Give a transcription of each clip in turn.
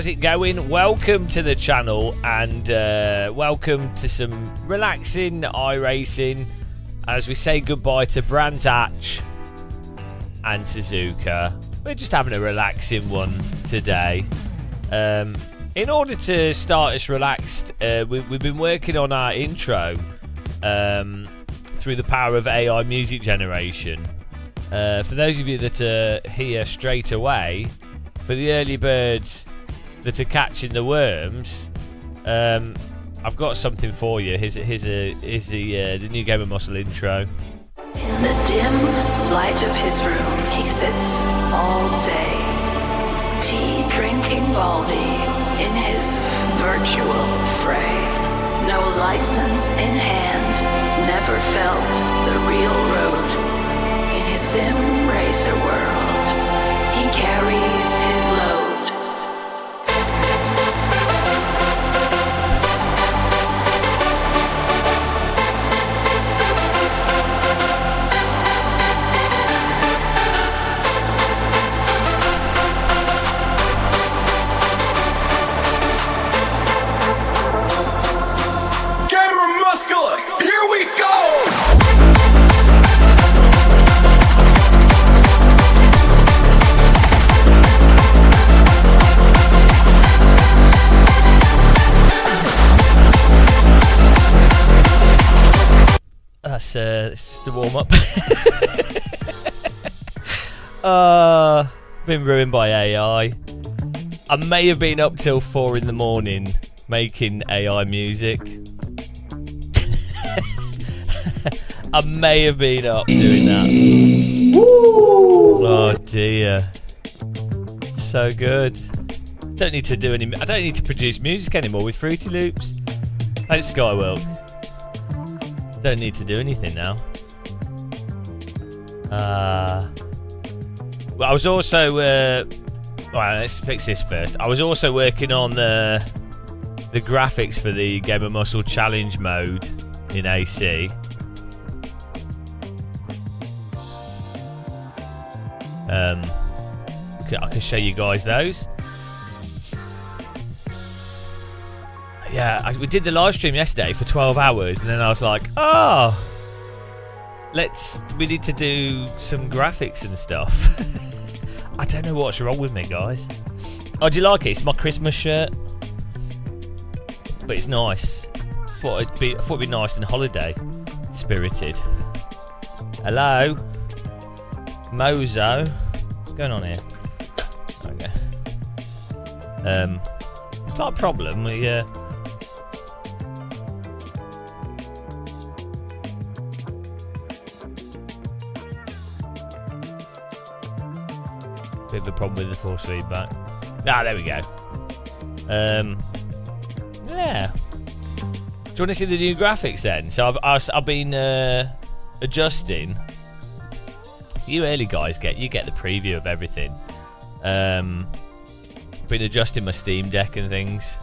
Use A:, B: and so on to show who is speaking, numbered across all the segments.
A: how's it going? Welcome to the channel and welcome to some relaxing iRacing as we say goodbye to Brands Hatch and Suzuka. We're just having a relaxing one today. In order to start us relaxed, we've been working on our intro through the power of AI music generation. For those of you that are here straight away, for the early birds that are catching the worms, I've got something for you. Here's the new Game of Muscle intro.
B: In the dim light of his room, he sits all day, tea drinking baldy in his virtual fray. No license in hand, never felt the real road. In his sim racer world, he carries his load.
C: Here we go!
A: That's it's just a warm up. Been ruined by AI. I may have been up till 4 in the morning making AI music. I may have been up doing that. Oh dear, so good. Don't need to do any. I don't need to produce music anymore with Fruity Loops. Thanks, Skywilk. Don't need to do anything now. Well, I was also. Well, let's fix this first. I was also working on the graphics for the Game of Muscle challenge mode in AC. I can show you guys those. Yeah, we did the live stream yesterday for 12 hours, and then I was like, oh, we need to do some graphics and stuff. I don't know what's wrong with me, guys. Oh, do you like it? It's my Christmas shirt, but it's nice. I thought it'd be nice and holiday spirited. Hello, Mozo. What's going on here? Okay. It's not a problem. We bit of a problem with the force feedback. Ah, there we go. Yeah. Do you want to see the new graphics then? So I've been adjusting. You early guys get the preview of everything. Been adjusting my Steam Deck and things.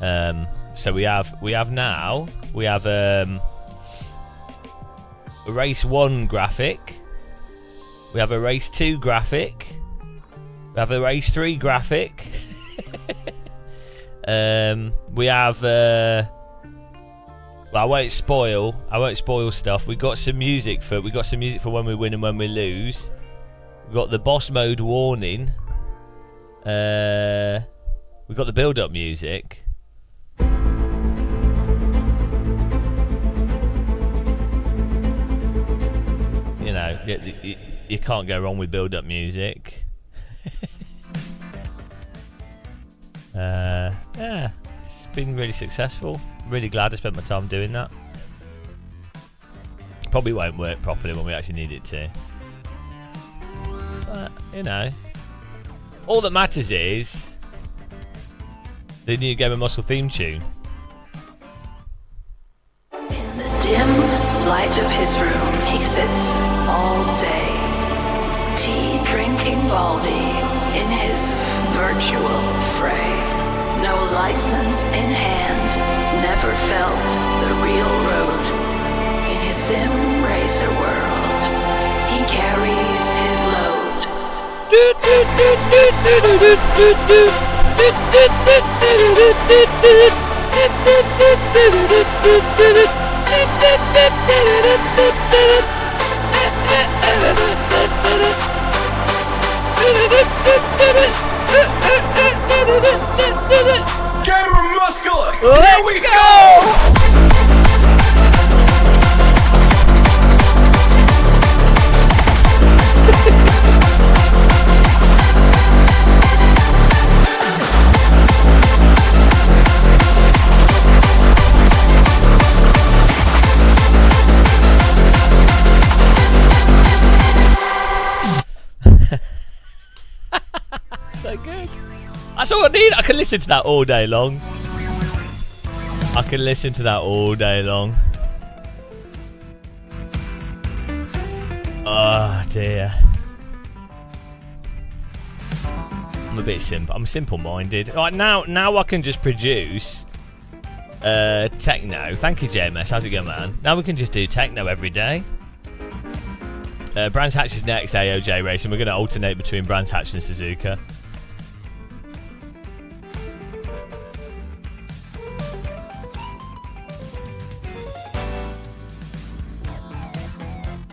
A: So we have a race 1 graphic. We have a race 2 graphic. We have a race 3 graphic. We have well, I won't spoil stuff. We got some music for when we win and when we lose. We've got the boss mode warning. We've got the build up music. You know, you can't go wrong with build up music. Yeah, it's been really successful. Really glad I spent my time doing that. Probably won't work properly when we actually need it to. But, you know, all that matters is the new Game of Muscle theme tune.
B: In the dim light of his room, he sits all day, tea drinking baldy in his virtual fray. No license in hand, never felt the real road. In his sim racer world, he carries his load.
C: Camera muscular!
A: Let's
C: Here we
A: go! So good. That's all I need. I can listen to that all day long. I can listen to that all day long. Oh dear. I'm a bit simple. I'm simple-minded. Right now I can just produce techno. Thank you, JMS. How's it going, man? Now we can just do techno every day. Brands Hatch is next, AOJ Racing. We're going to alternate between Brands Hatch and Suzuka.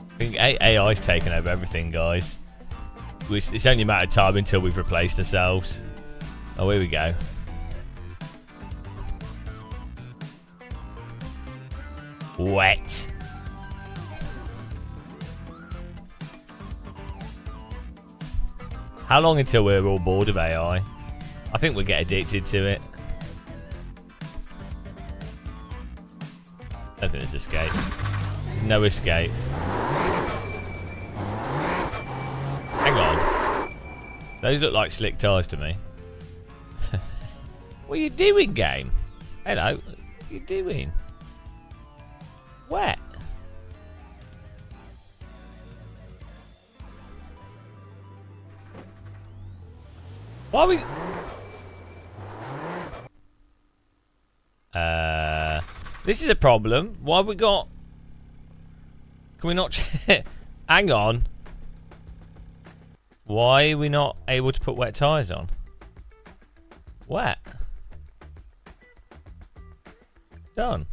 A: I think AI's taken over everything, guys. It's only a matter of time until we've replaced ourselves. Oh, here we go. Wet. How long until we're all bored of AI? I think we'll get addicted to it. I don't think there's escape. There's no escape. Hang on. Those look like slick tyres to me. What are you doing, game? Hello. What are you doing? Wet. Why are we... This is a problem. Why have we got... Can we not... Hang on. Why are we not able to put wet tyres on? Wet. Done.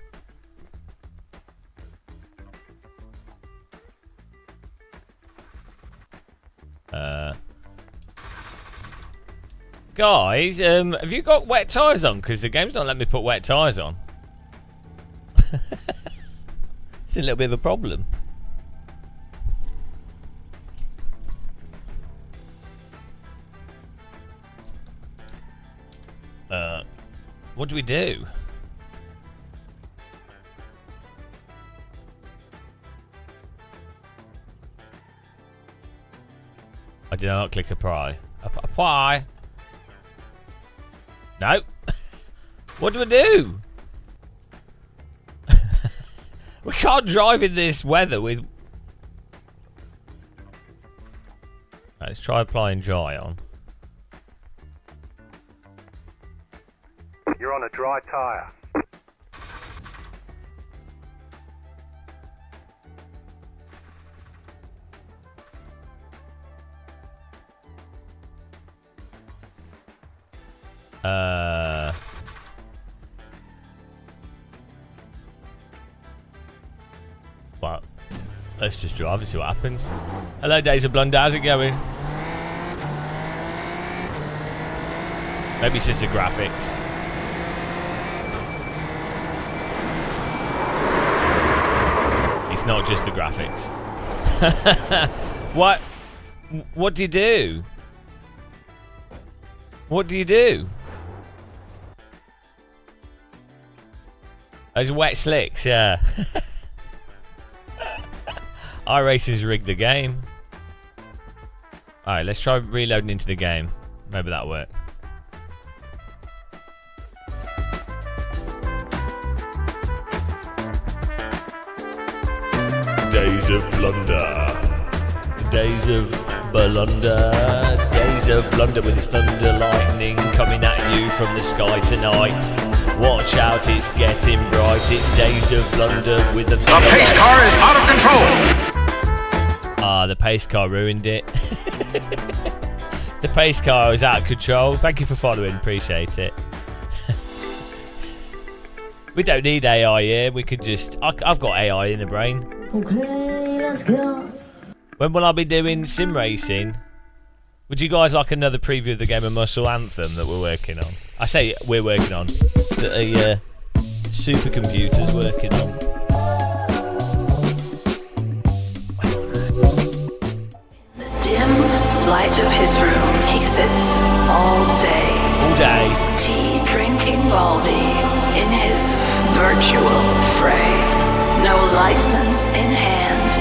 A: Guys, have you got wet tyres on? Because the game's not letting me put wet tyres on. It's a little bit of a problem. What do we do? I did not click apply. Apply. No. What do we do? We can't drive in this weather with... Right, let's try applying dry on.
D: You're on a dry tyre.
A: Well, let's just drive and see what happens. Hello, Days of Blunder. How's it going? Maybe it's just the graphics. It's not just the graphics. What? What do you do? What do you do? Those wet slicks, yeah. iRacing's rigged the game. Alright, let's try reloading into the game. Maybe that'll work. Days of Blunder. Days of Blunder. Days of Blunder with its thunder lightning coming at you from the sky tonight. Watch out, it's getting bright. It's Days of Blunder with the thunder.
C: The pace car is out of control.
A: Ah, the pace car ruined it. The pace car was out of control. Thank you for following, appreciate it. We don't need AI here. We could just... I've got AI in the brain.
D: Okay, let's go.
A: When will I be doing sim racing? Would you guys like another preview of the game of Muscle Anthem that we're working on? I say we're working on. That a supercomputer's working on.
B: The dim light of his room, he sits all day.
A: All day.
B: Tea drinking Baldy in his virtual fray. No license in hand,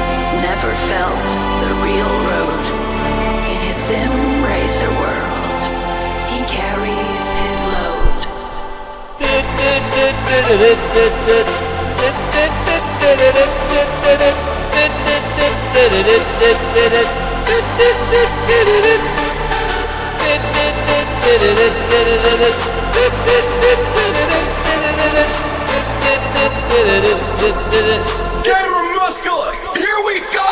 B: never felt the real road. In his sim racer world, he carries his load.
C: Gamer Muscular, here we go!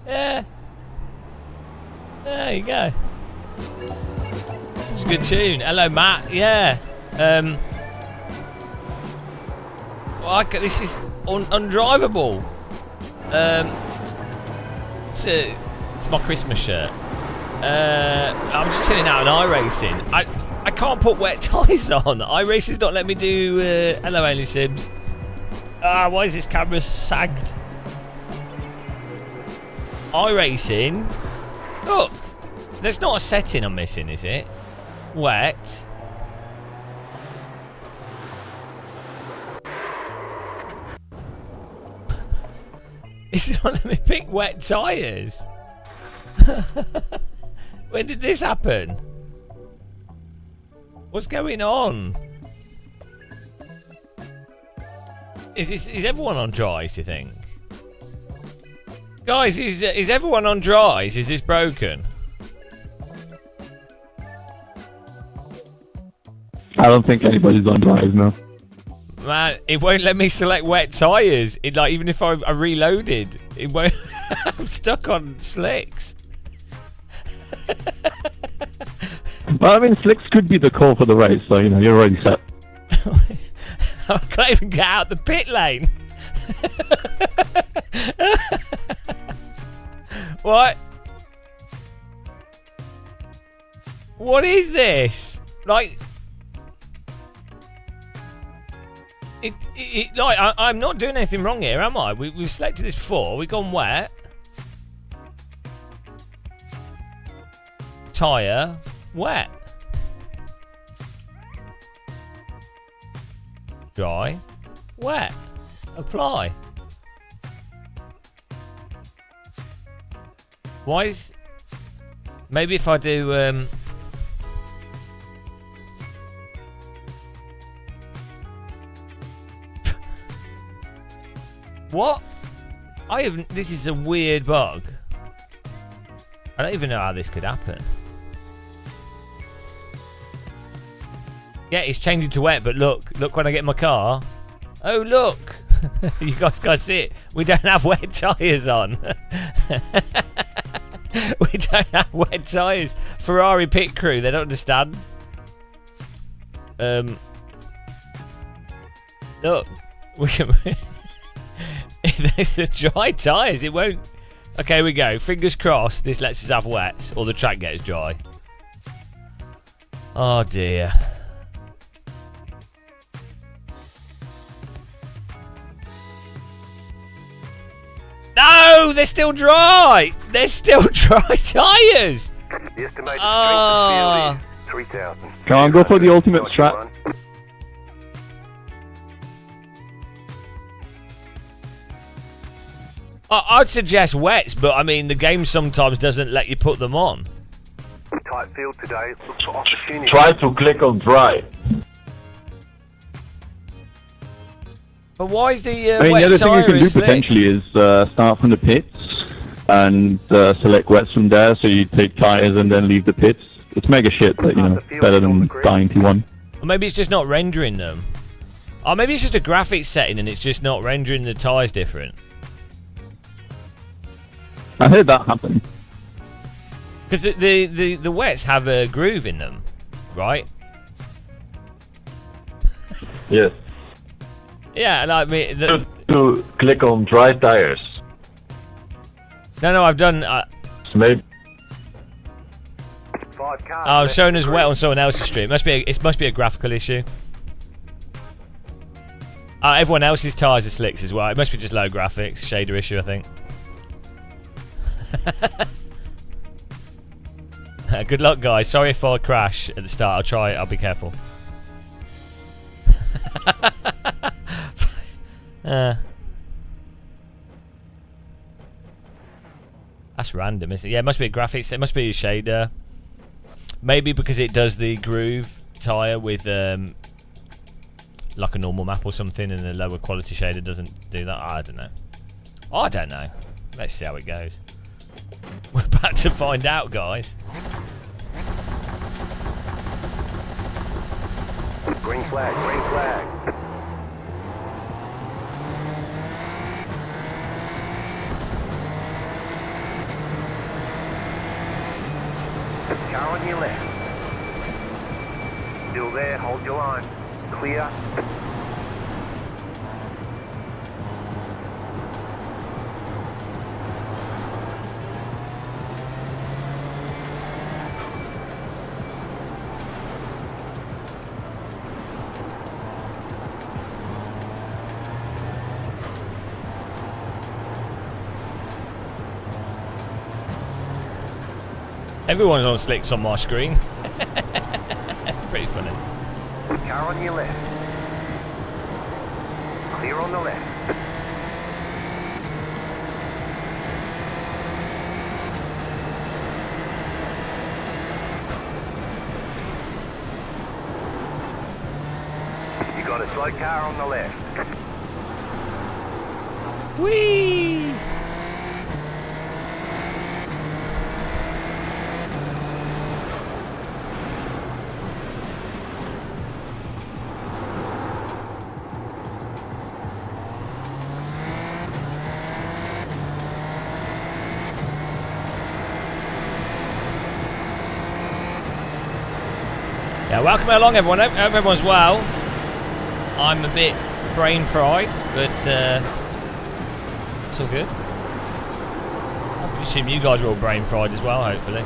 A: Yeah. There you go. This is a good tune. Hello, Matt. Yeah. This is undrivable. It's my Christmas shirt. I'm just chilling out on iRacing. I can't put wet tyres on. iRacing's not let me do. Hello, Ainley Sims. Why is this camera sagged? iRacing. Look, there's not a setting I'm missing, is it? Wet. It's not letting me pick wet tyres. When did this happen? What's going on? Is everyone on dries, do you think? Guys, is everyone on dries? Is this broken?
E: I don't think anybody's on dries now.
A: Man, it won't let me select wet tyres. It like even if I reloaded, it won't. I'm stuck on slicks.
E: Well, I mean, slicks could be the call for the race, so you know you're already set.
A: I can't even get out the pit lane. What? What is this? Like, I'm not doing anything wrong here, am I? We've selected this before. We've gone wet. Tyre, wet. Dry, wet. Apply. Why is... Maybe if I do... What? This is a weird bug. I don't even know how this could happen. Yeah, it's changing to wet, but look when I get in my car. Oh, look. You guys can't see it. We don't have wet tyres on. We don't have wet tyres. Ferrari pit crew, they don't understand. Look. We can... If there's dry tyres, it won't... Okay, here we go. Fingers crossed this lets us have wets, or the track gets dry. Oh, dear. No, they're still dry. They're still dry tyres.
F: The estimated strength of field is 3,000.
E: Come on, go for the ultimate strat.
A: I'd suggest wets, but I mean, the game sometimes doesn't let you put them on.
F: Tight field today. Look for opportunity.
E: Try to click on dry.
A: But why is the
E: I mean, the
A: wet
E: other thing you
A: tyre
E: can do
A: slick?
E: potentially is start from the pits and select wets from there. So you take tyres and then leave the pits. It's mega shit, but better than dying T1.
A: Or maybe it's just not rendering them. Or maybe it's just a graphics setting and it's just not rendering the tyres different.
E: I heard that happen.
A: Because the wets have a groove in them, right?
G: Yes.
A: Yeah, like me.
G: To click on dry tires.
A: No, I've done.
G: Maybe.
F: 5 cars.
A: I'm showing as wet on someone else's stream. It must be a graphical issue. Everyone else's tyres are slicks as well. It must be just low graphics, shader issue, I think. Good luck, guys. Sorry if I crash at the start. I'll try. I'll be careful. That's random, isn't it? Yeah, it must be a graphics. It must be a shader. Maybe because it does the groove tyre with like a normal map or something, and the lower quality shader doesn't do that. I don't know. Let's see how it goes. We're about to find out, guys.
F: Green flag, green flag. Car on your left. Still there, hold your line. Clear.
A: Everyone's on slicks on my screen. Pretty funny.
F: Car on your left. Clear on the left. You got a slow car on the left.
A: Whee! Yeah, welcome along, everyone. Hope everyone's well. I'm a bit brain fried, but it's all good. I assume you guys are all brain fried as well, hopefully.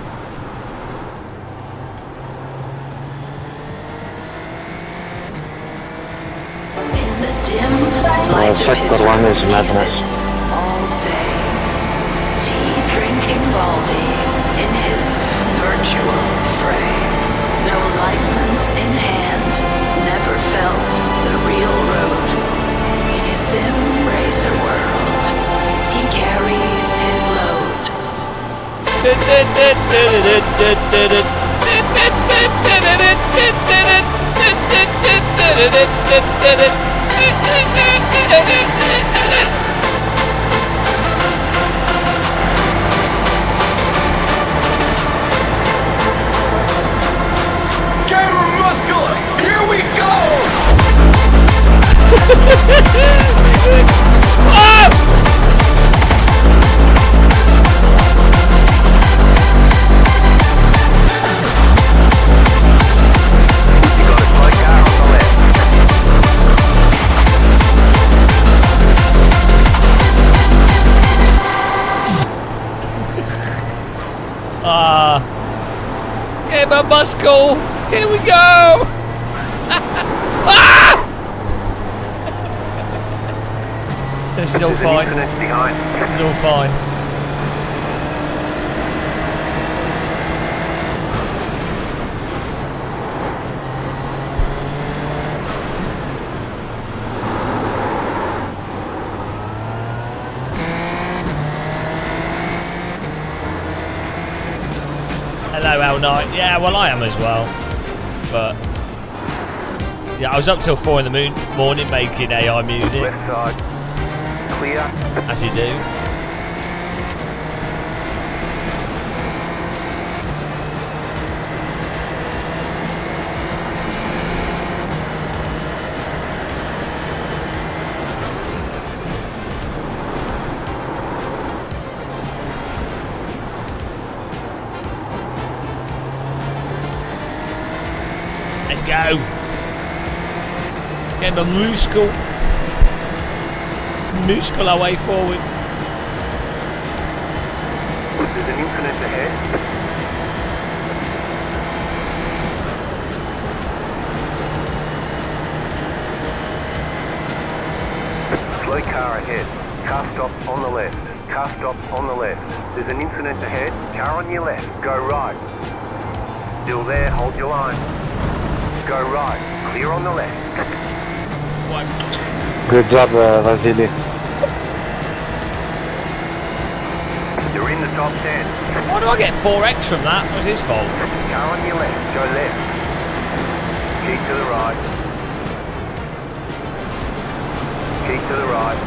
B: In the dim light of his
G: sector one
B: room,
G: is
B: he
G: madness.
B: sits all day, tea drinking Baldy in his virtual fray. No license in hand, never felt the real road. In his sim racer world, he carries his load.
C: Gamer muscular, here we go!
F: You got a slow car on the left.
A: Gamer Muscle, here we go! Ah! This is all
F: There's an
A: fine.
F: incident behind.
A: This is all fine. Hello, L Knight. Yeah, well, I am as well. But Yeah, I was up till 4 in the morning making AI music,
F: Left side. Clear.
A: as you do. Let's go. Get the musical. It's musical our way forwards.
F: There's an infinite ahead. Slow car ahead. Car stop on the left. Car stop on the left. There's an infinite ahead. Car on your left. Go right. Still there. Hold your line. Go right. Clear on the left.
G: Good job, Vasily.
F: You're in the top 10.
A: Why do I get 4x from that? What's his fault?
F: Car on your left. Go left. Keep to the right. Keep to the right.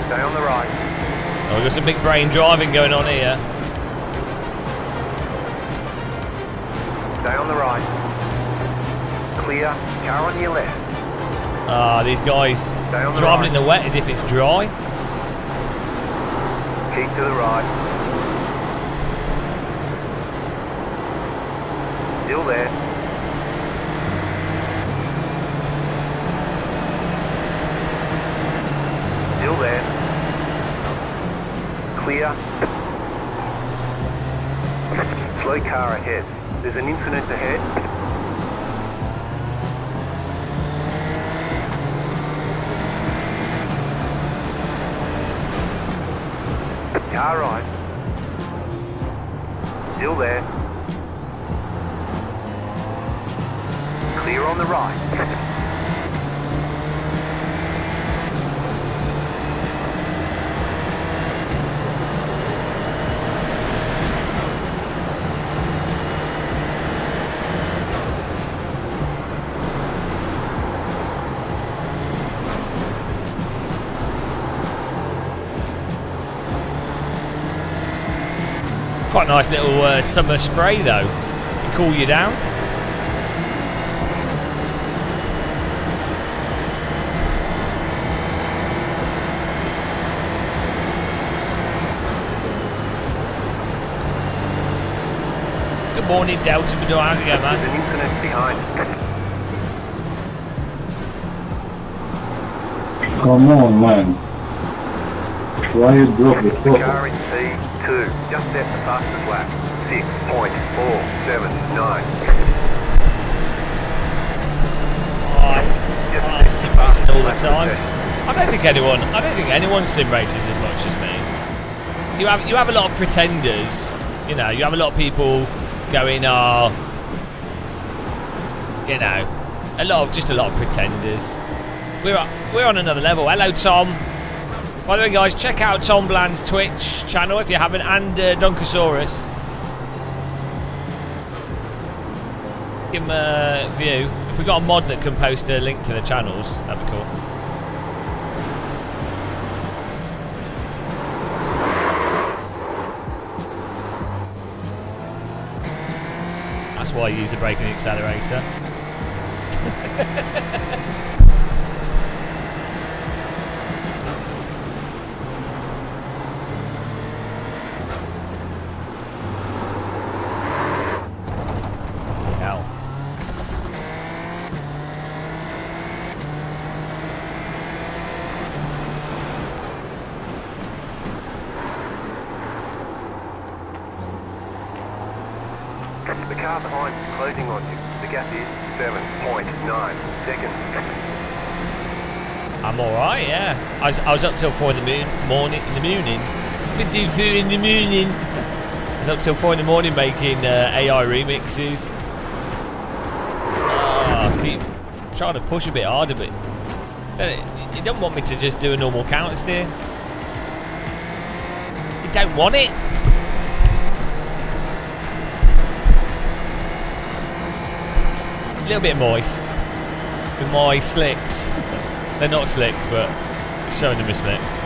F: Stay on the right.
A: Oh, we've got some big brain driving going on here.
F: Stay on the right. Clear. Car on your left.
A: Ah, these guys
F: Stay on the
A: driving
F: right.
A: in the wet as if it's dry.
F: Keep to the right. Still there. Still there. Clear. Slow car ahead. There's an infinite ahead. Car right. Still there. Clear on the right.
A: Quite a nice little summer spray though, to cool you down. Good morning, Delta Bador. How's it going,
F: There's
A: man?
F: an infinite behind.
H: Come on, man. Why you drop the
F: The
H: foot?
F: car in P2. Just set the fastest lap. 6.479. Just
A: I
F: set
A: sim
F: the fastest
A: racing all the
F: lap of
A: time.
F: session.
A: I don't think anyone sim races as much as me. You have a lot of pretenders. You know, you have a lot of people going, you know, a lot of pretenders. We're on another level. Hello, Tom. By the way, guys, check out Tom Bland's Twitch channel if you haven't, and Donkosaurus. Give him a view. If we got a mod that can post a link to the channels, that'd be cool. That's why I use the brake and accelerator. Hell.
F: The car behind is closing on you. The gap is 7.9 seconds.
A: I'm alright, yeah. I was up till 4 in the morning. I was up till 4 in the morning making AI remixes. I keep trying to push a bit harder, but you don't want me to just do a normal counter steer. You don't want it. a little bit moist with my slicks. They're not slicks, but showing them as slicks.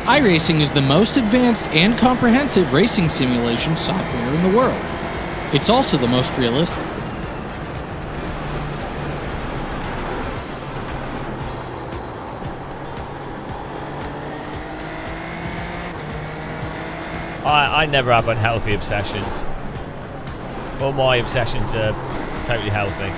I: iRacing is the most advanced and comprehensive racing simulation software in the world. It's also the most realistic.
A: I never have unhealthy obsessions. All my obsessions are totally healthy.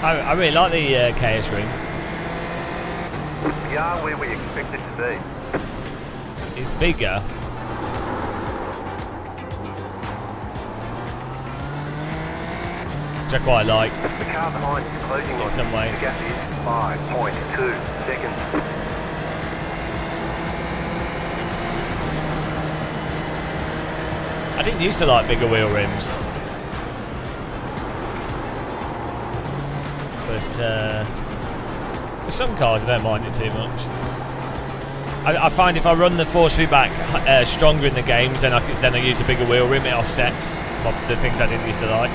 A: I really like the chaos ring.
F: We are where we expected to be.
A: It's bigger. Which I quite like.
F: The car behind is closing on
A: in some ways.
F: The gap is 5.2 seconds.
A: I didn't used to like bigger wheel rims. But for some cars I don't mind it too much. I find if I run the force feedback stronger in the games, then I use a bigger wheel rim. It offsets the things I didn't used to like.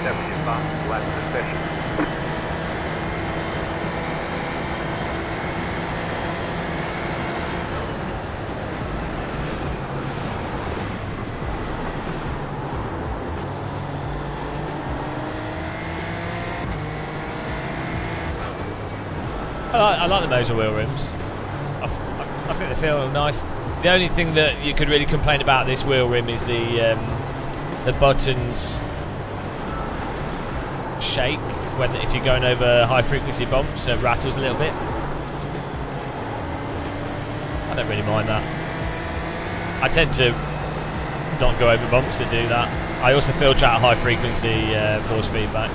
F: Establish your fastest lap of the session.
A: I like the Moser wheel rims. I think they feel nice. The only thing that you could really complain about this wheel rim is the buttons shake if you're going over high frequency bumps. It rattles a little bit. I don't really mind that. I tend to not go over bumps that do that. I also filter out high frequency force feedback.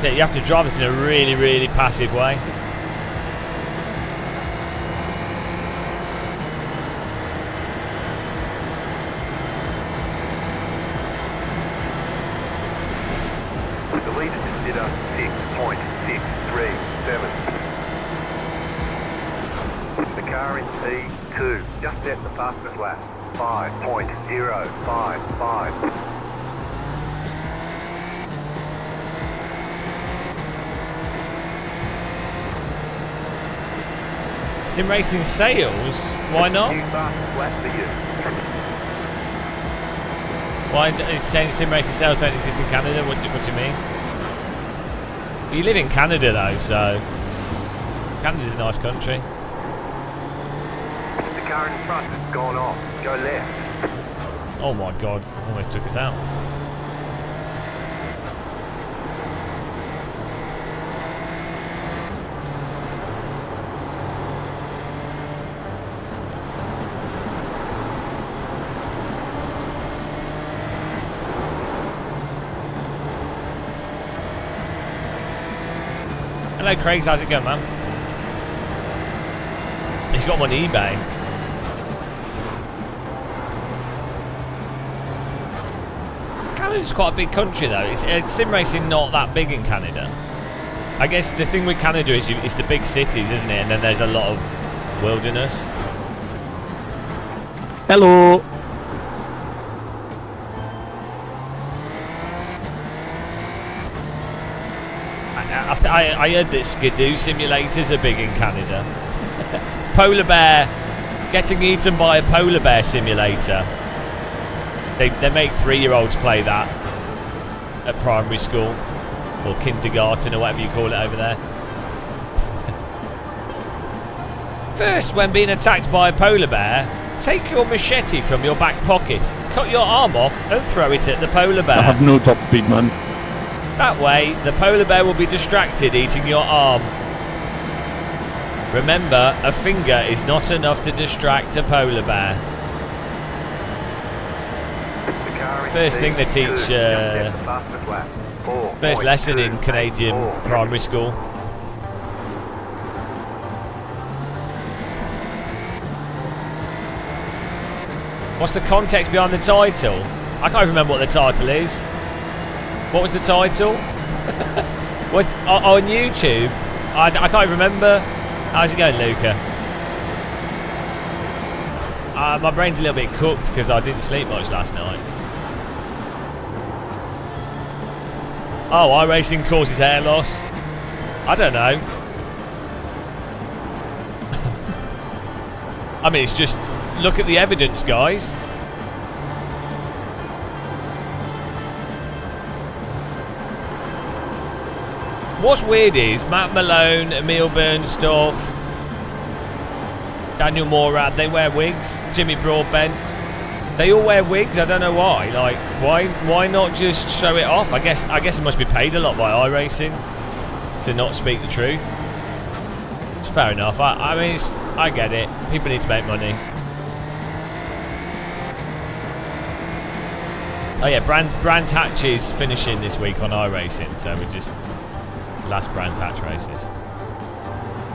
A: You have to drive this in a really, really passive way.
F: The leader just did a 6.637. The car in P2 just set the fastest lap. 5.055.
A: Sim racing sales? Why not?
F: New fastest lap for you.
A: Why is saying sim racing sales don't exist in Canada? What do you mean? You live in Canada though, so Canada's a nice country.
F: car in front has gone off. Go left.
A: Oh my god, almost took us out. Hello Craig, how's it going, man? You got them on eBay. Canada's quite a big country though. It's sim racing not that big in Canada. I guess the thing with Canada is it's the big cities, isn't it? And then there's a lot of wilderness.
E: Hello.
A: I heard that Skidoo simulators are big in Canada. Polar bear, getting eaten by a polar bear simulator. They make 3-year-olds play that at primary school or kindergarten or whatever you call it over there. First, when being attacked by a polar bear, take your machete from your back pocket, cut your arm off and throw it at the polar bear.
E: I have no top speed, man.
A: That way, the polar bear will be distracted eating your arm. Remember, a finger is not enough to distract a polar bear. First thing they teach, first lesson in Canadian primary school. What's the context behind the title? I can't remember what the title is. What was the title? Was on YouTube? I can't even remember. How's it going, Luca? My brain's a little bit cooked because I didn't sleep much last night. Oh, iRacing causes hair loss. I don't know. I mean, it's just look at the evidence, guys. What's weird is Matt Malone, Emil Bernstoff, Daniel Morad, they wear wigs. Jimmy Broadbent, they all wear wigs. I don't know why. Like, why not just show it off? I guess it must be paid a lot by iRacing to not speak the truth. It's fair enough. I mean, I get it. People need to make money. Oh yeah, Brands Hatch is finishing this week on iRacing, so we're just last Brands Hatch races.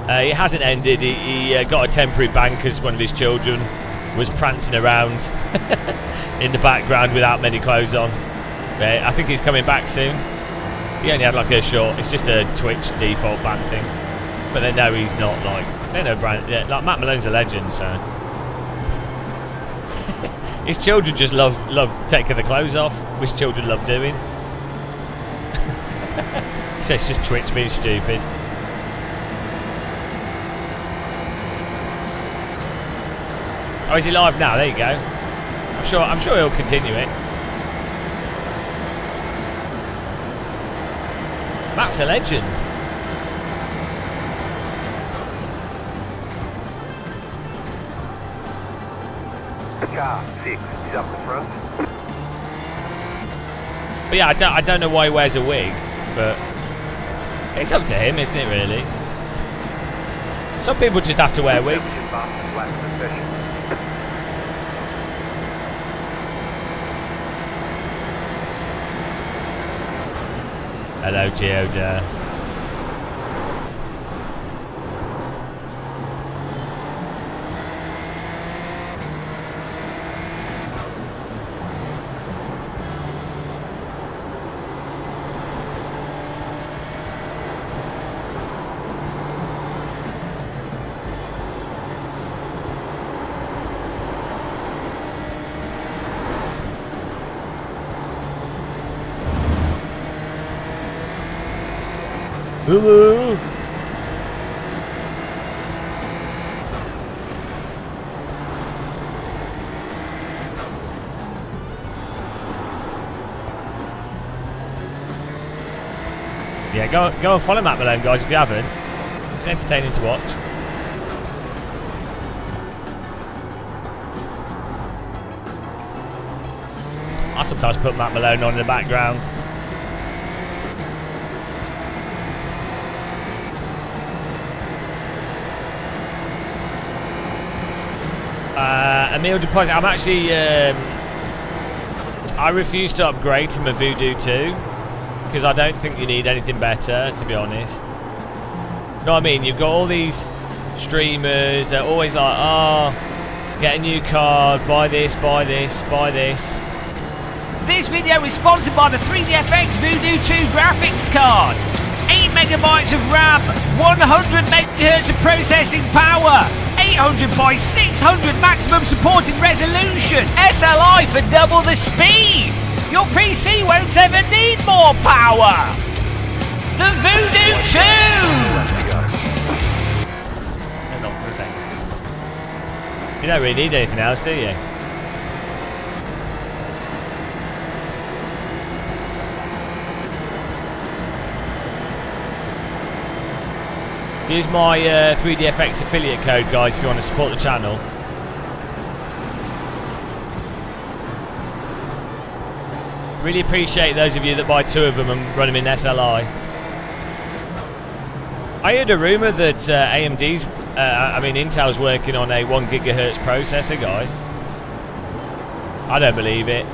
A: It hasn't ended. He got a temporary ban because one of his children was prancing around in the background without many clothes on. I think he's coming back soon. He only had like a short. It's just a Twitch default ban thing. But they know he's not like. They know Brand. Yeah, like Matt Malone's a legend, so his children just love taking the clothes off, which children love doing. So it's just Twitch being stupid. Oh, is he live now? There you go. I'm sure he'll continue it. Matt's a legend.
F: Car 6 is up the front.
A: But yeah, I don't know why he wears a wig, but it's up to him, isn't it, really? Some people just have to wear wigs. Hello, Geoda. Hello. Yeah, go and follow Matt Malone, guys, if you haven't. It's entertaining to watch. sometimes put Matt Malone on in the background. A meal deposit. I'm actually I refuse to upgrade from a Voodoo 2 because I don't think you need anything better, to be honest. You know what I mean? You've got all these streamers, they're always like, oh, get a new card, buy this, buy this, buy this.
J: This video is sponsored by the 3DFX Voodoo 2 graphics card. 8 megabytes of RAM, 100 megahertz of processing power, 800 by 600 maximum supported resolution, SLI for double the speed. Your PC won't ever need more power. The Voodoo 2.
A: You don't really need anything else, do you? Use my 3DFX affiliate code, guys, if you want to support the channel. Really appreciate those of you that buy 2 of them and run them in SLI. I heard a rumour that Intel's working on a 1 gigahertz processor, guys. I don't believe it.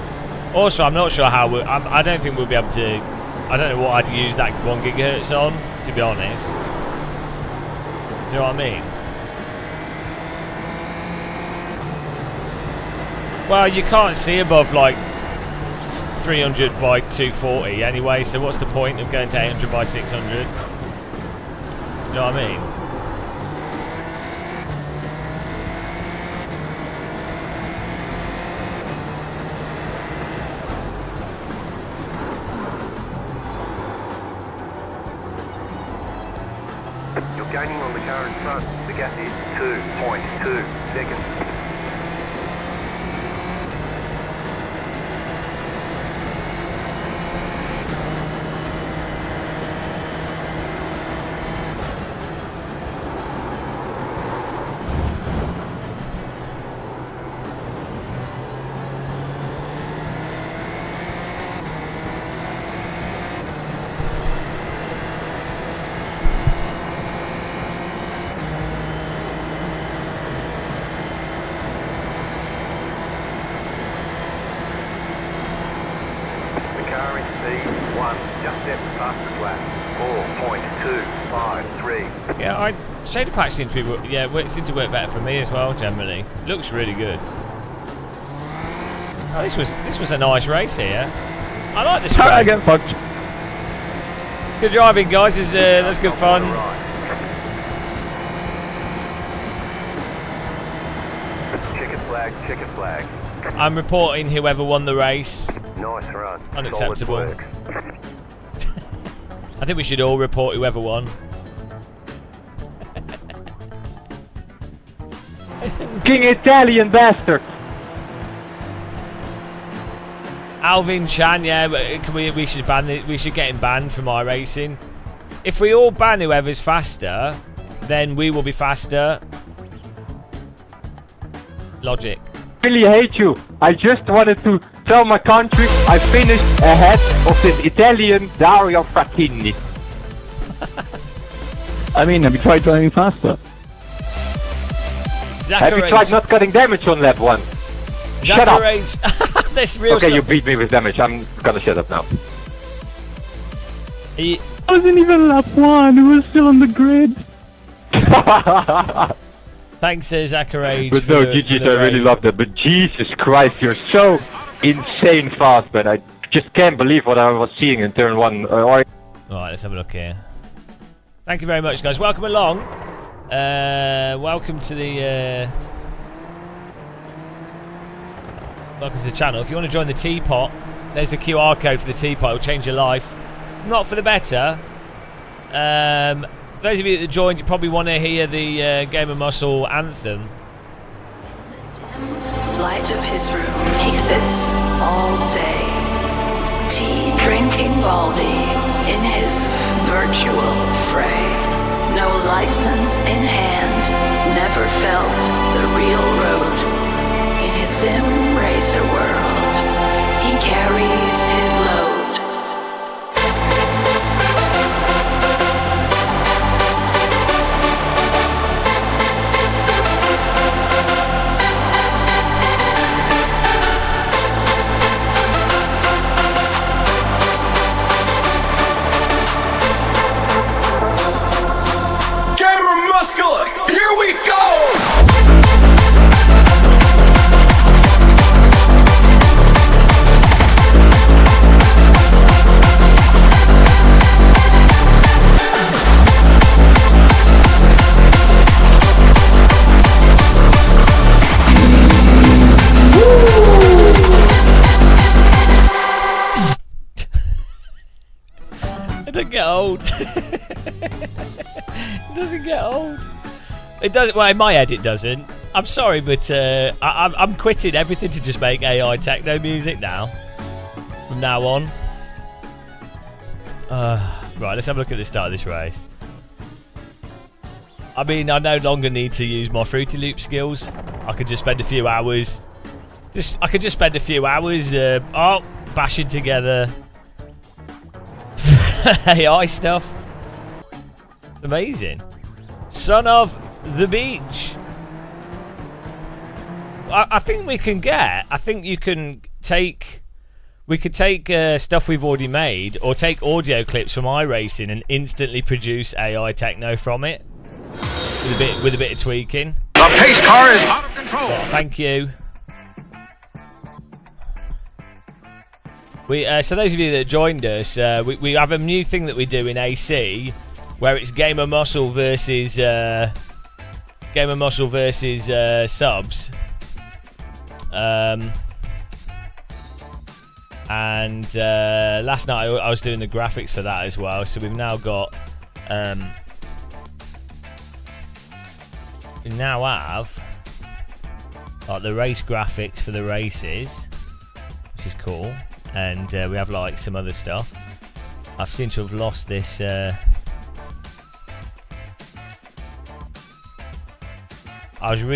A: Also, I'm not sure how I don't think we'll be able to. I don't know what I'd use that 1 gigahertz on, to be honest. Do you know what I mean? Well, you can't see above like 300 by 240 anyway, so what's the point of going to 800 by 600? You know what I mean?
F: Gaining on the car in front. The gap is 2.2 seconds.
A: Yeah, shader pack seems to be it seems to work better for me as well. Generally, looks really good. Oh, this was a nice race here. I like this race.
E: I get fucked.
A: Good driving, guys. That's good fun.
F: Checker flag.
A: I'm reporting whoever won the race.
F: Nice run.
A: Unacceptable. I think we should all report whoever won.
G: King Italian bastard.
A: Alvin Chan, yeah, we should we should get him banned from iRacing. If we all ban whoever's faster, then we will be faster. Logic.
G: I really hate you. I just wanted to tell my country I finished ahead of this Italian Dario Frattini.
E: I mean, have you tried driving faster?
G: Have you tried not cutting damage on lap 1? Shut up!
A: This real
G: okay, you beat me with damage. I'm gonna shut up now.
E: I wasn't even lap 1. It was still on the grid.
A: Thanks, Zacharage.
G: But no, GG's, I really love that. But Jesus Christ, you're so insane fast, man. I just can't believe what I was seeing in turn 1.
A: Alright, let's have a look here. Thank you very much, guys. Welcome along. Welcome to the channel. If you want to join the teapot, there's the QR code for the teapot. It'll change your life. Not for the better. Those of you that joined, you probably want to hear the Game of Muscle anthem.
B: Light of his room, he sits all day, tea drinking baldy in his virtual fray. No license in hand, never felt the real road. In his sim racer world, he carries
A: old. It doesn't get old. It doesn't. Well, in my head, it doesn't. I'm sorry, but I'm quitting everything to just make AI techno music now. From now on. Right, let's have a look at the start of this race. I mean, I no longer need to use my Fruity Loop skills. I could just spend a few hours. I could just spend a few hours. Bashing together AI stuff. It's amazing. Son of the beach. I think we can get. I think you can take. We could take stuff we've already made, or take audio clips from iRacing and instantly produce AI techno from it, with a bit of tweaking.
C: The pace car is out of control.
A: Oh, thank you. So those of you that joined us, we have a new thing that we do in AC, where it's Gamer Muscle versus subs. And last night I was doing the graphics for that as well. So we've now got we now have like the race graphics for the races, which is cool. And we have like some other stuff. I seem to have lost this. I was oh,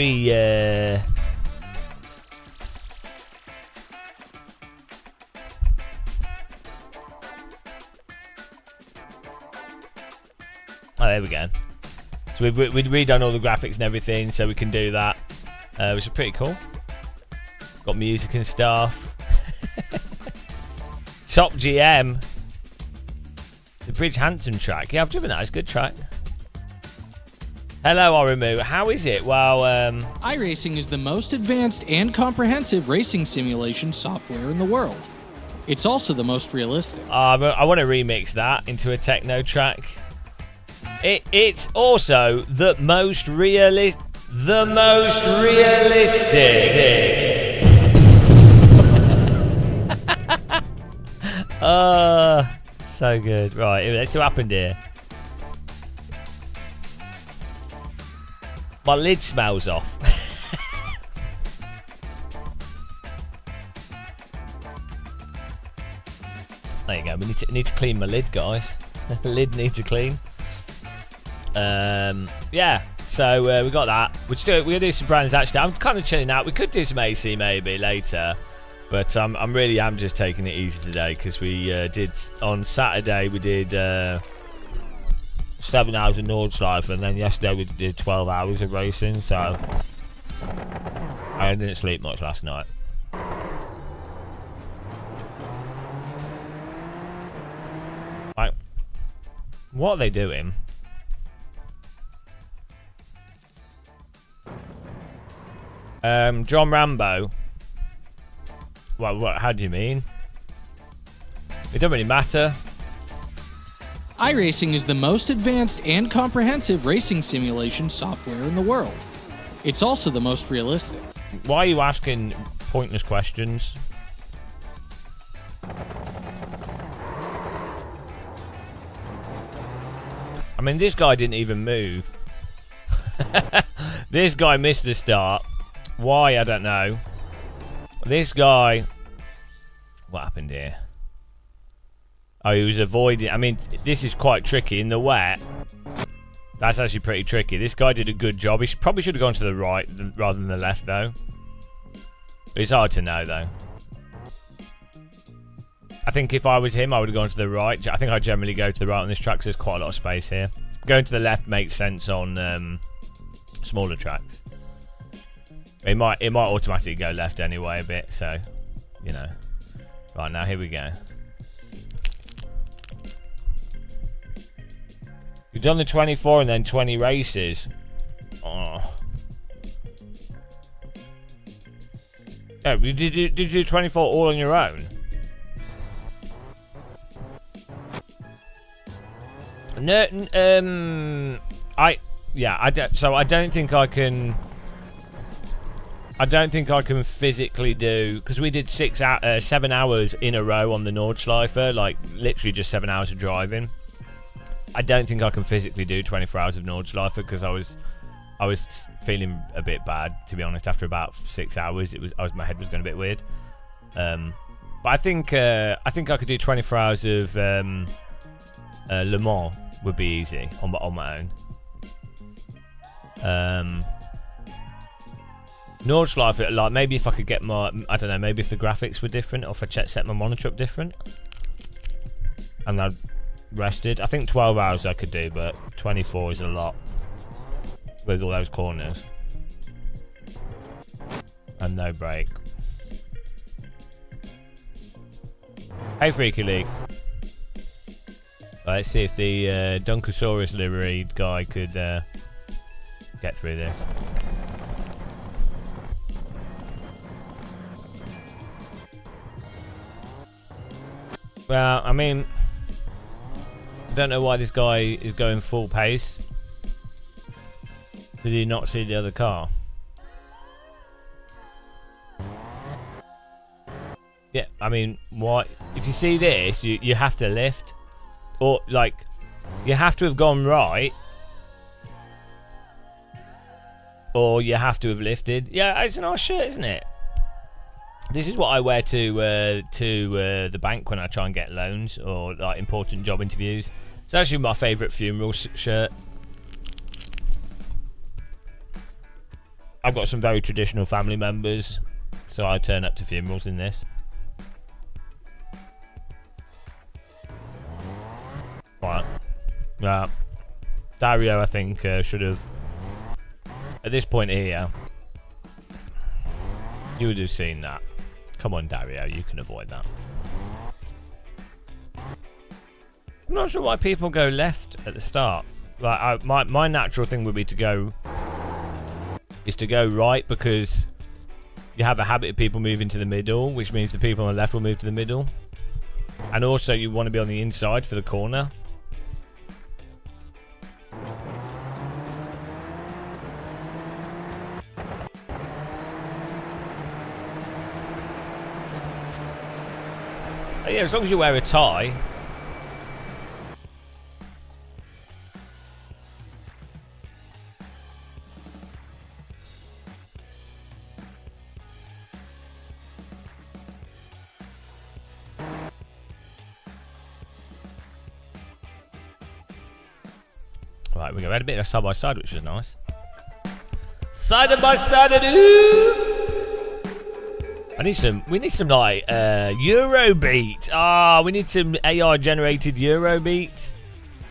A: there we go. So we've redone all the graphics and everything, so we can do that, which is pretty cool. Got music and stuff. Top GM. The Bridgehampton track. Yeah, I've driven that. It's a good track. Hello, Orimu. How is it? Well,
I: iRacing is the most advanced and comprehensive racing simulation software in the world. It's also the most realistic.
A: I want to remix that into a techno track. It's also the most realistic. So good. Right, let's see what happened here. My lid smells off. There you go. We need to clean my lid, guys. The lid needs to clean. Yeah. So we got that. We're gonna do some Brands Hatch. I'm kind of chilling out. We could do some AC maybe later. But I'm really just taking it easy today, because we did on Saturday we did 7 hours of Nordschleife, and then yesterday we did 12 hours of racing. So I didn't sleep much last night. Right, what are they doing? John Rambo. What? How do you mean? It don't really matter.
I: iRacing is the most advanced and comprehensive racing simulation software in the world. It's also the most realistic.
A: Why are you asking pointless questions? I mean, this guy didn't even move. This guy missed the start. Why? I don't know. This guy... What happened here? Oh, he was avoiding... I mean, this is quite tricky. In the wet, that's actually pretty tricky. This guy did a good job. He probably should have gone to the right rather than the left, though. It's hard to know, though. I think if I was him, I would have gone to the right. I think I generally go to the right on this track, because there's quite a lot of space here. Going to the left makes sense on smaller tracks. It might automatically go left anyway a bit, so, you know. Right, now here we go. You've done the 24 and then 20 races. Oh. Yeah, did you do 24 all on your own? No, so I don't think I can. I don't think I can physically do, because we did 7 hours in a row on the Nordschleife, like literally just 7 hours of driving. I don't think I can physically do 24 hours of Nordschleife because I was feeling a bit bad, to be honest. After about 6 hours, my head was going a bit weird. But I think I could do 24 hours of Le Mans would be easy on my own. Nordschleife, like maybe if I could get my, I don't know, maybe if the graphics were different, or if I set my monitor up different, and I rested. I think 12 hours I could do, but 24 is a lot with all those corners and no break. Hey, Freaky League. Let's see if the Dunkosaurus livery guy could get through this. Well, I mean, I don't know why this guy is going full pace. Did he not see the other car? Yeah, I mean, why? If you see this, you have to lift. Or, like, you have to have gone right. Or you have to have lifted. Yeah, it's a nice shirt, isn't it? This is what I wear to the bank when I try and get loans or like important job interviews. It's actually my favourite funeral shirt. I've got some very traditional family members, so I turn up to funerals in this. Right. Dario, I think, should have, at this point here, you would have seen that. Come on, Dario, you can avoid that. I'm not sure why people go left at the start. Like, my natural thing would be to go right, because you have a habit of people moving to the middle, which means the people on the left will move to the middle. And also, you want to be on the inside for the corner. Yeah, as long as you wear a tie. Right, we had a bit of side by side, which was nice. Side by side, we need some like Eurobeat. We need some AI generated Eurobeat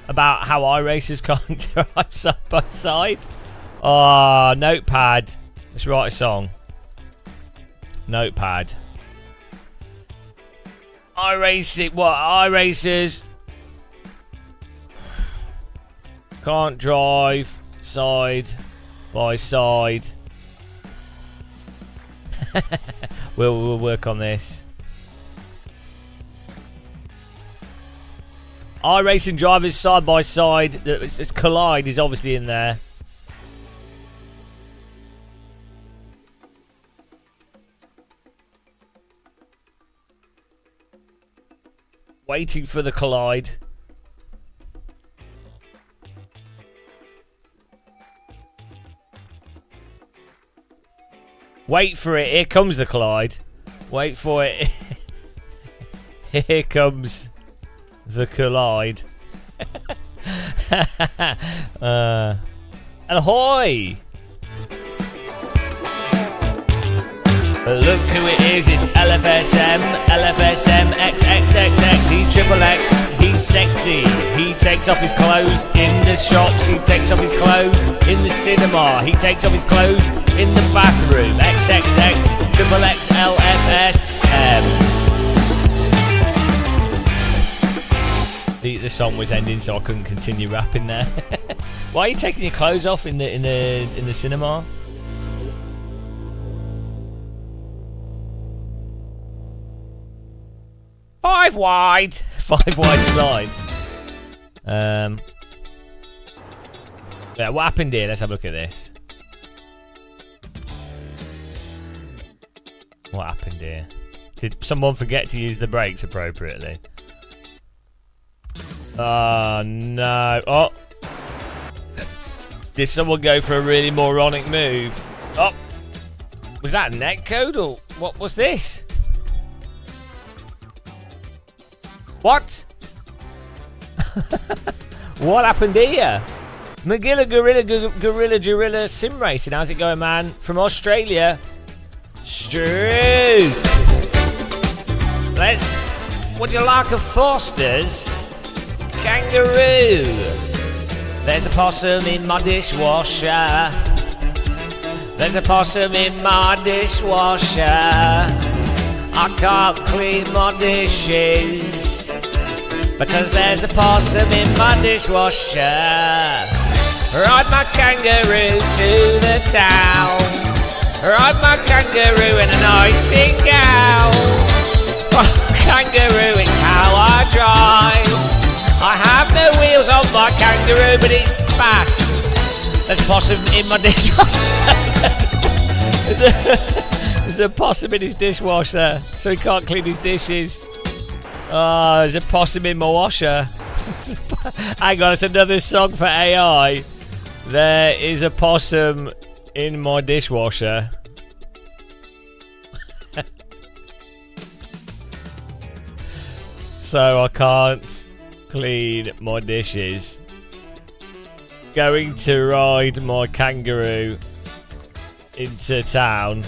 A: about how iRacers can't drive side by side. Notepad. Let's write a song. Notepad. iRacers can't drive side by side. We'll work on this. iRacing drivers side by side. Collide is obviously in there. Waiting for the collide. Wait for it. Here comes the collide. Wait for it. Here comes the collide. Ahoy! Look who it is, it's LFSM XXXX, he's triple X, he's sexy, he takes off his clothes in the shops, he takes off his clothes in the cinema, he takes off his clothes in the bathroom, XXX, triple X LFSM. The song was ending, so I couldn't continue rapping there. Why are you taking your clothes off in the cinema? Five wide slide. Yeah, what happened here? Let's have a look at this. What happened here? Did someone forget to use the brakes appropriately? Oh, no. Oh. Did someone go for a really moronic move? Oh. Was that a netcode or what was this? What? What happened here? Magilla Gorilla Sim Racing. How's it going, man? From Australia. Struth. Would you like a Foster's? Kangaroo. There's a possum in my dishwasher. There's a possum in my dishwasher. I can't clean my dishes because there's a possum in my dishwasher. Ride my kangaroo to the town. Ride my kangaroo in a nightingale. Kangaroo, it's how I drive. I have no wheels on my kangaroo, but it's fast. There's a possum in my dishwasher. There's a possum in his dishwasher, so he can't clean his dishes. Oh, there's a possum in my washer. Hang on, it's another song for AI. There is a possum in my dishwasher. So I can't clean my dishes. Going to ride my kangaroo into town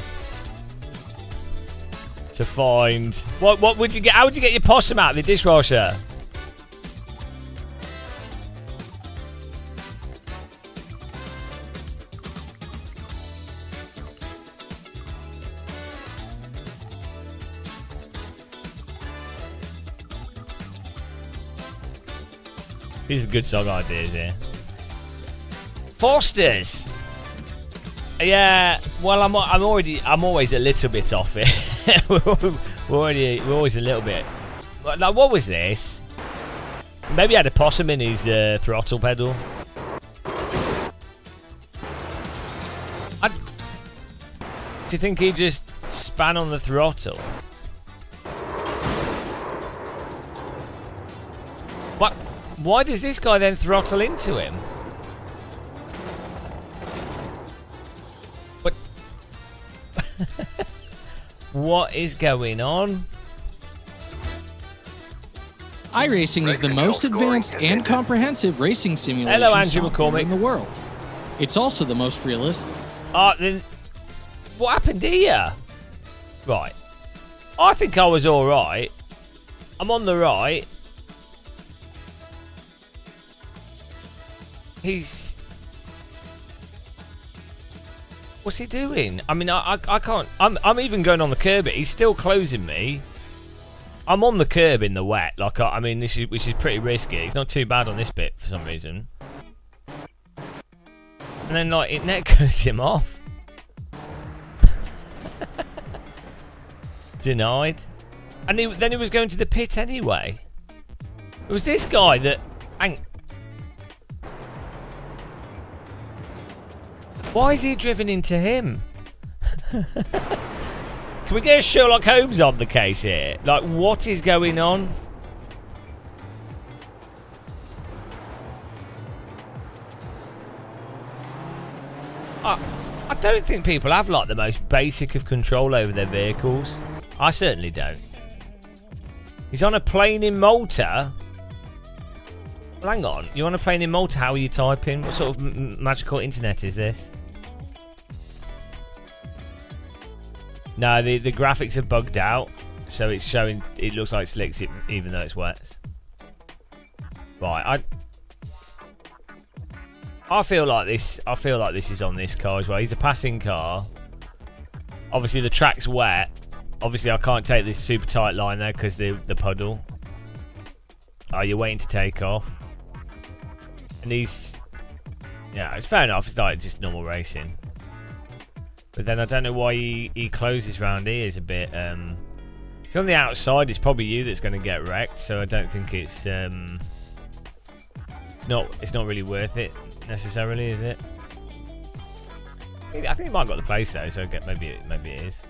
A: to find what would you get? How would you get your possum out of the dishwasher? These are good song ideas here. Foster's. Yeah, well, I'm always a little bit off it. we're always a little bit. Like, what was this? Maybe he had a possum in his throttle pedal. Do you think he just span on the throttle? What? Why does this guy then throttle into him? What? What is going on?
I: iRacing is the most advanced and comprehensive racing simulation
A: Andrew
I: software
A: McCormick.
I: in the world. It's also the most realistic.
A: Then what happened here? Right. I think I was alright. I'm on the right. What's he doing? I mean, I can't. I'm even going on the curb. He's still closing me. I'm on the curb in the wet. Like, I mean, which is pretty risky. It's not too bad on this bit for some reason. And then, like, it netcodes him off. Denied. And then he was going to the pit anyway. It was this guy that. Why is he driven into him? Can we get a Sherlock Holmes on the case here? Like, what is going on? I don't think people have, like, the most basic of control over their vehicles. I certainly don't. He's on a plane in Malta. Well, hang on. You're on a plane in Malta. How are you typing? What sort of magical internet is this? No, the graphics are bugged out, so it's showing. It looks like slicks, even though it's wet. Right, I feel like this. I feel like this is on this car as well. He's a passing car. Obviously, the track's wet. Obviously, I can't take this super tight line there because the puddle. Oh, you're waiting to take off, and he's. Yeah, it's fair enough. It's like just normal racing. But then I don't know why he closes round here. Is a bit. If you're on the outside, it's probably you that's going to get wrecked. So I don't think it's not really worth it necessarily, is it? I think he might have got the place though, so maybe it is.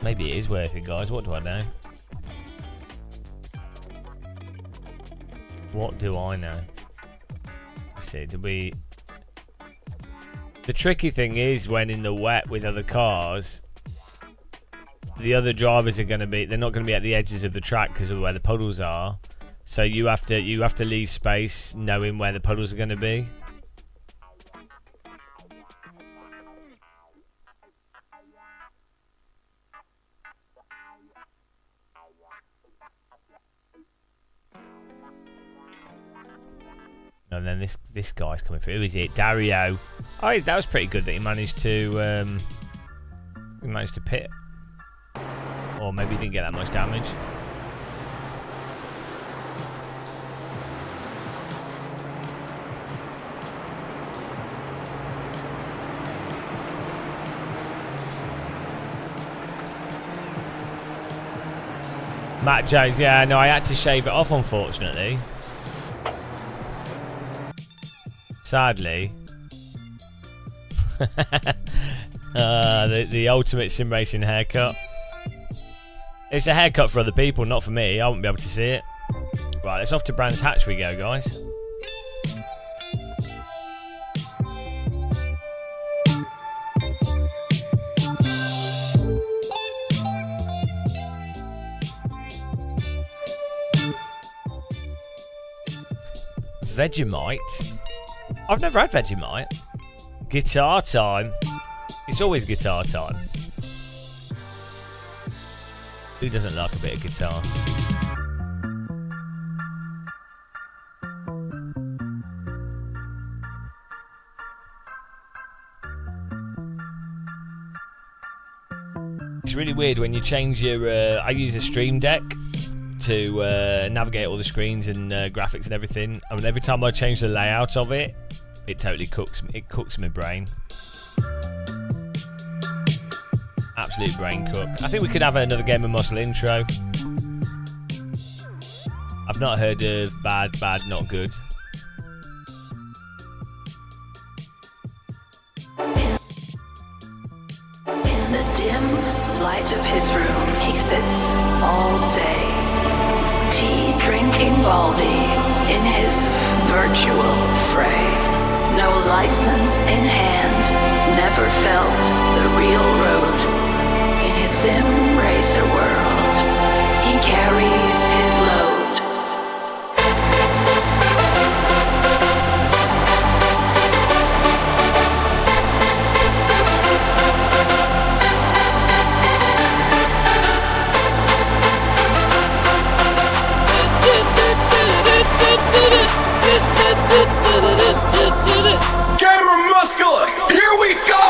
A: Maybe it is worth it, guys. What do I know? What do I know? Let's see, did we... The tricky thing is when in the wet with other cars, the other drivers are going to be... They're not going to be at the edges of the track because of where the puddles are. So you have to leave space knowing where the puddles are going to be. And then this guy's coming through. Who is it? Dario. Oh, that was pretty good that he managed to pit. Or maybe he didn't get that much damage. Matt Jones, yeah, no, I had to shave it off, unfortunately. Sadly. The ultimate sim racing haircut. It's a haircut for other people, not for me. I won't be able to see it. Right, let's off to Brands Hatch we go, guys. Vegemite? I've never had Vegemite. Guitar time. It's always guitar time. Who doesn't like a bit of guitar? It's really weird when you change your... I use a Stream Deck to navigate all the screens and graphics and everything. I mean, every time I change the layout of it, it totally cooks my brain. Absolute brain cook. I think we could have another Game of Muscle intro. I've not heard of bad, not good.
B: In the dim light of his room, he sits all day, tea drinking Baldy in his virtual fray. No license in hand, never felt the real road. In his sim racer world, he carries his load.
C: Camera muscular, here we go!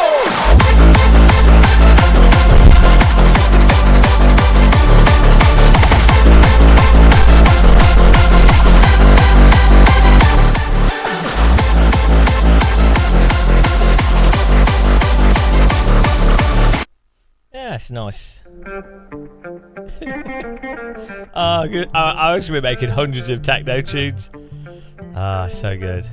A: Yeah, it's nice. Oh, good. I was going to be making hundreds of techno tunes. Ah, so good.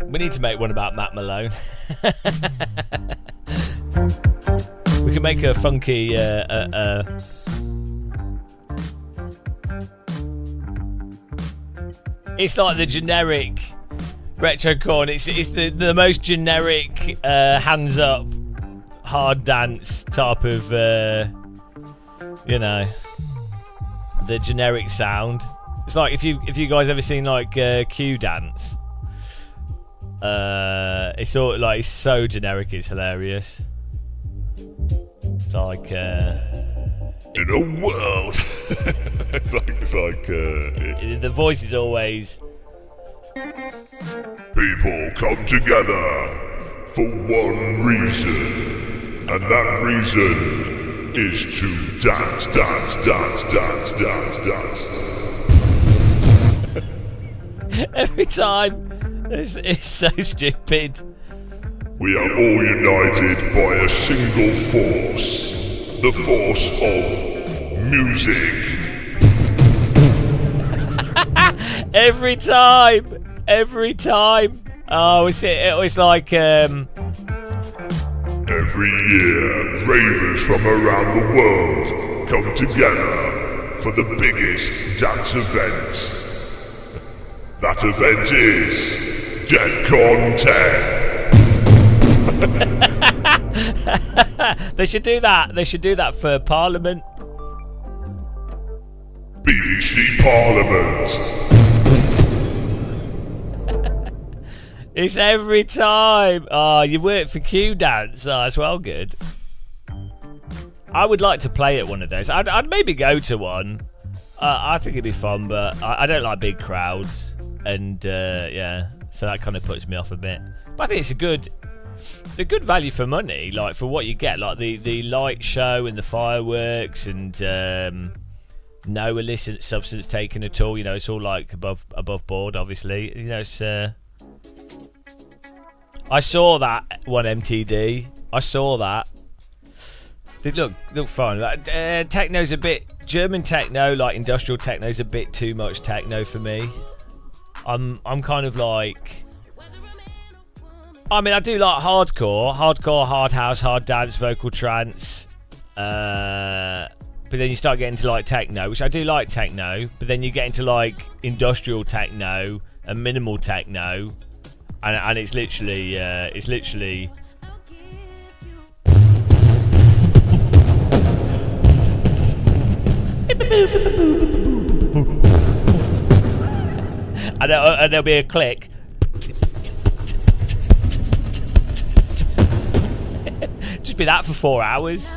A: We need to make one about Matt Malone. We can make a funky it's like the generic retro corn. It's the most generic hands up hard dance type of you know, the generic sound. It's like if you guys ever seen like Q dance. It's all like it's so generic, it's hilarious. It's like
K: in a world. it's like
A: the voice is always
K: people come together for one reason, and that reason is to dance, dance, dance, dance, dance, dance.
A: Every time. It's so stupid.
K: We are all united by a single force. The force of music.
A: Every time. Oh, it's like
K: Every year, ravers from around the world come together for the biggest dance event. That event is DEFCON 10.
A: They should do that. They should do that for Parliament.
K: BBC Parliament.
A: It's every time. Oh, you work for Q Dance. Oh, that's well good. I would like to play at one of those. I'd maybe go to one. I think it'd be fun, but I don't like big crowds. And, yeah, so that kind of puts me off a bit. But I think it's a good value for money, like, for what you get. Like, the light show and the fireworks and no illicit substance taken at all. You know, it's all, like, above board, obviously. You know, it's... I saw that one MTD. I saw that. It looked fun. Techno's a bit... German techno, like industrial techno's a bit too much techno for me. I'm kind of like... I mean, I do like hardcore, hard house, hard dance, vocal trance. But then you start getting to like techno, which I do like techno. But then you get into like industrial techno and minimal techno. And it's literally... and there'll be a click. Just be that for 4 hours.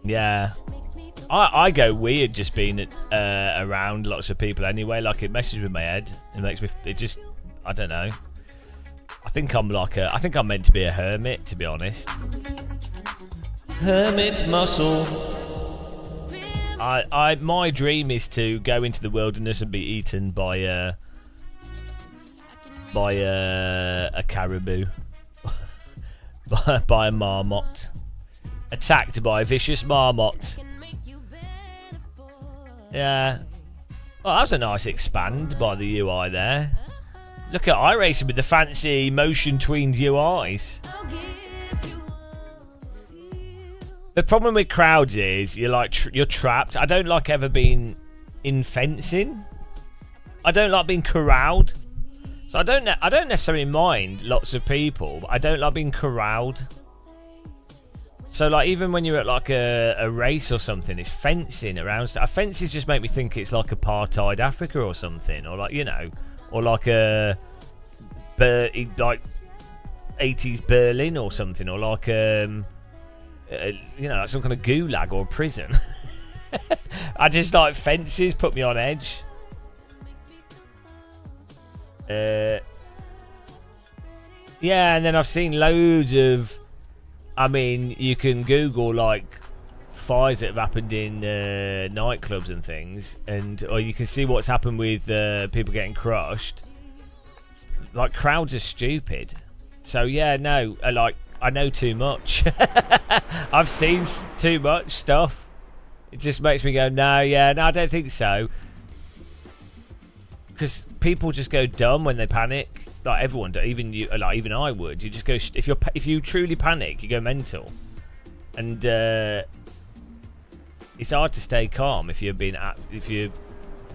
A: Yeah. I go weird just being around lots of people anyway. Like, it messes with my head. It makes me... It just... I don't know. I think I'm meant to be a hermit, to be honest. Hermit muscle. My dream is to go into the wilderness and be eaten by a caribou, by a marmot, attacked by a vicious marmot. Yeah. Oh, that was a nice expand by the UI there. Look at iRacing with the fancy motion tweened UIs. The problem with crowds is you're trapped. I don't like ever being in fencing. I don't like being corralled. So I don't necessarily mind lots of people, but I don't like being corralled. So like even when you're at like a race or something, it's fencing around. Fences just make me think it's like apartheid Africa or something, or like, you know, or like a like 80s Berlin or something, or like you know, like some kind of gulag or prison. I just like fences, put me on edge. Yeah, and then I've seen loads of... I mean, you can Google like fires that have happened in nightclubs and things, or you can see what's happened with people getting crushed. Like, crowds are stupid. So yeah, no, like, I know too much. I've seen too much stuff. It just makes me go, no, I don't think so. Because people just go dumb when they panic. Like, everyone, even you, like even I would. You just go, if you truly panic, you go mental. And it's hard to stay calm if you're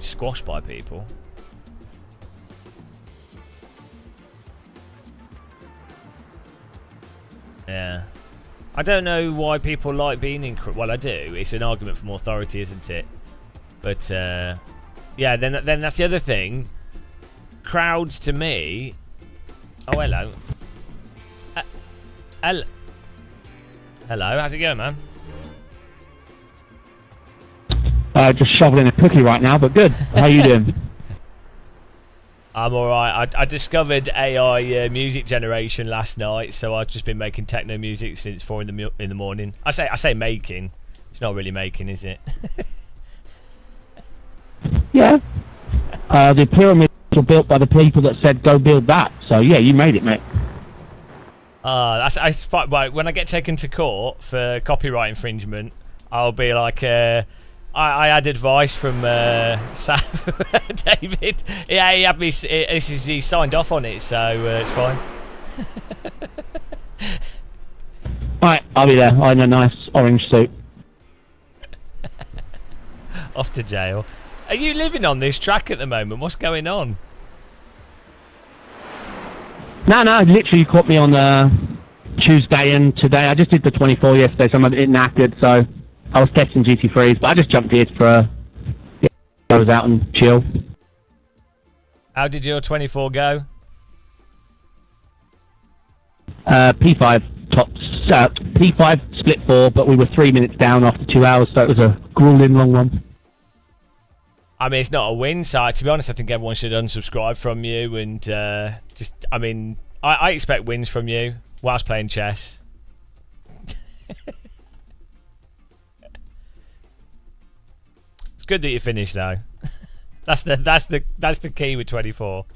A: squashed by people. Yeah. I don't know why people like being in... Well, I do. It's an argument from authority, isn't it? But, yeah, then that's the other thing. Crowds, to me... Oh, hello. Hello, how's it going, man?
L: Just shoveling a cookie right now, but good. How you doing?
A: I'm alright. I discovered AI music generation last night, so I've just been making techno music since 4 in the morning. I say making. It's not really making, is it?
L: Yeah. The pyramids were built by the people that said go build that. So yeah, you made it, mate.
A: That's fine. Right, when I get taken to court for copyright infringement, I'll be like, I had advice from Sam, David. Yeah, he had me. He signed off on it, so it's fine.
L: Right, I'll be there. I'm in a nice orange suit.
A: Off to jail. Are you living on this track at the moment? What's going on?
L: No, literally you caught me on Tuesday and today. I just did the 24 yesterday, so I'm a bit knackered, so I was testing GT3s, but I just jumped here for I was out and chill.
A: How did your 24 go?
L: P5 tops, P5 split 4, but we were 3 minutes down after 2 hours, so it was a grueling long one.
A: I mean, it's not a win, so to be honest, I think everyone should unsubscribe from you and just, I mean, I expect wins from you whilst playing chess. It's good that you finished though. That's the key with 24.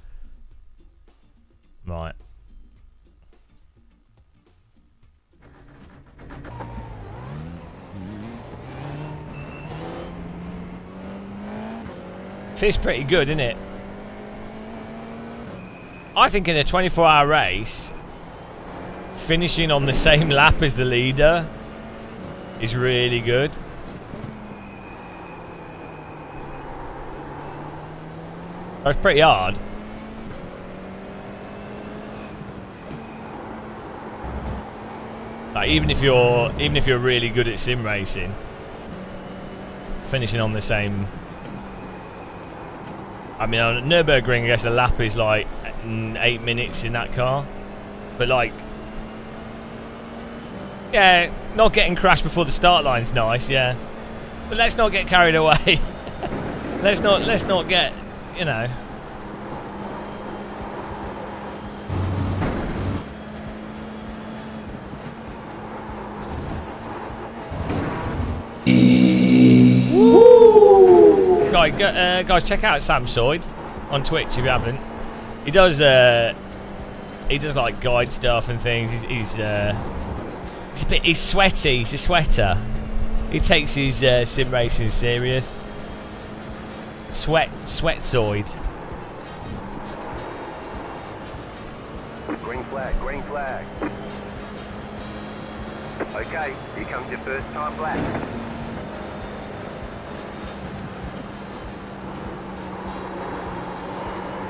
A: Right. Feels pretty good, isn't it? I think in a 24-hour race, finishing on the same lap as the leader is really good. That's pretty hard. Like even if you're really good at sim racing, finishing on the same. I mean, on Nürburgring, I guess the lap is like 8 minutes in that car, but like, yeah, not getting crashed before the start line's nice, yeah. But let's not get carried away. let's not get, you know. Guys, check out Sam Soyd on Twitch if you haven't. He does like guide stuff and things. He's sweaty. He's a sweater. He takes his sim racing serious. Sweat Soyd.
F: Green flag. Okay, here comes your first time lap.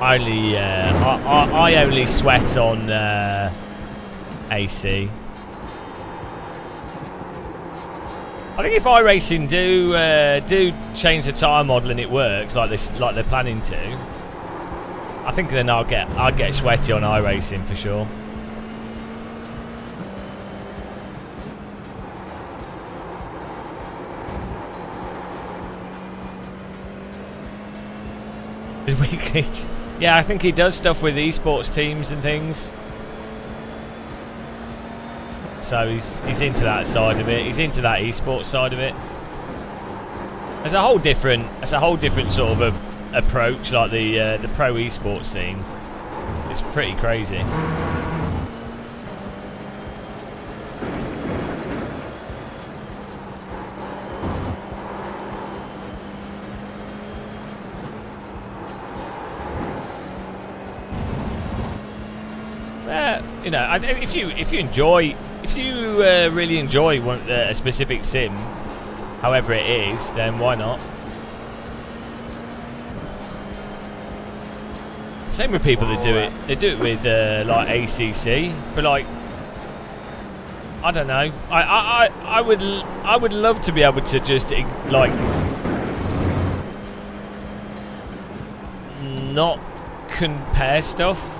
A: I only sweat on AC. I think if iRacing do change the tire model and it works like they're planning to, I think then I'll get sweaty on iRacing for sure. Yeah, I think he does stuff with esports teams and things. So he's into that side of it. He's into that esports side of it. It's a whole different sort of approach, like the pro esports scene. It's pretty crazy. You know, if you really enjoy a specific sim, however it is, then why not? Same with people that do it. They do it with like ACC, but like, I don't know. I would love to be able to just like not compare stuff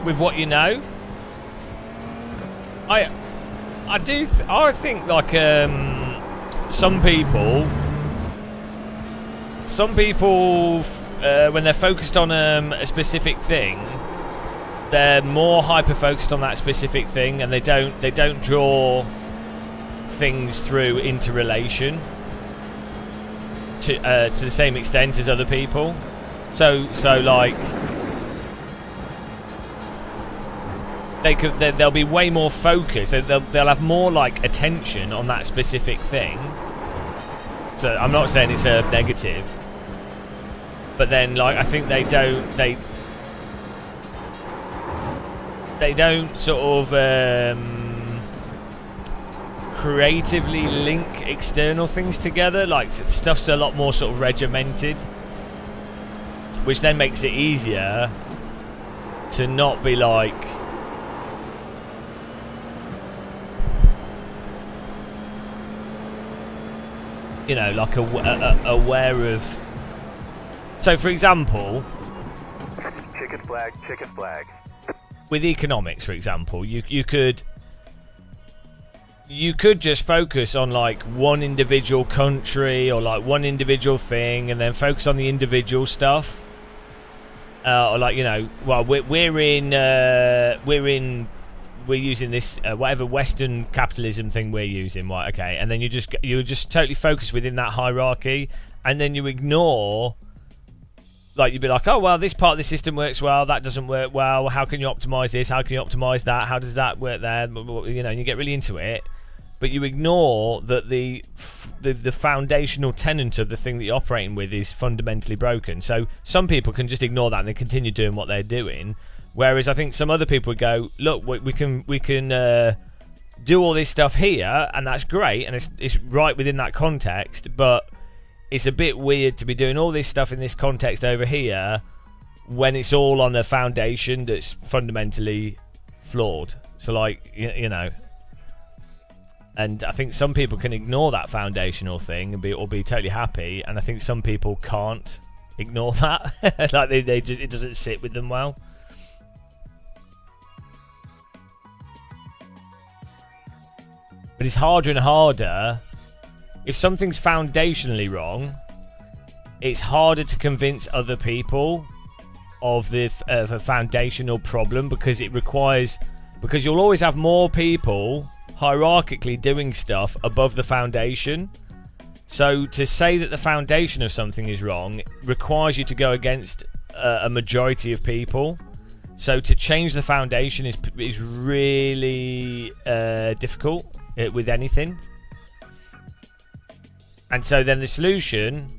A: with what you know. I think like some people when they're focused on a specific thing, they're more hyper focused on that specific thing, and they don't draw things through interrelation to the same extent as other people. So like they'll be way more focused. They'll have more like attention on that specific thing. So I'm not saying it's a negative, but then like I think they don't sort of creatively link external things together. Like stuff's a lot more sort of regimented, which then makes it easier to not be like, you know, like aware of. So, for example,
F: Checkered flag, checkered flag.
A: With economics, for example, you could just focus on like one individual country or like one individual thing, and then focus on the individual stuff. Or like, you know, well, we're using this whatever Western capitalism thing we're using, right? Okay, and then you just totally focus within that hierarchy, and then you ignore. Like, you'd be like, oh, well, this part of the system works well, that doesn't work well, how can you optimize this, how can you optimize that, how does that work there, you know, and you get really into it, but you ignore that the foundational tenet of the thing that you're operating with is fundamentally broken. So some people can just ignore that and they continue doing what they're doing, whereas I think some other people would go, look, we can do all this stuff here, and that's great, and it's right within that context, but it's a bit weird to be doing all this stuff in this context over here when it's all on a foundation that's fundamentally flawed. So, like, you know, and I think some people can ignore that foundational thing and be totally happy, and I think some people can't ignore that. Like, they just, it doesn't sit with them well. But it's harder and harder. If something's foundationally wrong, it's harder to convince other people of a foundational problem, because you'll always have more people hierarchically doing stuff above the foundation. So to say that the foundation of something is wrong requires you to go against a majority of people. So to change the foundation is really difficult with anything. And so then the solution,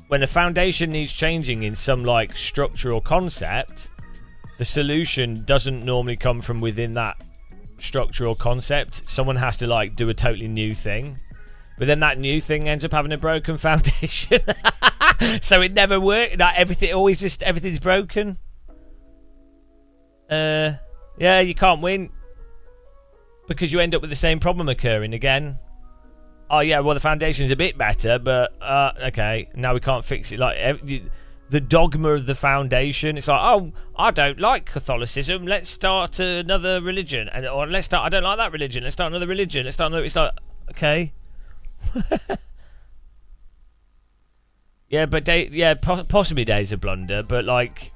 A: when the foundation needs changing in some like structural concept, the solution doesn't normally come from within that structural concept. Someone has to like do a totally new thing, but then that new thing ends up having a broken foundation. So it never worked. Like everything's broken. Yeah, you can't win because you end up with the same problem occurring again. Oh yeah, well the foundation's a bit better, but okay, now we can't fix it. Like the dogma of the foundation, it's like, oh, I don't like Catholicism, let's start another religion, or I don't like that religion, let's start another religion, it's like, okay. Yeah, but possibly Days of Blunder, but like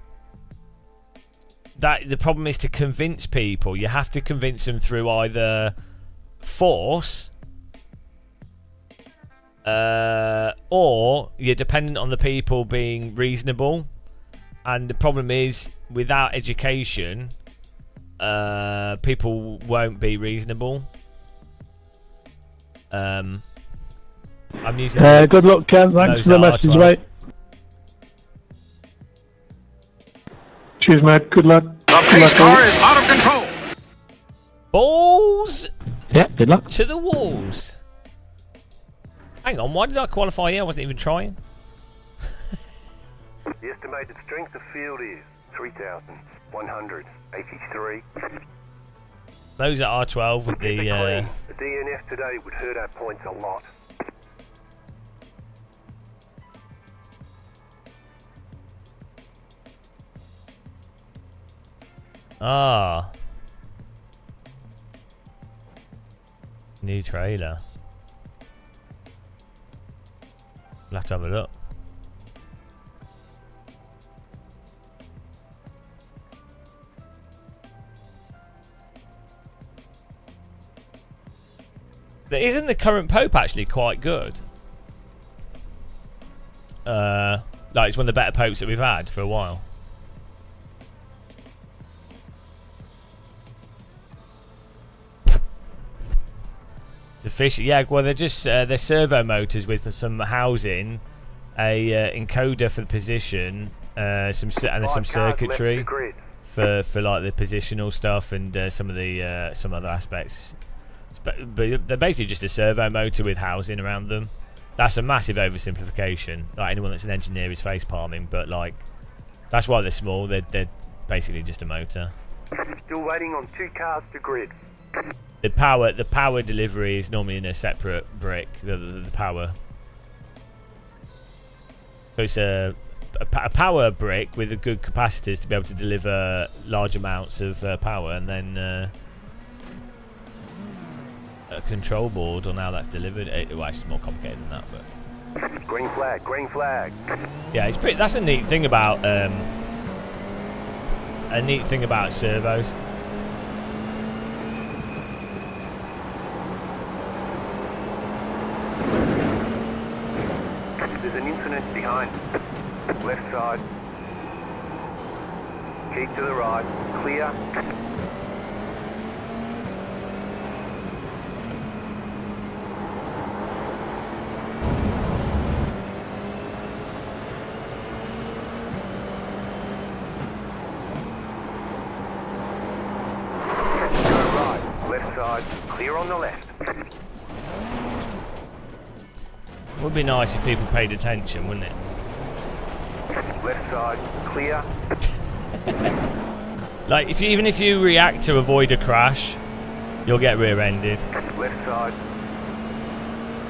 A: that, the problem is to convince people. You have to convince them through either force, or you're dependent on the people being reasonable, and the problem is without education, people won't be reasonable. I'm using
M: good luck, Ken. Thanks for the message, mate. Cheers, mate. Good luck.
C: The pace car is out of control.
A: Balls.
L: Yeah, good luck.
A: To the walls. Hang on, why did I qualify here? I wasn't even trying.
F: The estimated strength of field is 3,183.
A: Those are R12 with the
F: DNF today would hurt our points a lot.
A: Ah. New trailer. We'll have to have a look. Isn't the current Pope actually quite good? Like, it's one of the better Popes that we've had for a while. The fish, yeah. Well, they're just they're servo motors with some housing, a encoder for the position, and there's some circuitry for like the positional stuff and some other aspects. But they're basically just a servo motor with housing around them. That's a massive oversimplification. Like, anyone that's an engineer is face palming, but like, that's why they're small. They're basically just a motor.
F: Still waiting on 2 cars to grid.
A: The power delivery is normally in a separate brick. The power. So it's a power brick with a good capacitors to be able to deliver large amounts of power, and then a control board on how that's delivered. Well, it's more complicated than that, but
F: Green flag, green flag.
A: yeah, it's pretty. That's a neat thing about servos.
F: There's an incident behind. Left side. Keep to the right. Clear. Go right. Left side. Clear on the left.
A: Would be nice if people paid attention, wouldn't it?
F: Left side. Clear.
A: Like, even if you react to avoid a crash, you'll get rear-ended.
F: Left side.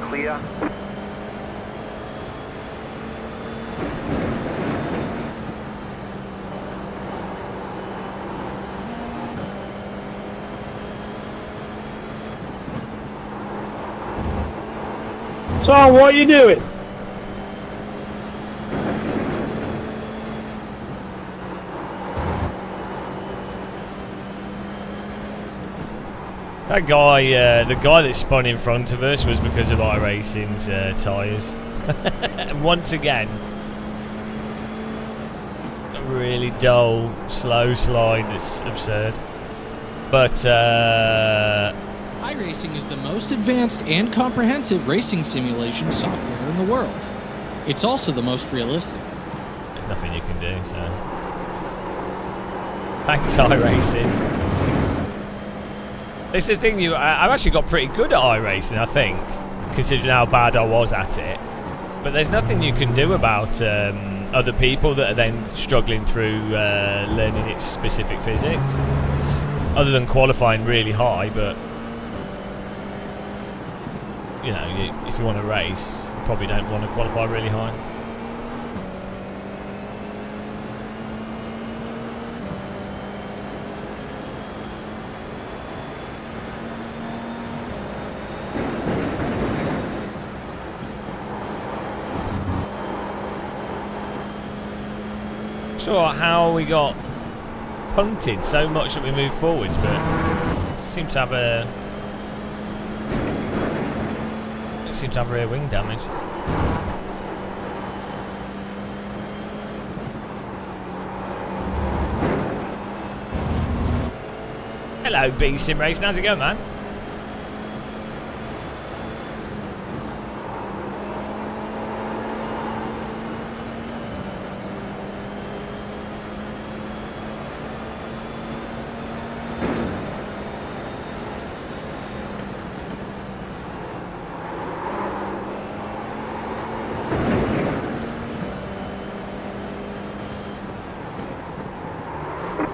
F: Clear.
M: So, what are you doing?
A: That guy, the guy that spun in front of us was because of iRacing's tyres. And once again, a really dull, slow slide that's absurd. But
I: iRacing is the most advanced and comprehensive racing simulation software in the world. It's also the most realistic.
A: There's nothing you can do, so... Thanks, iRacing. It's the thing, I've actually got pretty good at iRacing, I think, considering how bad I was at it. But there's nothing you can do about other people that are then struggling through learning its specific physics. Other than qualifying really high, but... You know, if you want to race, you probably don't want to qualify really high. Sure, how we got punted so much that we moved forwards, but seem to have a rear wing damage. Hello, B Sim Racing. How's it going, man?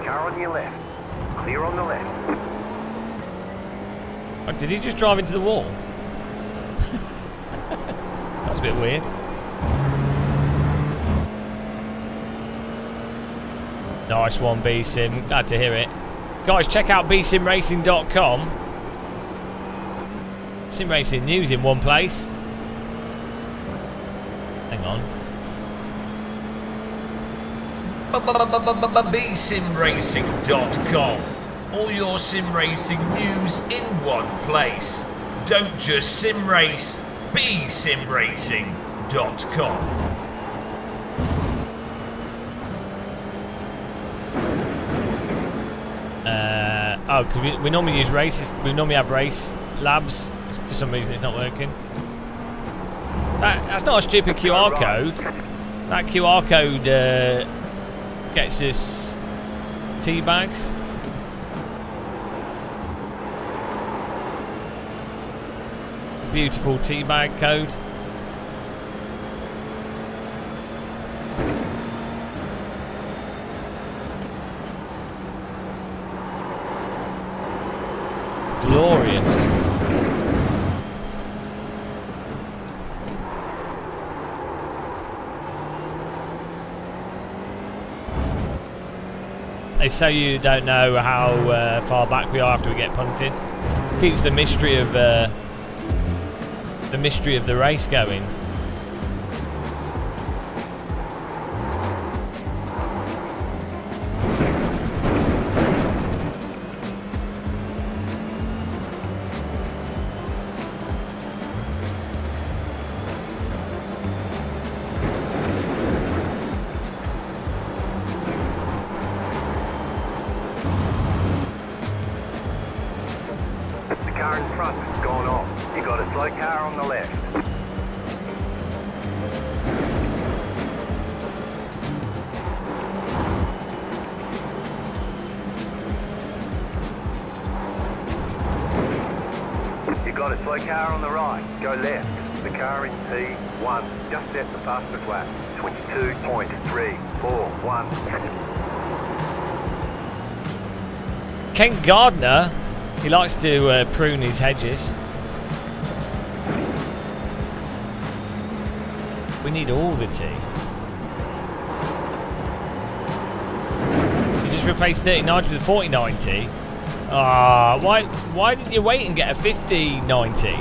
F: Car on your left. Clear on the left.
A: Oh, did he just drive into the wall? That's a bit weird. Nice one, B-Sim. Glad to hear it. Guys, check out bsimracing.com. Sim racing news in one place. Hang on.
J: bsimracing.com. All your sim racing news in one place. Don't just sim race, bsimracing.com.
A: Oh, cause we normally use races. We normally have race labs. For some reason, it's not working. That's not a stupid QR code. That QR code gets us tea bags. beautiful teabag code. Glorious. They say you don't know how far back we are after we get punted. Keeps the mystery of the race going.
F: The car in front has gone off. You got a slow car on the left. You got a slow car on the right. Go left. The car in P1 just set the fastest lap. 22.341.
A: Ken Gardner, he likes to prune his hedges. We need all the tea. You just replaced 39 with a 4090. Ah, why didn't you wait and get a 5090?
F: The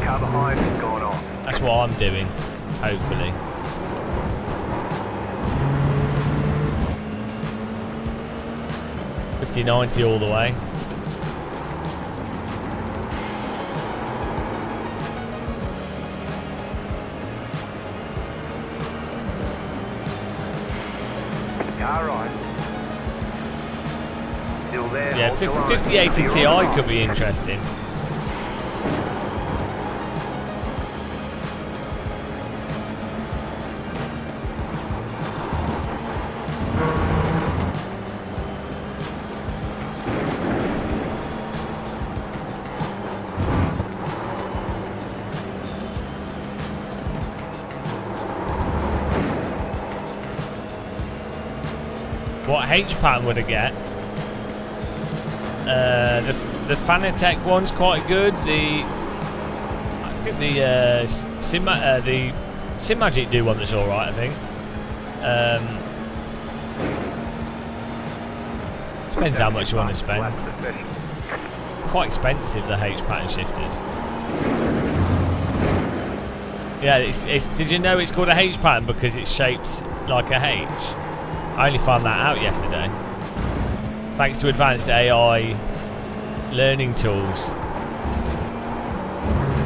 F: car behind has gone off.
A: That's what I'm doing, hopefully. $50.90 all the way.
F: Car right. Still there.
A: Yeah, 5080 Ti could be interesting. What H pattern would I get? The Fanatec one's quite good. I think the Simagic do one that's all right. I think. Depends how much you want to spend. Quite expensive, the H pattern shifters. Yeah, did you know it's called a H pattern because it's shaped like a H? I only found that out yesterday. Thanks to advanced AI learning tools.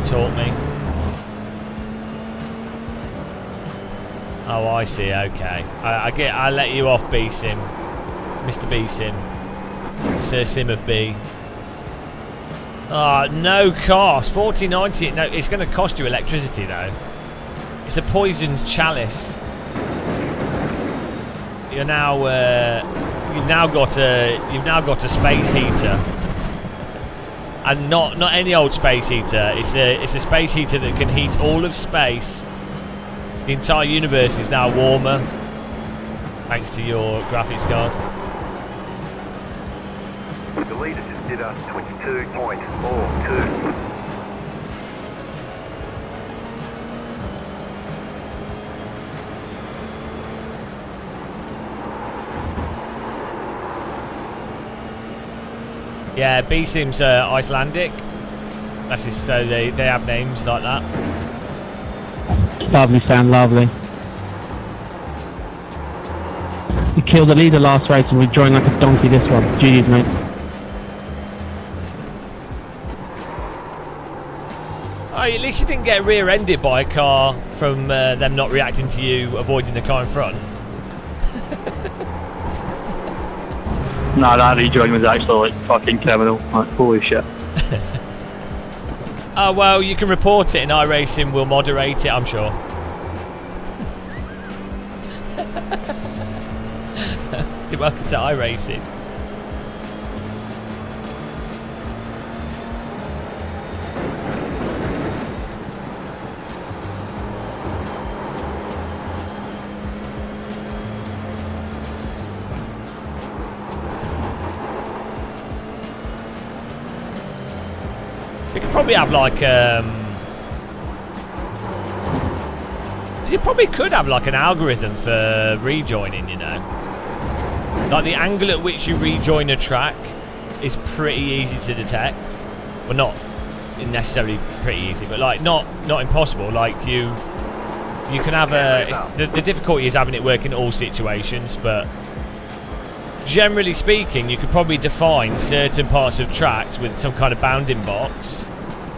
A: Taught me. Oh, I see. Okay, I let you off, B Sim, Mr. B Sim, Sir Sim of B. Ah, no cost. 4090. No, it's going to cost you electricity though. It's a poisoned chalice. You're now you've now got a space heater, and not any old space heater. It's a space heater that can heat all of space. The entire universe is now warmer thanks to your graphics card.
F: The leader just did a 22.42.
A: Yeah, B Sim's Icelandic. That's just, so they have names like that.
L: Lovely, sound lovely. We killed the leader last race and we joined like a donkey this one. GG's, mate.
A: Oh, at least you didn't get rear-ended by a car from them not reacting to you avoiding the car in front.
E: No, that rejoin was actually like fucking criminal. Like, holy shit.
A: Oh, well, you can report it and iRacing will moderate it, I'm sure. Welcome to iRacing. probably have like you probably could have like an algorithm for rejoining, you know. Like the angle at which you rejoin a track is pretty easy to detect. Well, not necessarily pretty easy, but like not impossible. Like you can have the difficulty is having it work in all situations, but generally speaking, you could probably define certain parts of tracks with some kind of bounding box,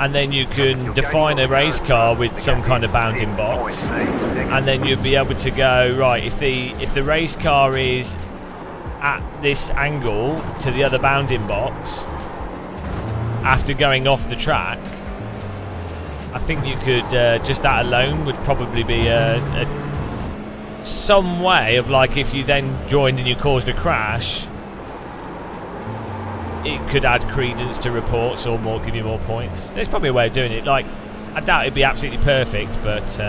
A: and then you can define a race car with some kind of bounding box, and then you'd be able to go, right, if the race car is at this angle to the other bounding box after going off the track, I think you could just that alone would probably be some way of, like, if you then joined and you caused a crash, it could add credence to reports or give you more points. There's probably a way of doing it. Like, I doubt it'd be absolutely perfect, but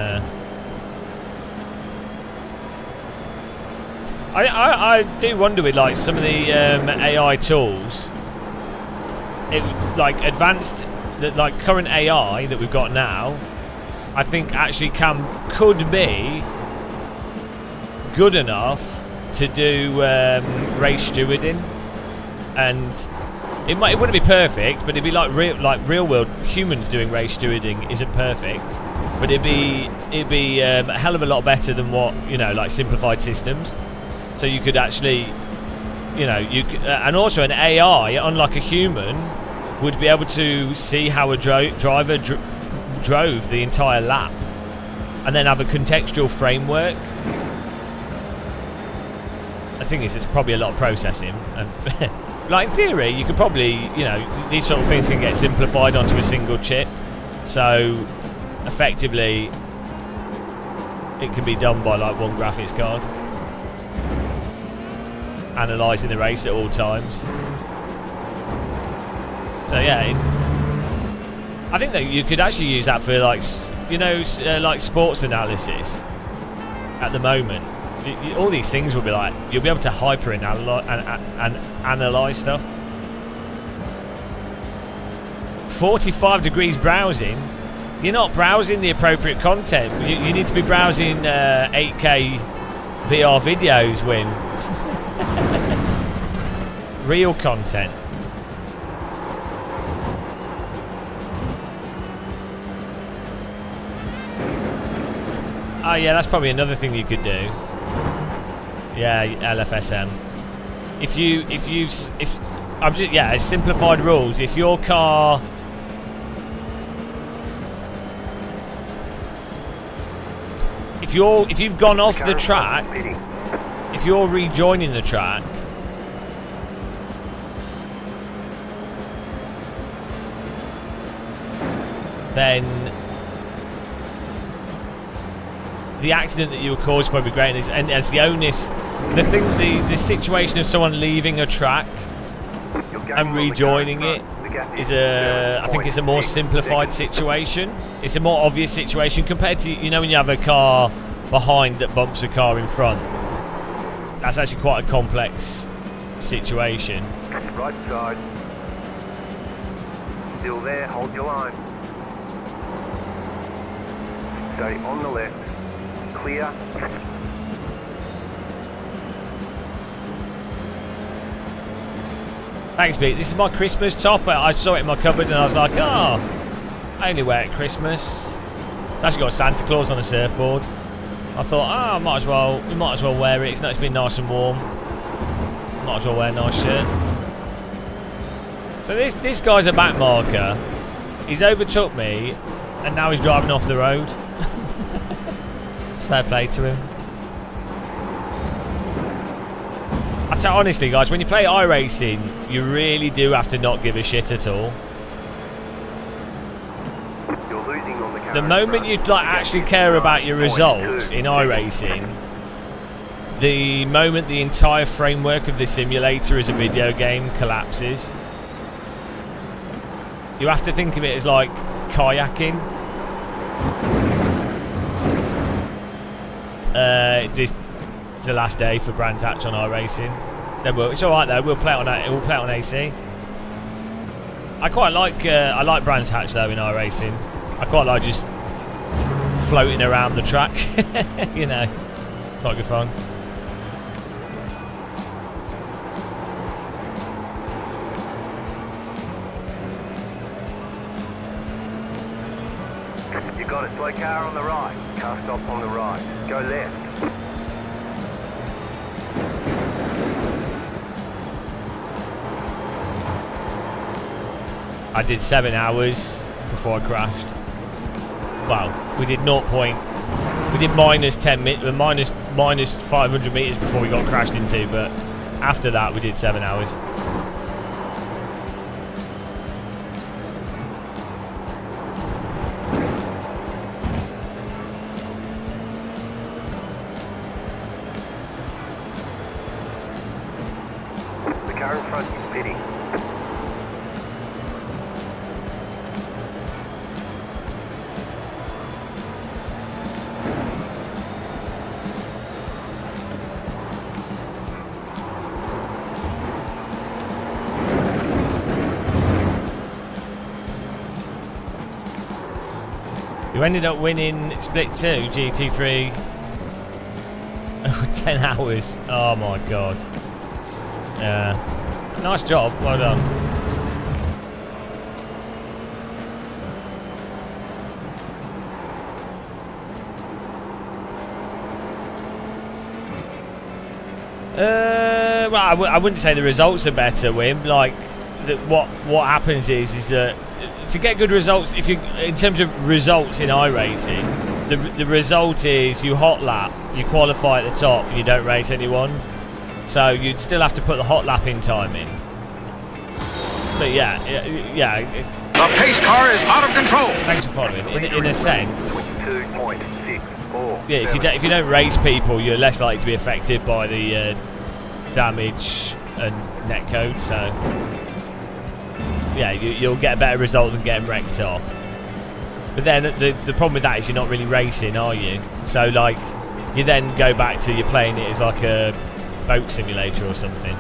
A: I do wonder with like some of the AI tools, like advanced, like current AI that we've got now, I think actually could be good enough to do race stewarding, and it wouldn't be perfect, but it'd be like real world humans doing race stewarding isn't perfect, but it'd be a hell of a lot better than what, you know, like simplified systems. So you could actually, you know, and also an AI, unlike a human, would be able to see how a driver drove the entire lap, and then have a contextual framework. The thing is, it's probably a lot of processing, and like in theory, you could probably, you know, these sort of things can get simplified onto a single chip. So effectively, it can be done by like one graphics card, analysing the race at all times. So yeah, I think that you could actually use that for, like, you know, like sports analysis. At the moment, all these things will be like, you'll be able to hyper analyse stuff. 45 degrees browsing. You're not browsing the appropriate content. You need to be browsing 8K VR videos, Win. Real content. Oh yeah, that's probably another thing you could do. Yeah, LFSM. If simplified rules. If your car, if you've gone off the track, if you're rejoining the track, then the accident that you were caused probably great, and as the onus, the situation of someone leaving a track and rejoining it is I think it's a more simplified situation. It's a more obvious situation compared to, you know, when you have a car behind that bumps a car in front. That's actually quite a complex situation.
F: Right side. Still there, hold your line. Stay on the left. Clear.
A: Thanks, Pete. This is my Christmas top. I saw it in my cupboard and I was like, oh, I only wear it at Christmas. It's actually got Santa Claus on the surfboard. I thought, we might as well wear it. It's been nice and warm. Might as well wear a nice shirt. So this guy's a back marker. He's overtook me, and now he's driving off the road. Fair play to him. I tell you honestly, guys, when you play iRacing, you really do have to not give a shit at all.
F: You're losing on the
A: The moment you actually care about your results in iRacing, the moment the entire framework of the simulator as a video game collapses. You have to think of it as like kayaking. It's the last day for Brands Hatch on iRacing. Then it's all right though. We'll play it on AC. I quite like Brands Hatch though in iRacing. I quite like just floating around the track. You know, it's quite good fun.
F: You got it, slow car on the right. Car stop on the right. Go left.
A: I did 7 hours before I crashed. Well, we did we did minus 10 minus 500 meters before we got crashed into, but after that we did 7 hours.
F: The car in front is pitting.
A: You ended up winning Split 2 GT3 over 10 hours. Oh my god. Yeah. Nice job. Well done. Well, I wouldn't say the results are better, Wim. Like, what happens is that to get good results, if you in terms of results in iRacing, the result is you hot lap, you qualify at the top, you don't race anyone. So you'd still have to put the hot lapping time in. But yeah.
C: The pace car is out of control.
A: Thanks for following. In a sense,
F: 2.64.
A: yeah. If you don't race people, you're less likely to be affected by the damage and netcode. So yeah, you'll get a better result than getting wrecked off. But then the problem with that is you're not really racing, are you? So like, you then go back to you're playing it as like a boat simulator or something.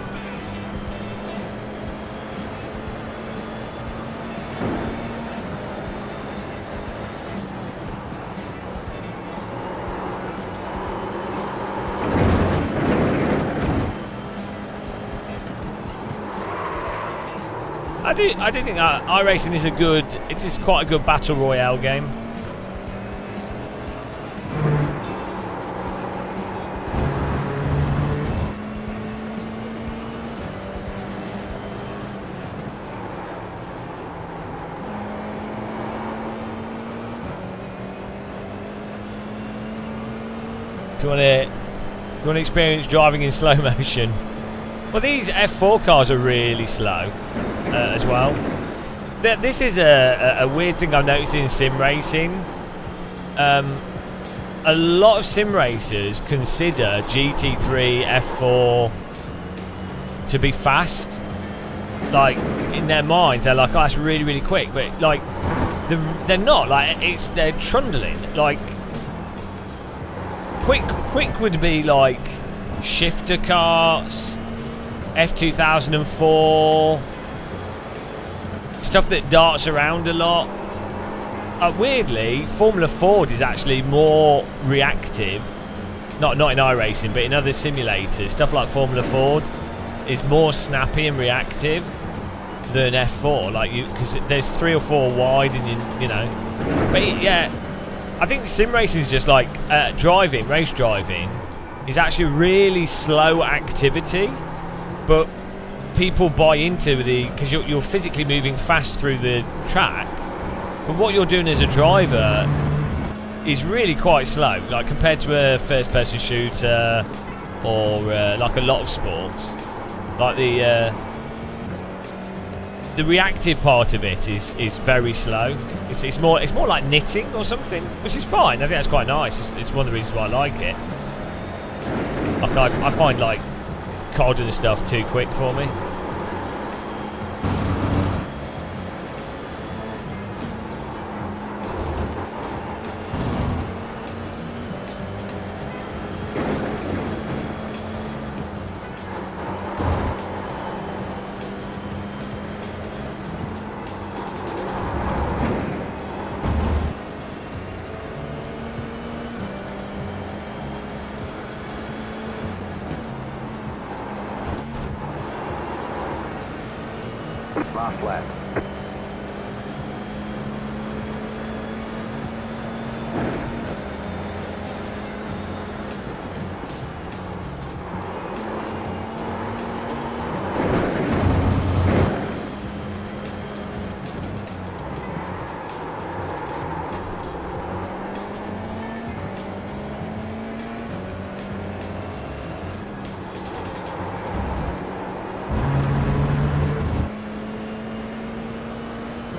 A: I do think iRacing is it is quite a good battle royale game. If you want to experience driving in slow motion, well, these F4 cars are really slow as well. This is a weird thing I've noticed in sim racing. A lot of sim racers consider GT3 F4 to be fast. Like, in their minds, they're like, oh, that's really, really quick. But like, they're not. Like, they're trundling. Like, quick would be like shifter karts, F2004, stuff that darts around a lot. Weirdly, Formula Ford is actually more reactive. Not in iRacing, but in other simulators. Stuff like Formula Ford is more snappy and reactive than F4. Like, because there's 3 or 4 wide, and you know. But yeah, I think sim racing is just like race driving is actually really slow activity, but people buy into because you're physically moving fast through the track, but what you're doing as a driver is really quite slow, like compared to a first-person shooter or like a lot of sports. Like the reactive part of it is very slow. It's more like knitting or something, which is fine. I think that's quite nice. It's one of the reasons why I like it. Like I find like COD and stuff too quick for me.
F: Last lap.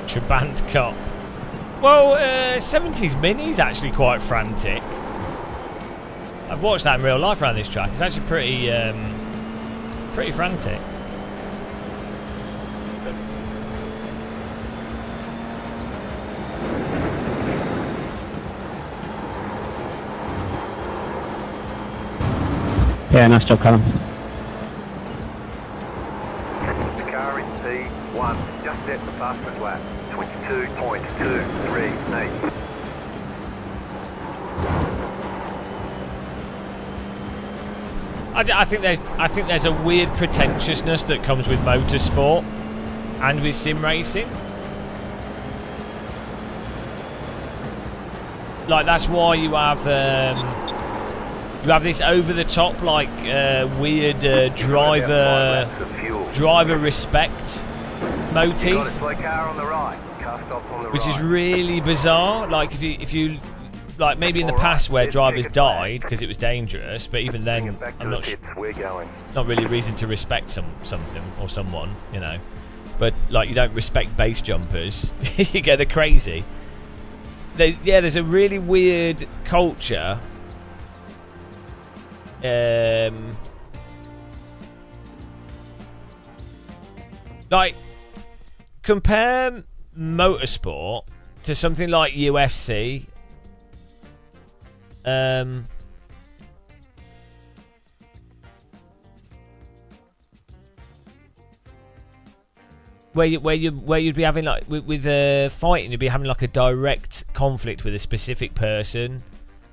A: Trabant Cup. Well, 70s Mini's actually quite frantic. I've watched that in real life around this track. It's actually pretty frantic.
L: Yeah, nice job, Callum.
F: The car in P1 just set the fastest lap. 22.238.
A: I think there's a weird pretentiousness that comes with motorsport and with sim racing. Like that's why you have this over the top like weird driver respect motif, which is really bizarre. Like if you like maybe in the past where drivers died because it was dangerous, but even then I'm not sure. It's not really a reason to respect something or someone, you know. But like you don't respect base jumpers, you get the crazy. There's a really weird culture. Like compare motorsport to something like UFC. Where you'd be having like with fighting, you'd be having like a direct conflict with a specific person,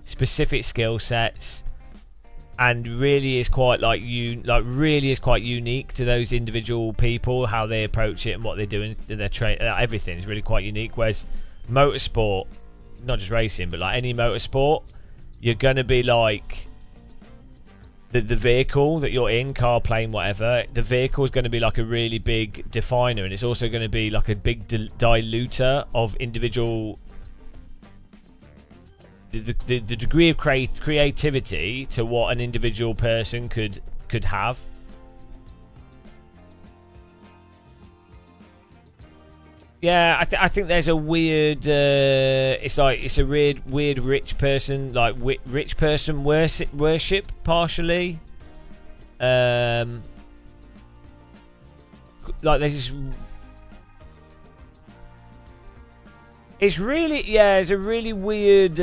A: specific skill sets, and really is quite quite unique to those individual people, how they approach it and what they're doing, their everything is really quite unique. Whereas motorsport, not just racing, but like any motorsport, you're gonna be like the vehicle that you're in, car, plane, whatever. The vehicle is going to be like a really big definer, and it's also going to be like a big diluter of individual. The degree of creativity to what an individual person could have. Yeah, I think there's a weird. It's a weird rich person, like rich person worship partially. Like there's this. It's really it's a really weird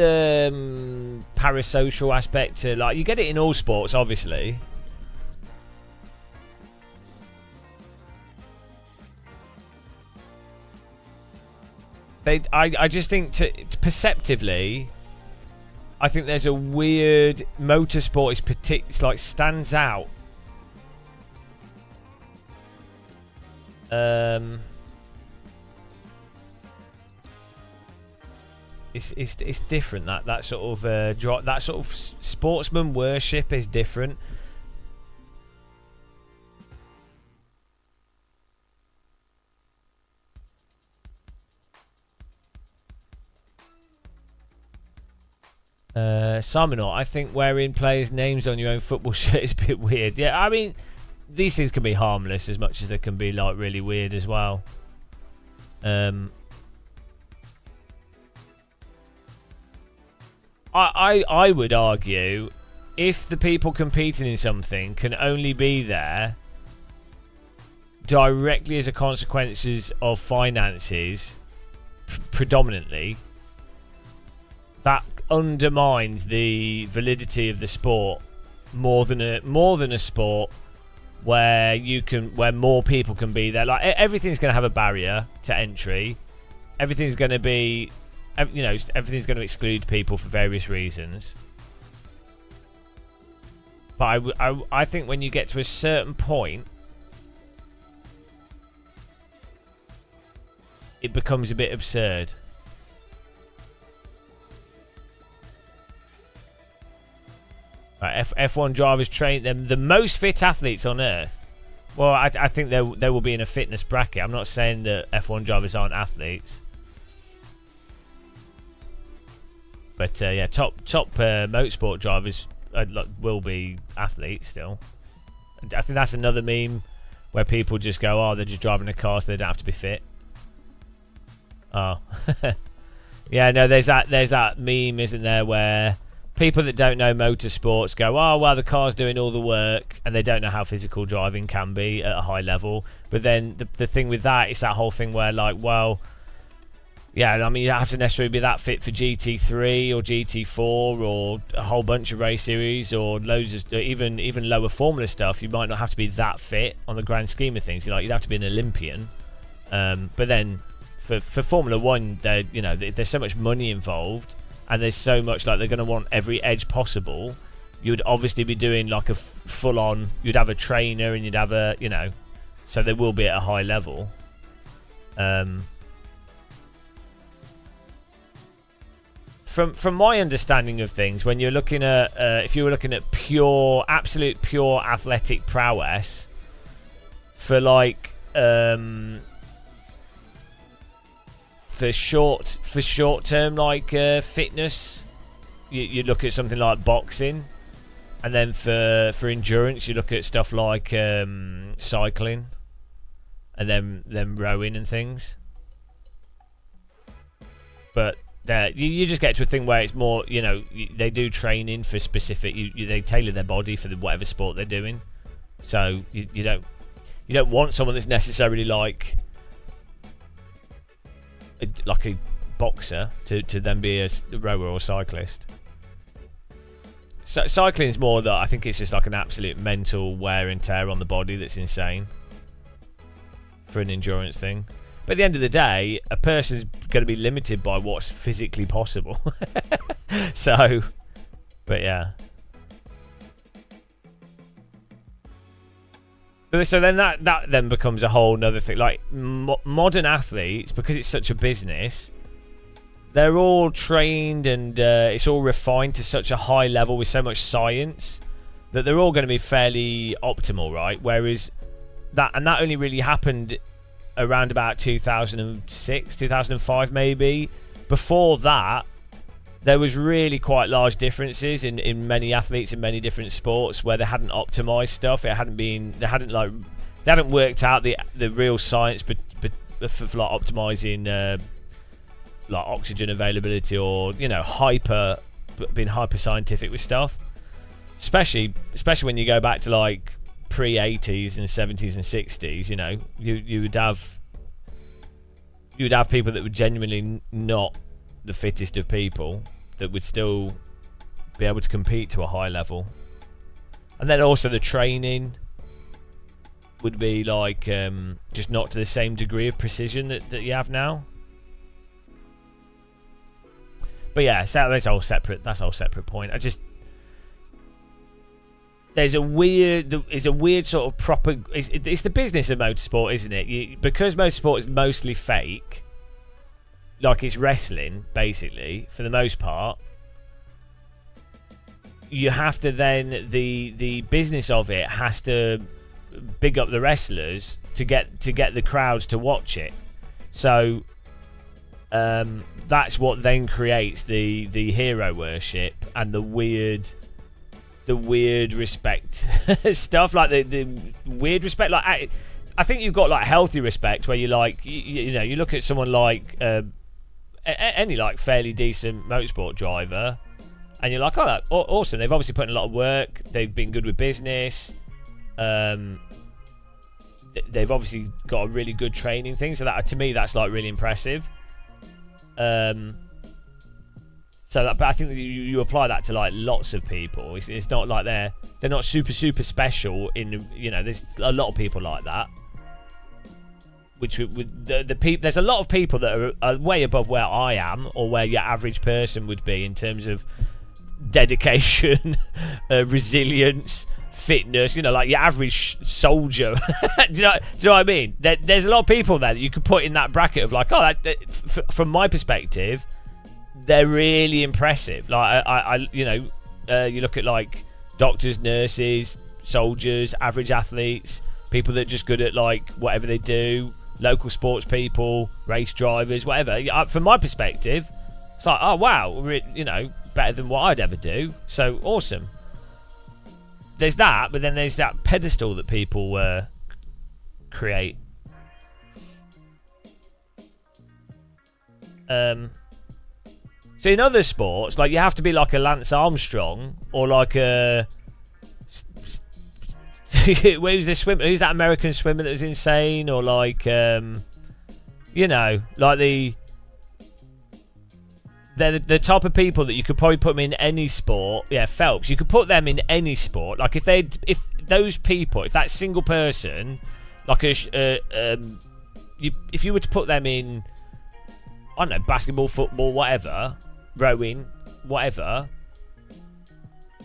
A: parasocial aspect to, like, you get it in all sports, obviously. I just think perceptively, I think there's a weird motorsport is it's like stands out. It's different. That sort of sportsman worship is different. Simon, I think wearing players' names on your own football shirt is a bit weird. Yeah, I mean, these things can be harmless as much as they can be like really weird as well. I would argue, if the people competing in something can only be there directly as a consequences of finances, predominantly, that undermines the validity of the sport more than a sport where more people can be there. Like everything's going to have a barrier to entry. Everything's going to be, everything's going to exclude people for various reasons. But I think when you get to a certain point, it becomes a bit absurd. Right, F1 drivers train them the most fit athletes on Earth. Well, I think they will be in a fitness bracket. I'm not saying that F1 drivers aren't athletes, but yeah, top motorsport drivers will be athletes still. I think that's another meme where people just go, "Oh, they're just driving a car, so they don't have to be fit." Oh, yeah, no, there's that meme, isn't there, where people that don't know motorsports go, "Oh, well, the car's doing all the work," and they don't know how physical driving can be at a high level. But then the thing with that is that whole thing where, like, well, yeah, I mean, you don't have to necessarily be that fit for GT3 or GT4 or a whole bunch of race series or loads of even lower Formula stuff. You might not have to be that fit on the grand scheme of things. You'd have to be an Olympian. But then for Formula One, there's so much money involved, and there's so much, like, they're going to want every edge possible. You'd obviously be doing like a full-on. You'd have a trainer, and you'd have a, so they will be at a high level. From my understanding of things, when you're looking at, if you were looking at absolute pure athletic prowess, for like, for short term, like fitness, you look at something like boxing, and then for endurance, you look at stuff like cycling, and then rowing and things. But you just get to a thing where it's more, they do training for specific. They tailor their body for whatever sport they're doing. So you don't want someone that's necessarily like a boxer to then be a rower or cyclist. So cycling is more that I think it's just like an absolute mental wear and tear on the body that's insane for an endurance thing. But at the end of the day, a person's going to be limited by what's physically possible. So, but yeah. So then that then becomes a whole nother thing. Like modern athletes, because it's such a business, they're all trained and it's all refined to such a high level with so much science that they're all going to be fairly optimal, right? Whereas that only really happened around about 2006, 2005 maybe. Before that, there was really quite large differences in many athletes in many different sports where they hadn't optimized stuff. They hadn't worked out the real science for like optimizing like oxygen availability or being hyper scientific with stuff. Especially when you go back to like pre-80s and 70s and 60s, you would have people that were genuinely not the fittest of people that would still be able to compete to a high level. And then also the training would be like just not to the same degree of precision that you have now. But yeah, so that's a whole separate point. There's a weird sort of proper. It's the business of motorsport, isn't it? Because motorsport is mostly fake, like it's wrestling, basically, for the most part. You have to then the business of it has to big up the wrestlers to get the crowds to watch it. So that's what then creates the hero worship and the weird respect stuff, like the weird respect. Like I think you've got like healthy respect where you like you look at someone like any like fairly decent motorsport driver and you're like, oh, that awesome, they've obviously put in a lot of work, they've been good with business, they've obviously got a really good training thing, so that to me that's like really impressive. But I think that you apply that to like lots of people. It's not like they're not super special in there's a lot of people like that. Which the people, there's a lot of people that are way above where I am or where your average person would be in terms of dedication, resilience, fitness, you know, like your average soldier. do you know what I mean? There's a lot of people there that you could put in that bracket of like, oh, from my perspective, they're really impressive. Like I you know, you look at like doctors, nurses, soldiers, average athletes, people that are just good at like whatever they do, local sports people, race drivers, whatever. From my perspective, it's like, oh wow, you know, better than what I'd ever do. So awesome. There's that, but then there's that pedestal that people create. So in other sports, like you have to be like a Lance Armstrong or like a who's that American swimmer that was insane, or like you know, like they're the type of people that you could probably put them in any sport. Yeah, Phelps, you could put them in any sport. Like if that single person, like if you were to put them in, I don't know, basketball, football, whatever, rowing, whatever,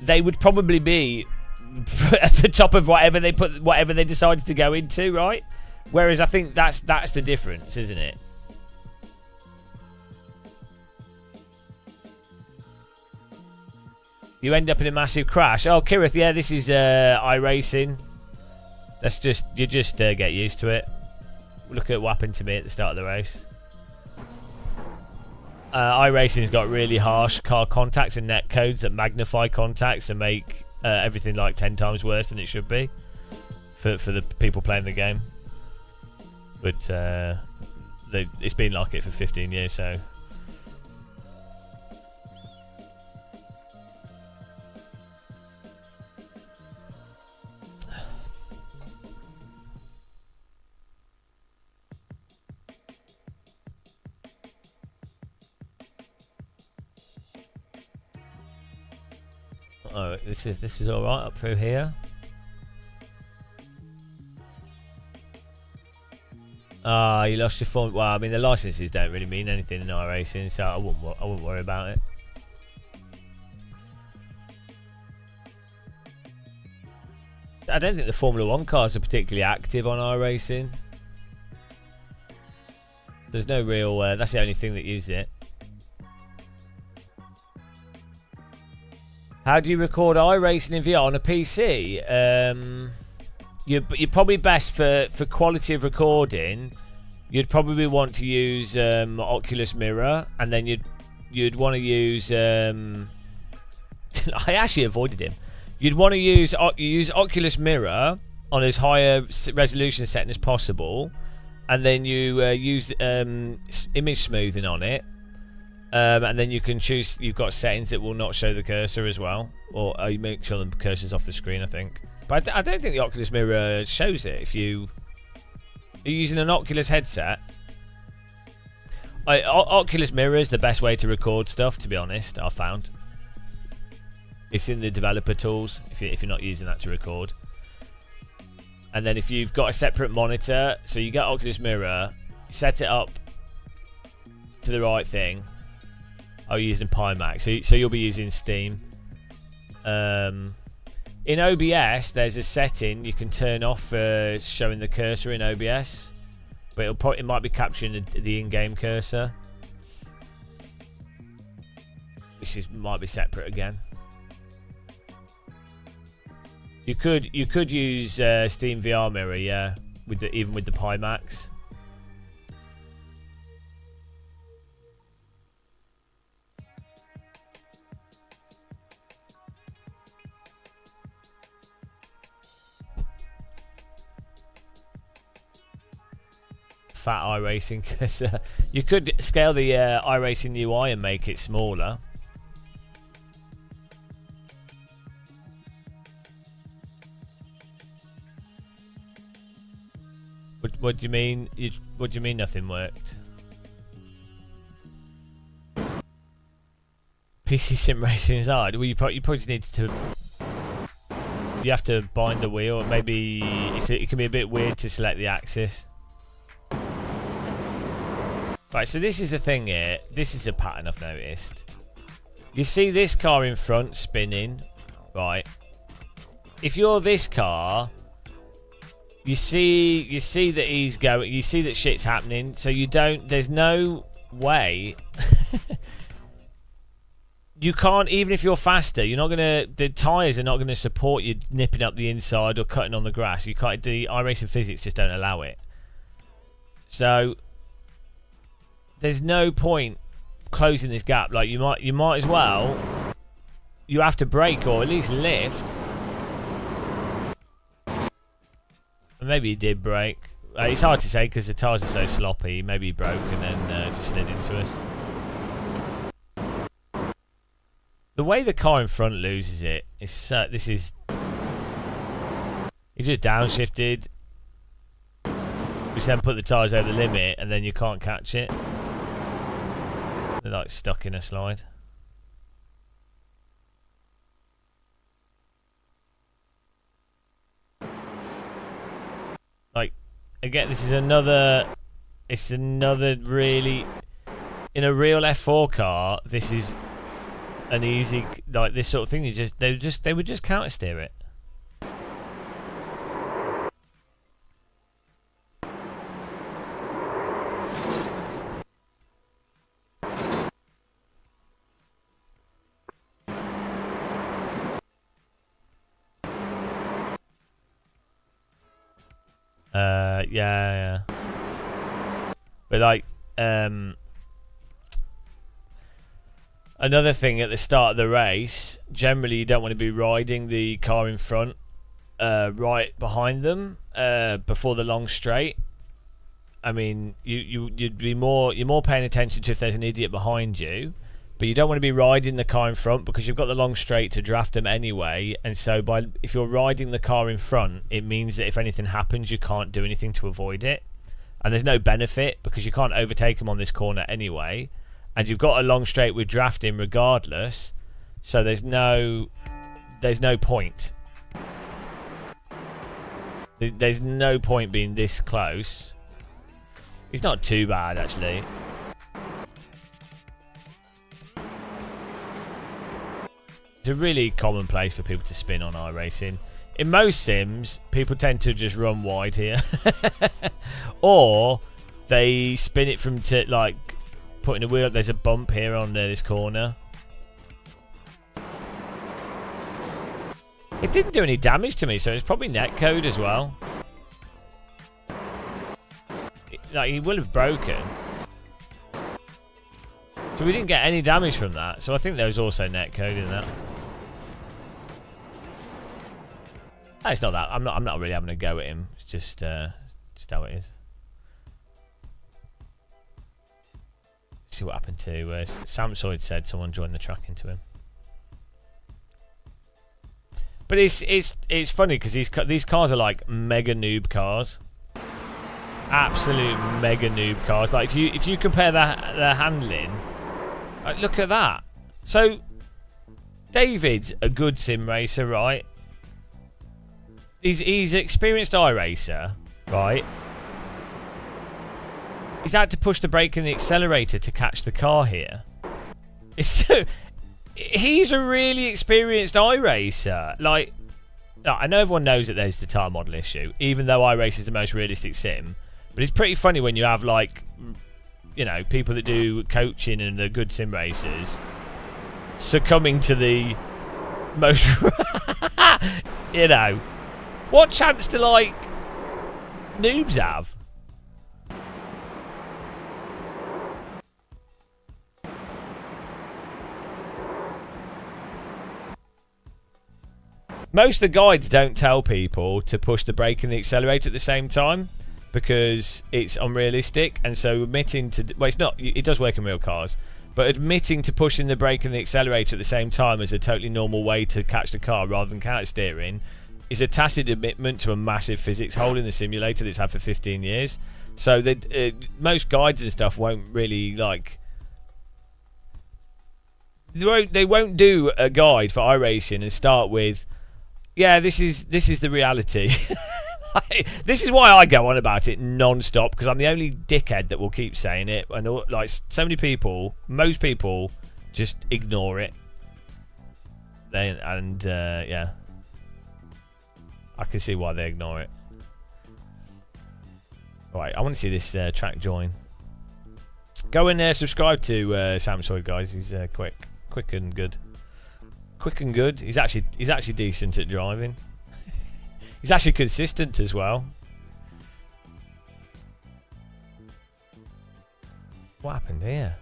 A: they would probably be at the top of whatever they decided to go into, right? Whereas I think that's the difference, isn't it? You end up in a massive crash. Oh, Kirith, yeah, this is iRacing. You just get used to it. Look at what happened to me at the start of the race. iRacing's got really harsh car contacts and net codes that magnify contacts and make everything like 10 times worse than it should be for the people playing the game. But it's been like it for 15 years, so. Oh, this is all right up through here. Ah, you lost your form. Well, I mean the licenses don't really mean anything in iRacing, so I wouldn't worry about it. I don't think the Formula 1 cars are particularly active on iRacing. There's no real. That's the only thing that uses it. How do you record iRacing in VR on a PC? You're probably best for quality of recording. You'd probably want to use Oculus Mirror, and then you'd want to use. I actually avoided him. You'd want to use Oculus Mirror on as high a resolution setting as possible, and then you use image smoothing on it. And then you can choose. You've got settings that will not show the cursor as well, or you make sure the cursor's off the screen, I think. But I don't think the Oculus Mirror shows it. If are you using an Oculus headset, Oculus Mirror is the best way to record stuff. To be honest, I've found it's in the developer tools. If you're not using that to record, and then if you've got a separate monitor, so you get Oculus Mirror, set it up to the right thing. Oh, you're using Pimax, so you'll be using Steam. In OBS, there's a setting you can turn off for showing the cursor in OBS, but it might be capturing the in-game cursor, which might be separate again. You could use Steam VR Mirror, yeah, even with the Pimax. Fat iRacing cursor. You could scale the iRacing UI and make it smaller. What do you mean? What do you mean nothing worked? PC sim racing is hard. Well, you probably need to. You have to bind the wheel. Maybe it can be a bit weird to select the axis. Right, so this is the thing here. This is a pattern I've noticed. You see this car in front spinning, right? if you're this car, you see that he's going, you see that shit's happening, so you don't, there's no way you can't, even if you're faster, you're not gonna, the tyres are not gonna support you nipping up the inside or cutting on the grass. You can't, the iRacing physics just don't allow it. So there's no point closing this gap. Like, you might as well, you have to brake or at least lift. Maybe he did brake. It's hard to say because the tyres are so sloppy. Maybe he broke and then just slid into us. The way the car in front loses it is this is. He just downshifted. We then put the tyres over the limit and then you can't catch it. They're like stuck in a slide. Like, again, this is another. It's another really. In a real F4 car, this is an easy, like this sort of thing. They would just counter steer it. Yeah. But like, another thing at the start of the race, generally you don't want to be riding the car in front, right behind them, before the long straight. I mean, you're more paying attention to if there's an idiot behind you, but you don't want to be riding the car in front because you've got the long straight to draft them anyway. And so if you're riding the car in front, it means that if anything happens, you can't do anything to avoid it. And there's no benefit because you can't overtake them on this corner anyway. And you've got a long straight with drafting regardless. So there's no point. There's no point being this close. He's not too bad, actually. It's a really common place for people to spin on iRacing. In most sims, people tend to just run wide here. Or they spin it from like putting a wheel. There's a bump here on this corner. It didn't do any damage to me, so it's probably netcode as well. Like, he will have broken. So we didn't get any damage from that. So I think there was also netcode in that. No, it's not that. I'm not really having a go at him. It's just how it is. See what happened to Samsoid said someone joined the track into him. But it's funny because these cars are like mega noob cars, absolute mega noob cars. Like if you compare their handling, like, look at that. So David's a good sim racer, right? He's an experienced iRacer, right? He's had to push the brake and the accelerator to catch the car here. He's a really experienced iRacer. Like, I know everyone knows that there's the tire model issue, even though iRace is the most realistic sim. But it's pretty funny when you have, like, you know, people that do coaching and are good sim racers succumbing to the most, you know. What chance do, like, noobs have? Most of the guides don't tell people to push the brake and the accelerator at the same time because it's unrealistic. And so admitting to... Well, it's not... It does work in real cars. But admitting to pushing the brake and the accelerator at the same time is a totally normal way to catch the car rather than counter steering is a tacit admittment to a massive physics hole in the simulator that's had for 15 years. So most guides and stuff won't really, like... They won't do a guide for iRacing and start with, yeah, this is the reality. This is why I go on about it non-stop, because I'm the only dickhead that will keep saying it. And like so many people, most people just ignore it. Yeah. I can see why they ignore it. Alright, I want to see this track join. Go and subscribe to Sam Soy, guys. He's quick and good. Quick and good. He's actually decent at driving. He's actually consistent as well. What happened here?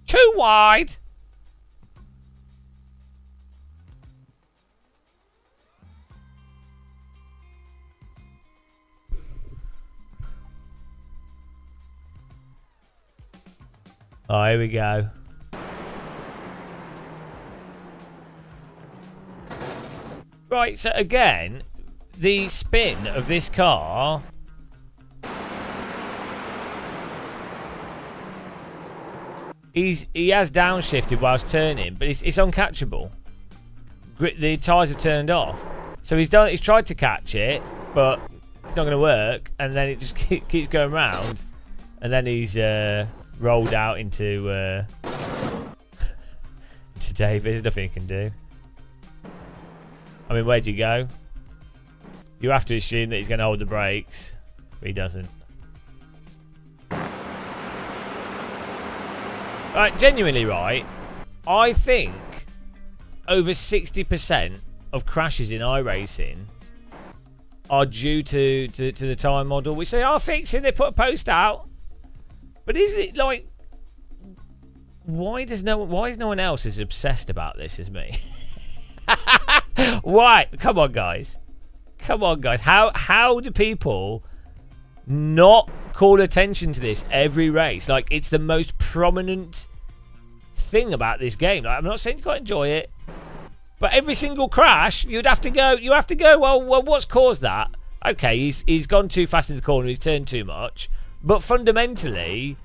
A: Too wide. Oh, here we go. Right, so again, the spin of this car he has downshifted whilst turning, but it's uncatchable. The tyres have turned off, so he's tried to catch it, but it's not going to work, and then it just keeps going round, and then he's rolled out into David. There's nothing he can do. I mean, where'd you go? You have to assume that he's going to hold the brakes, but he doesn't. Right, genuinely, right, I think over 60% of crashes in iRacing are due to the tyre model, which they are fixing. They put a post out. But isn't it like, why is no one else as obsessed about this as me? Why? Come on, guys. Come on, guys. How do people not call attention to this every race? Like, it's the most prominent thing about this game. Like, I'm not saying you can't enjoy it, but every single crash, you have to go, well, what's caused that? Okay, he's gone too fast in the corner, he's turned too much, but fundamentally,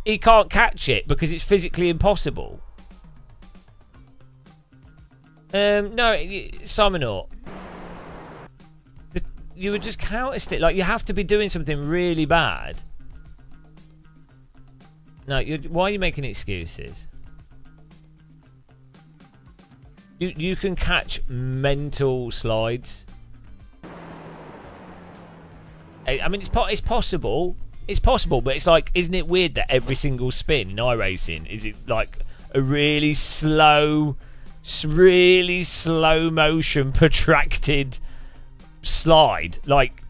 A: he can't catch it because it's physically impossible. No, Simon Orr, you would just counter stick. Like, you have to be doing something really bad. No, why are you making excuses? You can catch mental slides. I mean, it's possible. It's possible, but it's like, isn't it weird that every single spin in iRacing is it like a really slow motion protracted slide, like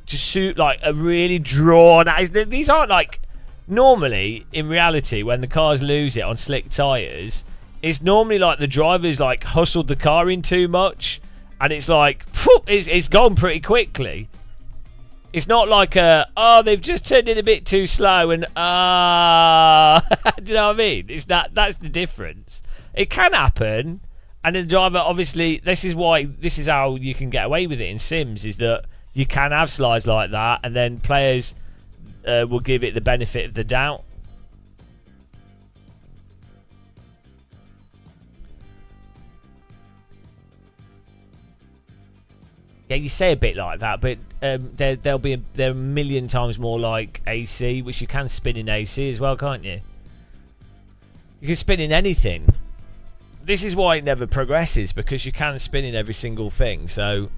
A: to shoot like a really drawn out. These aren't like, normally in reality when the cars lose it on slick tyres, it's normally like the driver's like hustled the car in too much and it's like it's gone pretty quickly. It's not like they've just turned it a bit too slow and do you know what I mean? It's that's the difference. It can happen, and the driver, obviously, this is how you can get away with it in Sims, is that you can have slides like that, and then players will give it the benefit of the doubt. Yeah, you say a bit like that, but they're a million times more like AC, which you can spin in AC as well, can't you? You can spin in anything. This is why it never progresses, because you can spin in every single thing. So,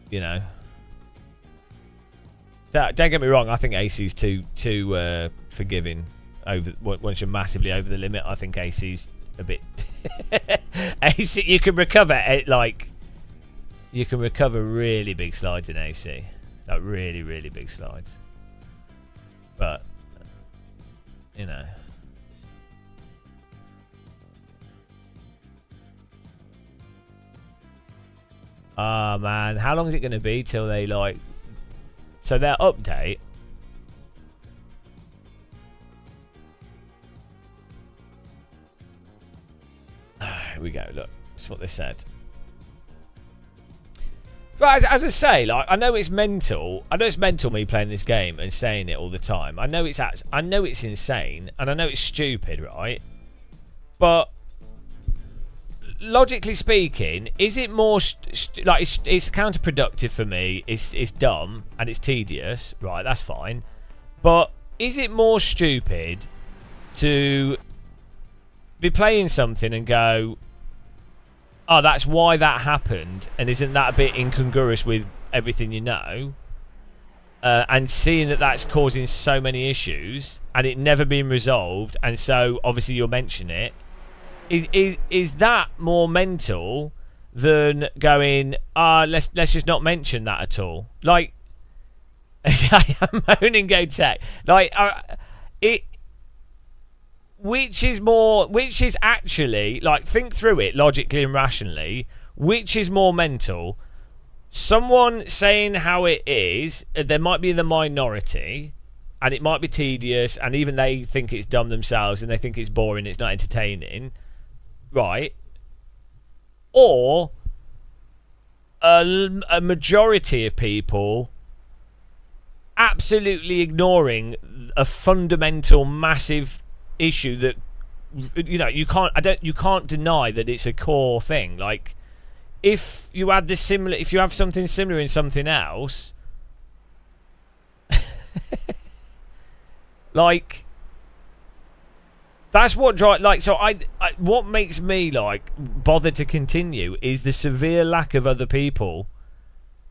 A: you know, don't get me wrong. I think AC's too forgiving. Once you're massively over the limit, I think AC's a bit. AC, you can recover you can recover really big slides in AC, like really, really big slides. But you know. Ah, man, how long is it going to be till they like... So their update... Here we go, look. That's what they said. But as I say, like, I know it's mental. I know it's mental me playing this game and saying it all the time. I know it's insane and I know it's stupid, right? But logically speaking, is it more like it's counterproductive for me? It's dumb and it's tedious, right? That's fine. But is it more stupid to be playing something and go, oh, that's why that happened, and isn't that a bit incongruous with everything you know? And seeing that that's causing so many issues and it never being resolved, and so obviously you'll mention it. Is that more mental than going, let's just not mention that at all? Like, I am moaning Go Tech. Like, which is actually, like, think through it logically and rationally, which is more mental? Someone saying how it is, they might be in the minority, and it might be tedious, and even they think it's dumb themselves, and they think it's boring, it's not entertaining, right? Or a majority of people absolutely ignoring a fundamental, massive issue that, you know, you can't deny that it's a core thing. Like, if you have something similar in something else, like, that's what drives. Like, so what makes me like bother to continue is the severe lack of other people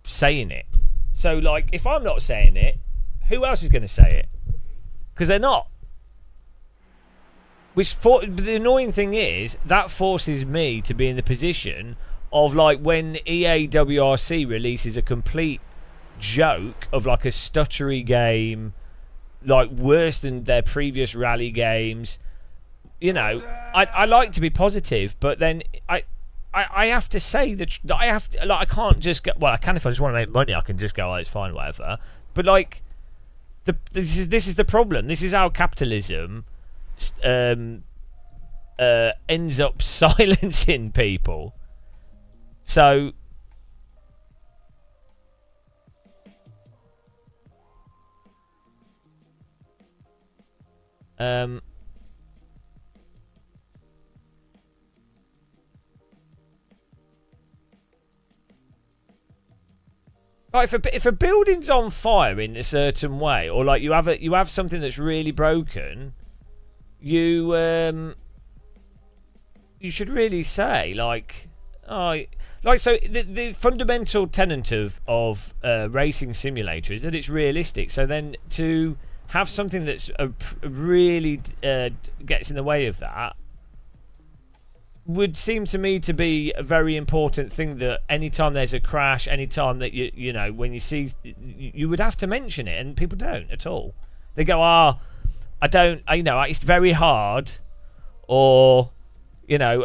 A: saying it. So, like, if I'm not saying it, who else is going to say it? Because they're not. But the annoying thing is that forces me to be in the position of, like, when EA WRC releases a complete joke of, like, a stuttery game, like, worse than their previous rally games. You know, I like to be positive, but then I have to say that I can't just go. Well, I can if I just want to make money. I can just go, oh, it's fine, whatever. But, like, this is the problem. This is how capitalism ends up silencing people. So, like, if a building's on fire in a certain way, or like you have something that's really broken, you should really say, like, oh, like, so the fundamental tenet of racing simulator is that it's realistic. So then to have something that's really gets in the way of that would seem to me to be a very important thing, that anytime there's a crash, anytime that you know, when you see, you would have to mention it, and people don't at all. They go, I don't, you know, it's very hard, or, you know,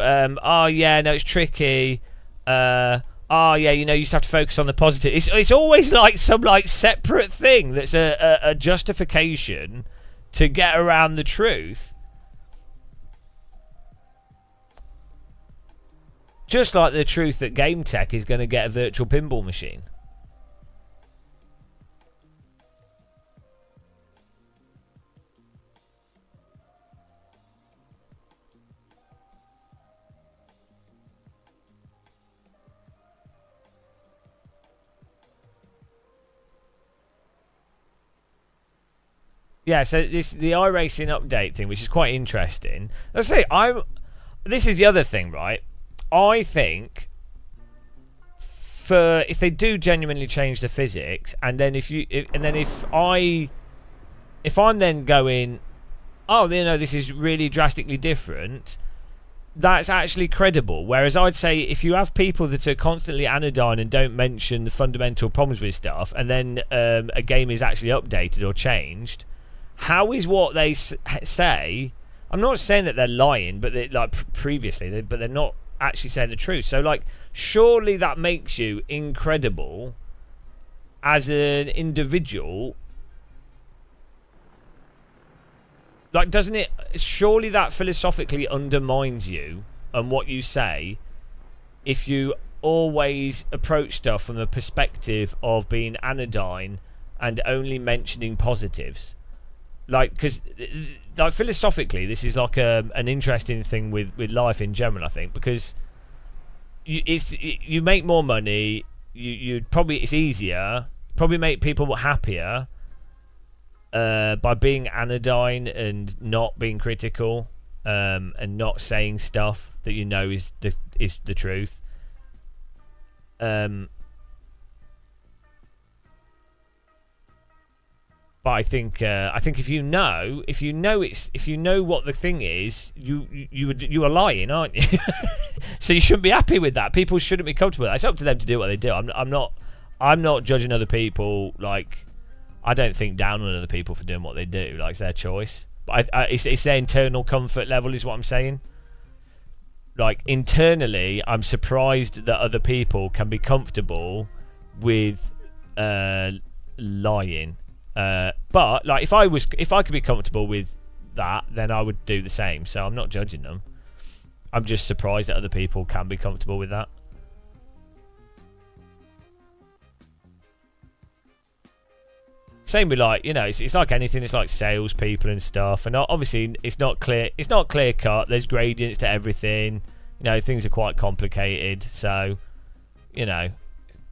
A: yeah, no, it's tricky, yeah, you know, you just have to focus on the positive. It's always like some, like, separate thing that's a justification to get around the truth. Just like the truth that Game Tech is going to get a virtual pinball machine. Yeah, so the iRacing update thing, which is quite interesting. Let's say this is the other thing, right? I think if they do genuinely change the physics, and then if I'm then going, oh, you know, this is really drastically different, that's actually credible. Whereas I'd say if you have people that are constantly anodyne and don't mention the fundamental problems with stuff, and then a game is actually updated or changed, how is what they say? I'm not saying that they're lying, but previously, but they're not actually saying the truth. So, like, surely that makes you incredible as an individual. Like, doesn't it? Surely that philosophically undermines you and what you say if you always approach stuff from the perspective of being anodyne and only mentioning positives. Like, because, like, philosophically, this is like an interesting thing with life in general, I think, because you make more money. You'd probably, it's easier. Probably make people happier by being anodyne and not being critical, and not saying stuff that you know is the truth. But I think if you know what the thing is, you are lying, aren't you? So you shouldn't be happy with that. People shouldn't be comfortable with that. It's up to them to do what they do. I'm not judging other people. Like, I don't think down on other people for doing what they do. Like, it's their choice. But it's their internal comfort level, is what I'm saying. Like, internally, I'm surprised that other people can be comfortable with lying. But like, if I could be comfortable with that, then I would do the same. So I'm not judging them. I'm just surprised that other people can be comfortable with that. Same with, like, you know, it's like anything. It's like salespeople and stuff, and obviously it's not clear cut. There's gradients to everything. You know, things are quite complicated. So, you know,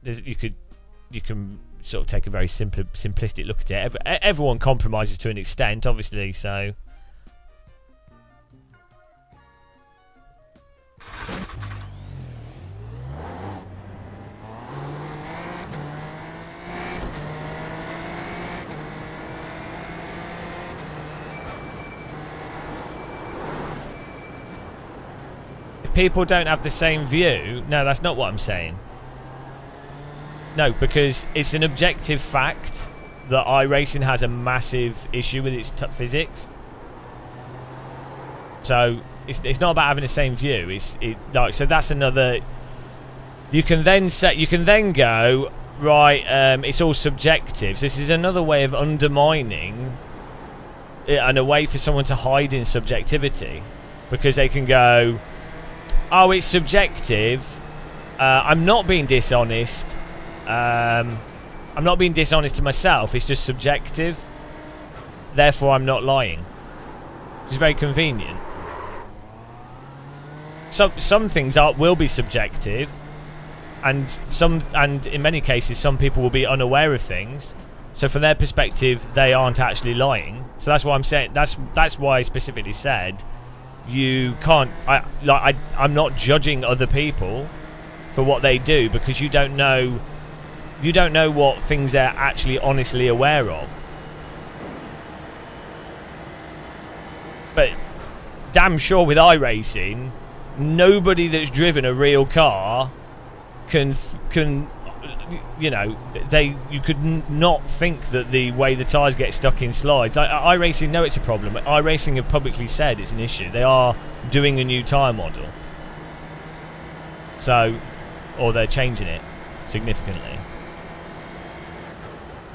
A: you can sort of take a very simplistic look at it. Everyone compromises to an extent, obviously. So. People don't have the same view. No, that's not what I'm saying. No, because it's an objective fact that iRacing has a massive issue with its physics. So it's not about having the same view. So that's another. You can then go right. It's all subjective. So this is another way of undermining it, and a way for someone to hide in subjectivity, because they can go, oh, it's subjective. I'm not being dishonest. I'm not being dishonest to myself. It's just subjective. Therefore, I'm not lying. It's very convenient. Some things will be subjective, and in many cases, some people will be unaware of things. So from their perspective, they aren't actually lying. So that's why I'm saying. That's why I specifically said. You can't. I'm not judging other people for what they do, because you don't know what things they're actually honestly aware of. But damn sure with iRacing, nobody that's driven a real car can you know, you could not think that the way the tyres get stuck in slides. iRacing know it's a problem. iRacing have publicly said it's an issue. They are doing a new tyre model. So, or they're changing it significantly.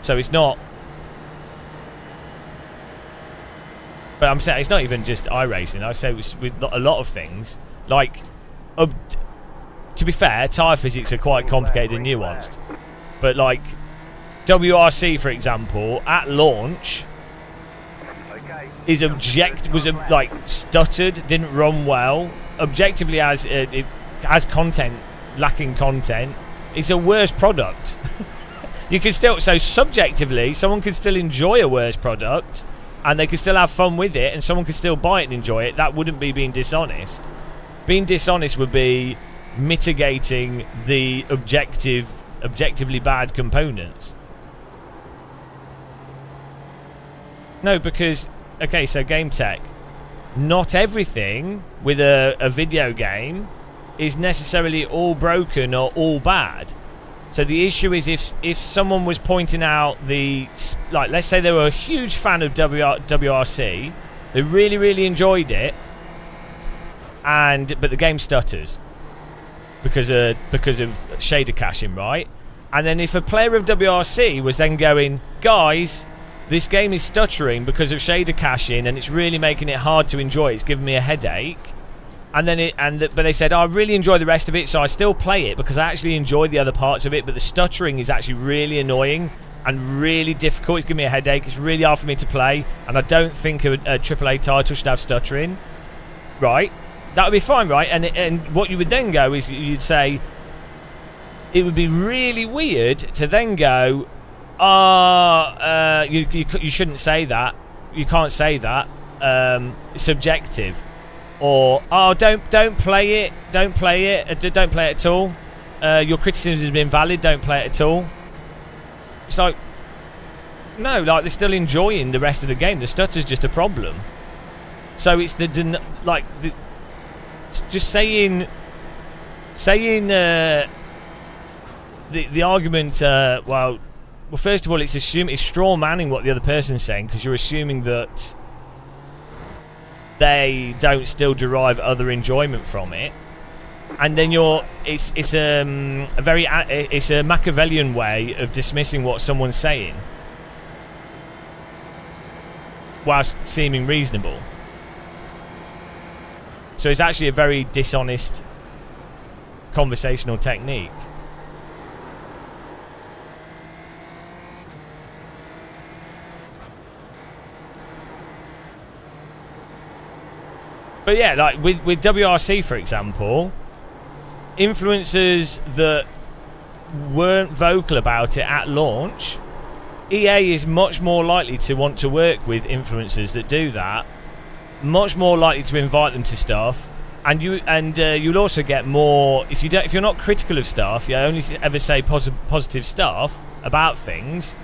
A: So it's not. But I'm saying it's not even just iRacing. I say with a lot of things. Like, to be fair, tyre physics are quite complicated and nuanced. But like WRC, for example, at launch was like stuttered, didn't run well. Objectively, as it has lacking content, it's a worse product. You can still, so subjectively, someone can still enjoy a worse product, and they can still have fun with it, and someone can still buy it and enjoy it. That wouldn't be being dishonest. Being dishonest would be mitigating the objectively bad components. No, because okay, so game tech, not everything with a video game is necessarily all broken or all bad. So the issue is if someone was pointing out like, let's say they were a huge fan of WRC, they really enjoyed it, but the game stutters because of shader caching, right? And then if a player of WRC was then going, guys, this game is stuttering because of shader caching, and it's really making it hard to enjoy. It's giving me a headache. And then but they said, I really enjoy the rest of it, so I still play it because I actually enjoy the other parts of it, but the stuttering is actually really annoying and really difficult. It's giving me a headache. It's really hard for me to play, and I don't think a AAA title should have stuttering. Right? That would be fine, right? And what you would then go is you'd say it would be really weird to then go, you shouldn't say that. You can't say that. It's subjective. Or don't play it. Don't play it. Don't play it at all. Your criticism has been valid. Don't play it at all. It's like, no, like they're still enjoying the rest of the game. The stutter's just a problem. So it's just saying the argument. Well, first of all, it's straw manning what the other person's saying, because you're assuming that they don't still derive other enjoyment from it, and then it's a Machiavellian way of dismissing what someone's saying whilst seeming reasonable. So it's actually a very dishonest conversational technique. But yeah, like with WRC, for example, influencers that weren't vocal about it at launch, EA is much more likely to want to work with influencers that do that, much more likely to invite them to stuff, and you'll also get more if you're not critical of stuff, you only ever say positive stuff about things.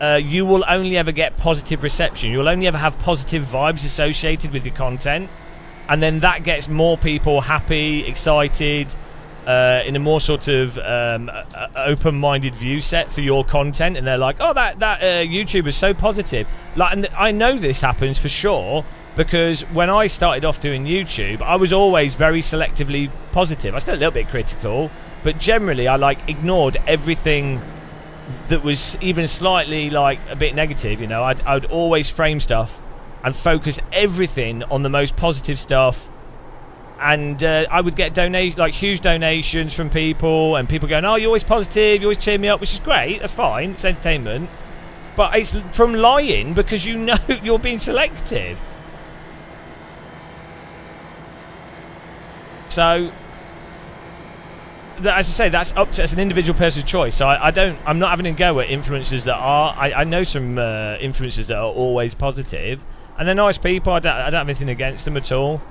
A: You will only ever get positive reception. You'll only ever have positive vibes associated with your content, and then that gets more people happy, excited, in a more sort of open-minded view set for your content, and they're like, oh, that YouTuber is so positive. Like, and I know this happens for sure, because when I started off doing YouTube, I was always very selectively positive. I was still a little bit critical, but generally I ignored everything that was even slightly a bit negative. You know, I'd always frame stuff and focus everything on the most positive stuff. And I would get huge donations from people, and people going, oh, you're always positive, you always cheer me up, which is great, that's fine, it's entertainment. But it's from lying, because you know you're being selective. So, as I say, that's an individual person's choice. So I'm not having a go at influencers that are. I know some influencers that are always positive, and they're nice people. I don't have anything against them at all.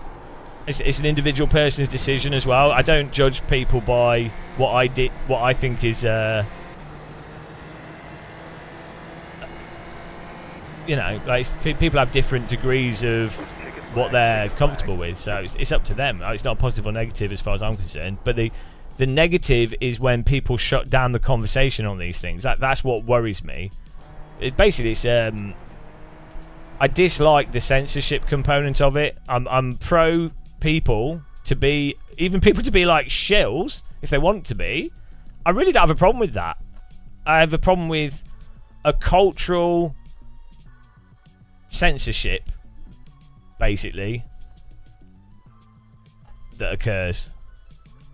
A: It's an individual person's decision as well. I don't judge people by what I think is, people have different degrees of what they're comfortable with, so it's up to them. It's not positive or negative as far as I'm concerned. But the negative is when people shut down the conversation on these things. That's what worries me. It's I dislike the censorship component of it. I'm pro people to be like shills if they want to be. I really don't have a problem with that. I have a problem with a cultural censorship, basically, that occurs,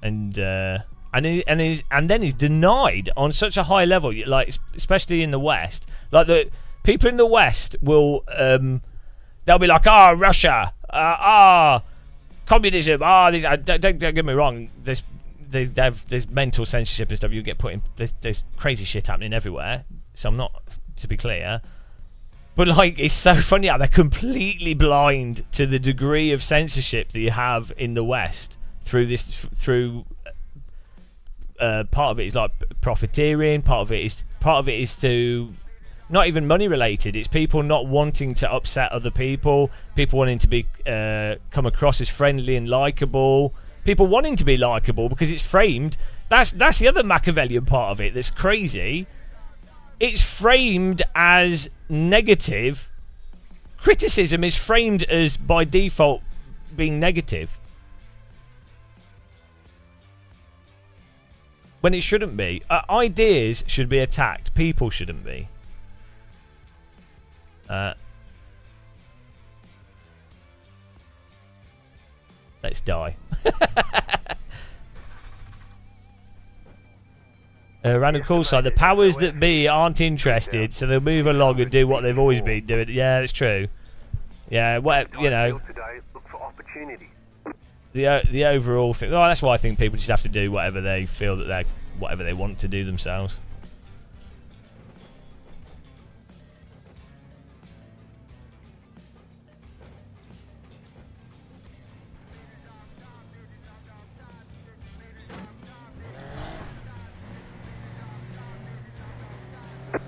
A: and then is denied on such a high level, like especially in the West. Like the people in the West will they'll be like, Russia, communism, don't get me wrong, there's mental censorship and stuff. You get put in, there's crazy shit happening everywhere, so I'm not, to be clear. But it's so funny how they're completely blind to the degree of censorship that you have in the West through part of it is like profiteering, part of it is to not even money related. It's people not wanting to upset other people, people wanting to be come across as friendly and likable, people wanting to be likable because it's framed. That's the other Machiavellian part of it that's crazy. It's framed as negative. Criticism is framed as, by default, being negative, when it shouldn't be. Ideas should be attacked. People shouldn't be. Let's die. Random call side. The powers that be aren't interested, so they'll move along and do what they've always been doing. Yeah, that's true. Yeah, well, you know. the overall thing. Well, that's why I think people just have to do whatever they feel that whatever they want to do themselves.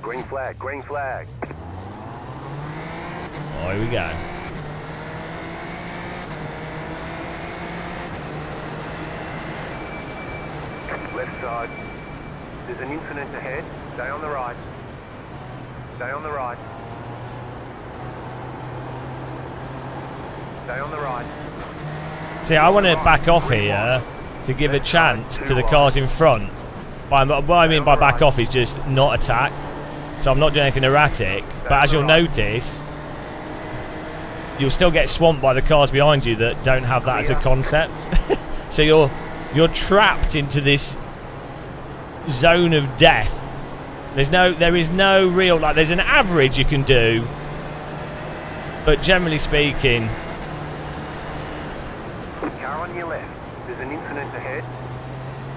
F: Green flag, green flag.
A: Oh, here we go.
F: Left side. There's an incident ahead. Stay on the right. Stay on the right. Stay on the right.
A: See, I want to back off here to give a chance to the cars in front. What I mean by back off is just not attack. So I'm not doing anything erratic. But as you'll notice, you'll still get swamped by the cars behind you that don't have that as a concept. So you're trapped into this zone of death. There is no real, like, there's an average you can do, but generally speaking,
F: Car on your left. There's an incident ahead.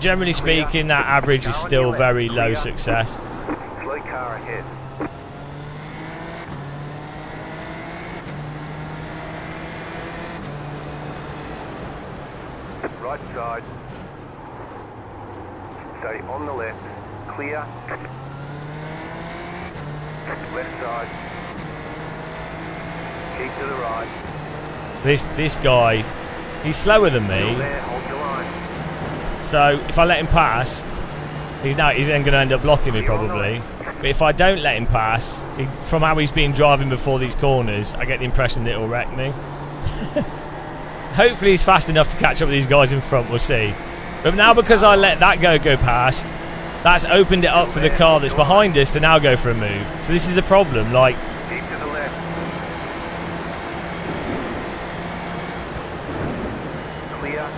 A: Generally speaking, that average is still very low success.
F: Slow car ahead. Right side. Stay on the left. Clear. Left side. Keep to the right.
A: This guy, he's slower than me.
F: Still there, hold your line.
A: So if I let him pass, he's then going to end up blocking me probably. But if I don't let him pass, from how he's been driving before these corners, I get the impression that it'll wreck me. Hopefully he's fast enough to catch up with these guys in front, we'll see. But now because I let that go past, that's opened it up for the car that's behind us to now go for a move. So this is the problem, like...
F: Keep to the left. Clear.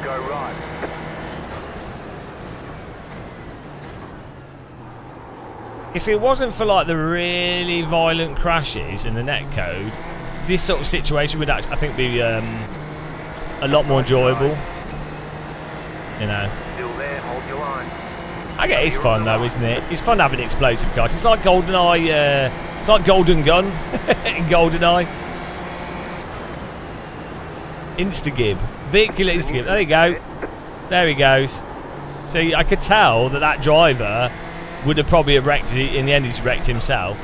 F: Go right.
A: If it wasn't for like the really violent crashes in the netcode, this sort of situation would actually, I think, be a lot more enjoyable. You know.
F: Still there, hold your line.
A: I get it's fun though, isn't it? It's fun having explosive cars. It's like GoldenEye. It's like Golden Gun in GoldenEye. Instagib, vehicular Instagib. There you go. There he goes. See, I could tell that driver would have probably wrecked it. In the end, he's wrecked himself.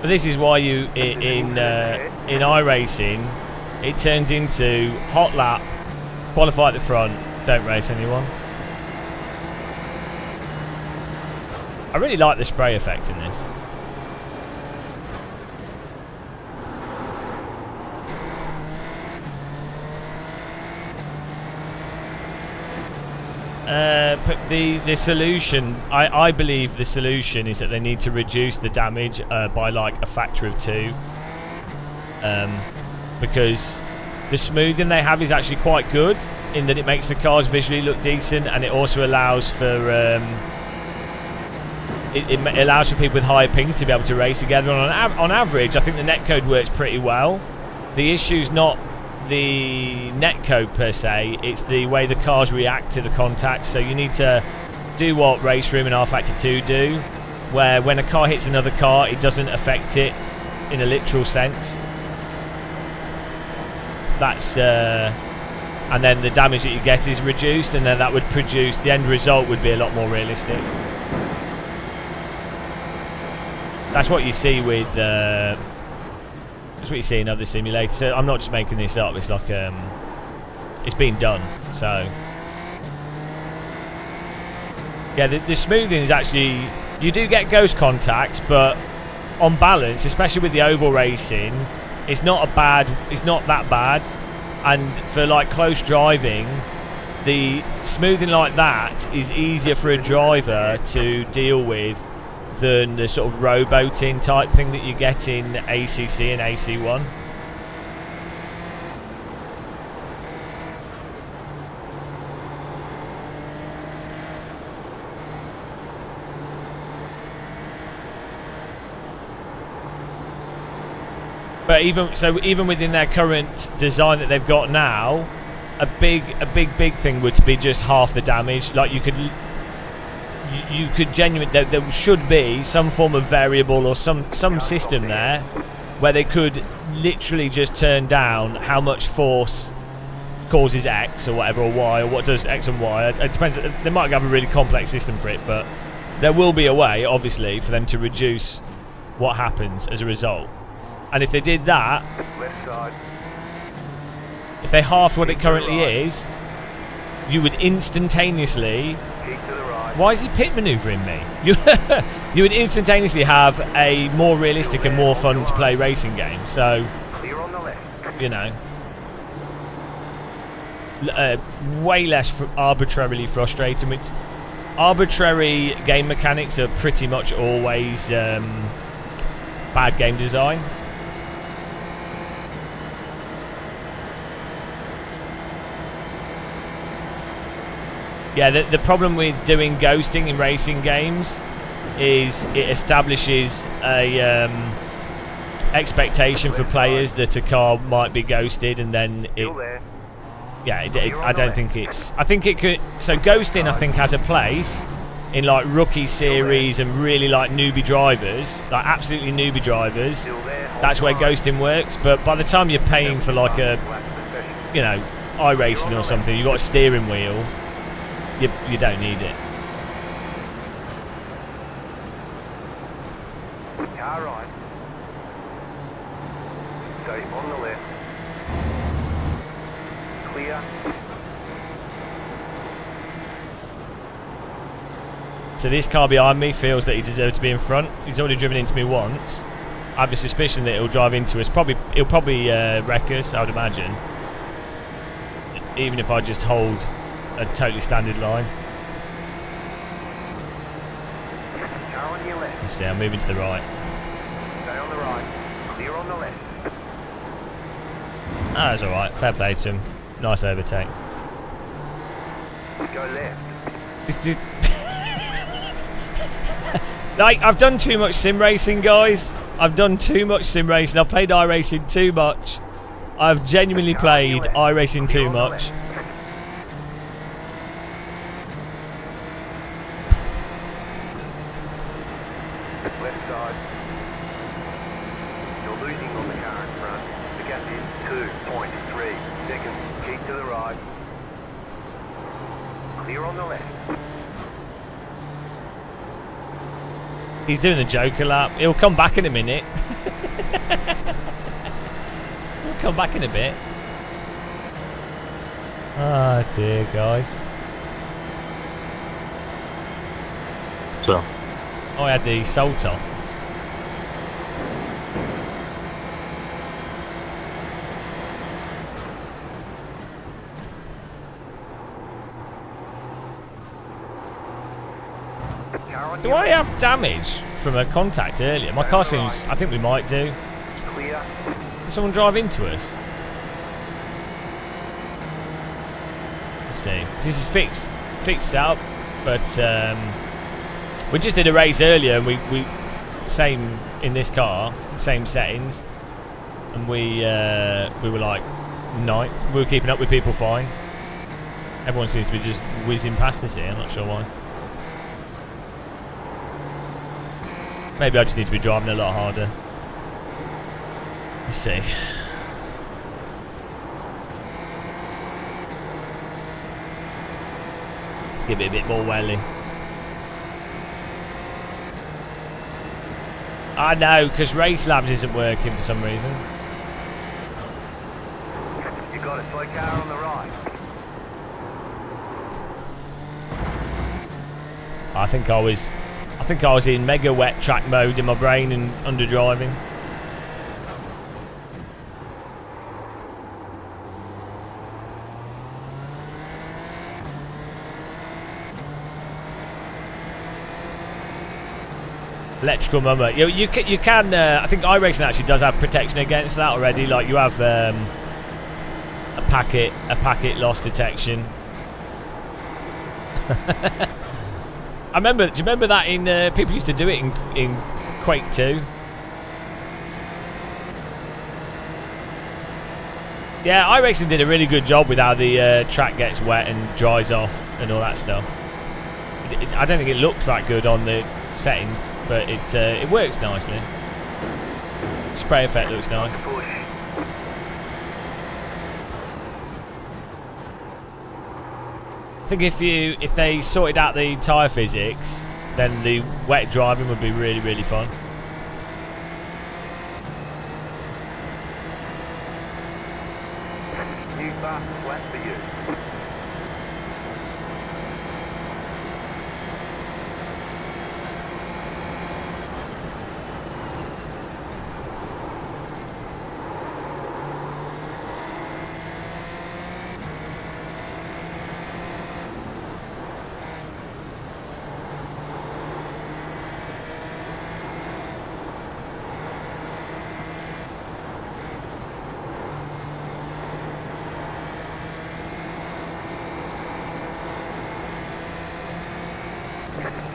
A: But this is why you in iRacing, it turns into hot lap, qualify at the front, don't race anyone. I really like the spray effect in this. But the solution, I believe the solution is that they need to reduce the damage by like a factor of 2. Because the smoothing they have is actually quite good in that it makes the cars visually look decent, and it also allows for it allows for people with higher pings to be able to race together. And on average, I think the netcode works pretty well. The issue's not the netcode per se, it's the way the cars react to the contact. So you need to do what Race Room and R-Factor 2 do, where when a car hits another car, it doesn't affect it in a literal sense. That's and then the damage that you get is reduced, and then that would produce, the end result would be a lot more realistic. That's what you see with that's what you see in other simulators. So I'm not just making this up. It's like it's been done. So yeah, the smoothing is actually, you do get ghost contact, but on balance, especially with the oval racing, it's not that bad. And for like close driving, the smoothing like that is easier for a driver to deal with than the sort of rowboating type thing that you get in ACC and AC1. But even within their current design that they've got now, a big thing would be just half the damage. Like you could genuinely, there should be some form of variable or some system there where they could literally just turn down how much force causes X or whatever, or Y, or what does X and Y. It depends. They might have a really complex system for it, but there will be a way, obviously, for them to reduce what happens as a result. And if they did that, if they halved what it currently is, you would instantaneously... Why is he pit manoeuvring me? You would instantaneously have a more realistic and more fun to play racing game. So, you know, way less arbitrarily frustrating. Which arbitrary game mechanics are pretty much always bad game design. Yeah, the problem with doing ghosting in racing games is it establishes a expectation for players that a car might be ghosted, and then I don't think it's... I think it could... So ghosting, I think, has a place in like rookie series and really like newbie drivers, like absolutely newbie drivers. That's where ghosting works. But by the time you're paying for like a, you know, iRacing or something, you've got a steering wheel. You don't need it.
F: Car right. Stay on the left. Clear.
A: So this car behind me feels that he deserves to be in front. He's already driven into me once. I have a suspicion that he'll drive into us. He'll probably wreck us, I would imagine. Even if I just hold a totally standard line.
F: Car on your left.
A: You see, I'm moving to the right.
F: Stay on the right. Clear on the left.
A: Ah, that's alright. Fair play to him. Nice overtake.
F: Go left.
A: Like, I've done too much sim racing, guys. I've done too much sim racing. I've played iRacing too much. I've genuinely played iRacing too much.
F: Left side. You're losing on the car in front. The gap is 2.3 seconds. Keep to the right. Clear on the left.
A: He's doing the Joker lap. He'll come back in a minute. He'll come back in a bit. Oh dear, guys.
G: So.
A: Oh, I had the salt off. Do I have damage from a contact earlier? My car seems... I think we might do.
F: Clear.
A: Did someone drive into us? Let's see. This is fixed setup, but we just did a race earlier, and we same in this car, same settings, and we were like 9th. We were keeping up with people fine. Everyone seems to be just whizzing past us here. I'm not sure why. Maybe I just need to be driving a lot harder. Let's see. Let's give it a bit more welly. I know, because Race Labs isn't working for some reason.
F: You got a slow car on the right.
A: I think I was in mega wet track mode in my brain and under driving. Electrical mummer. You can. I think iRacing actually does have protection against that already. Like you have a packet loss detection. I remember. Do you remember that in people used to do it in Quake 2? Yeah, iRacing did a really good job with how the track gets wet and dries off and all that stuff. I don't think it looked that good on the settings, but it works nicely. Spray effect looks nice. I think if they sorted out the tyre physics, then the wet driving would be really, really fun.
F: New fast flat for you.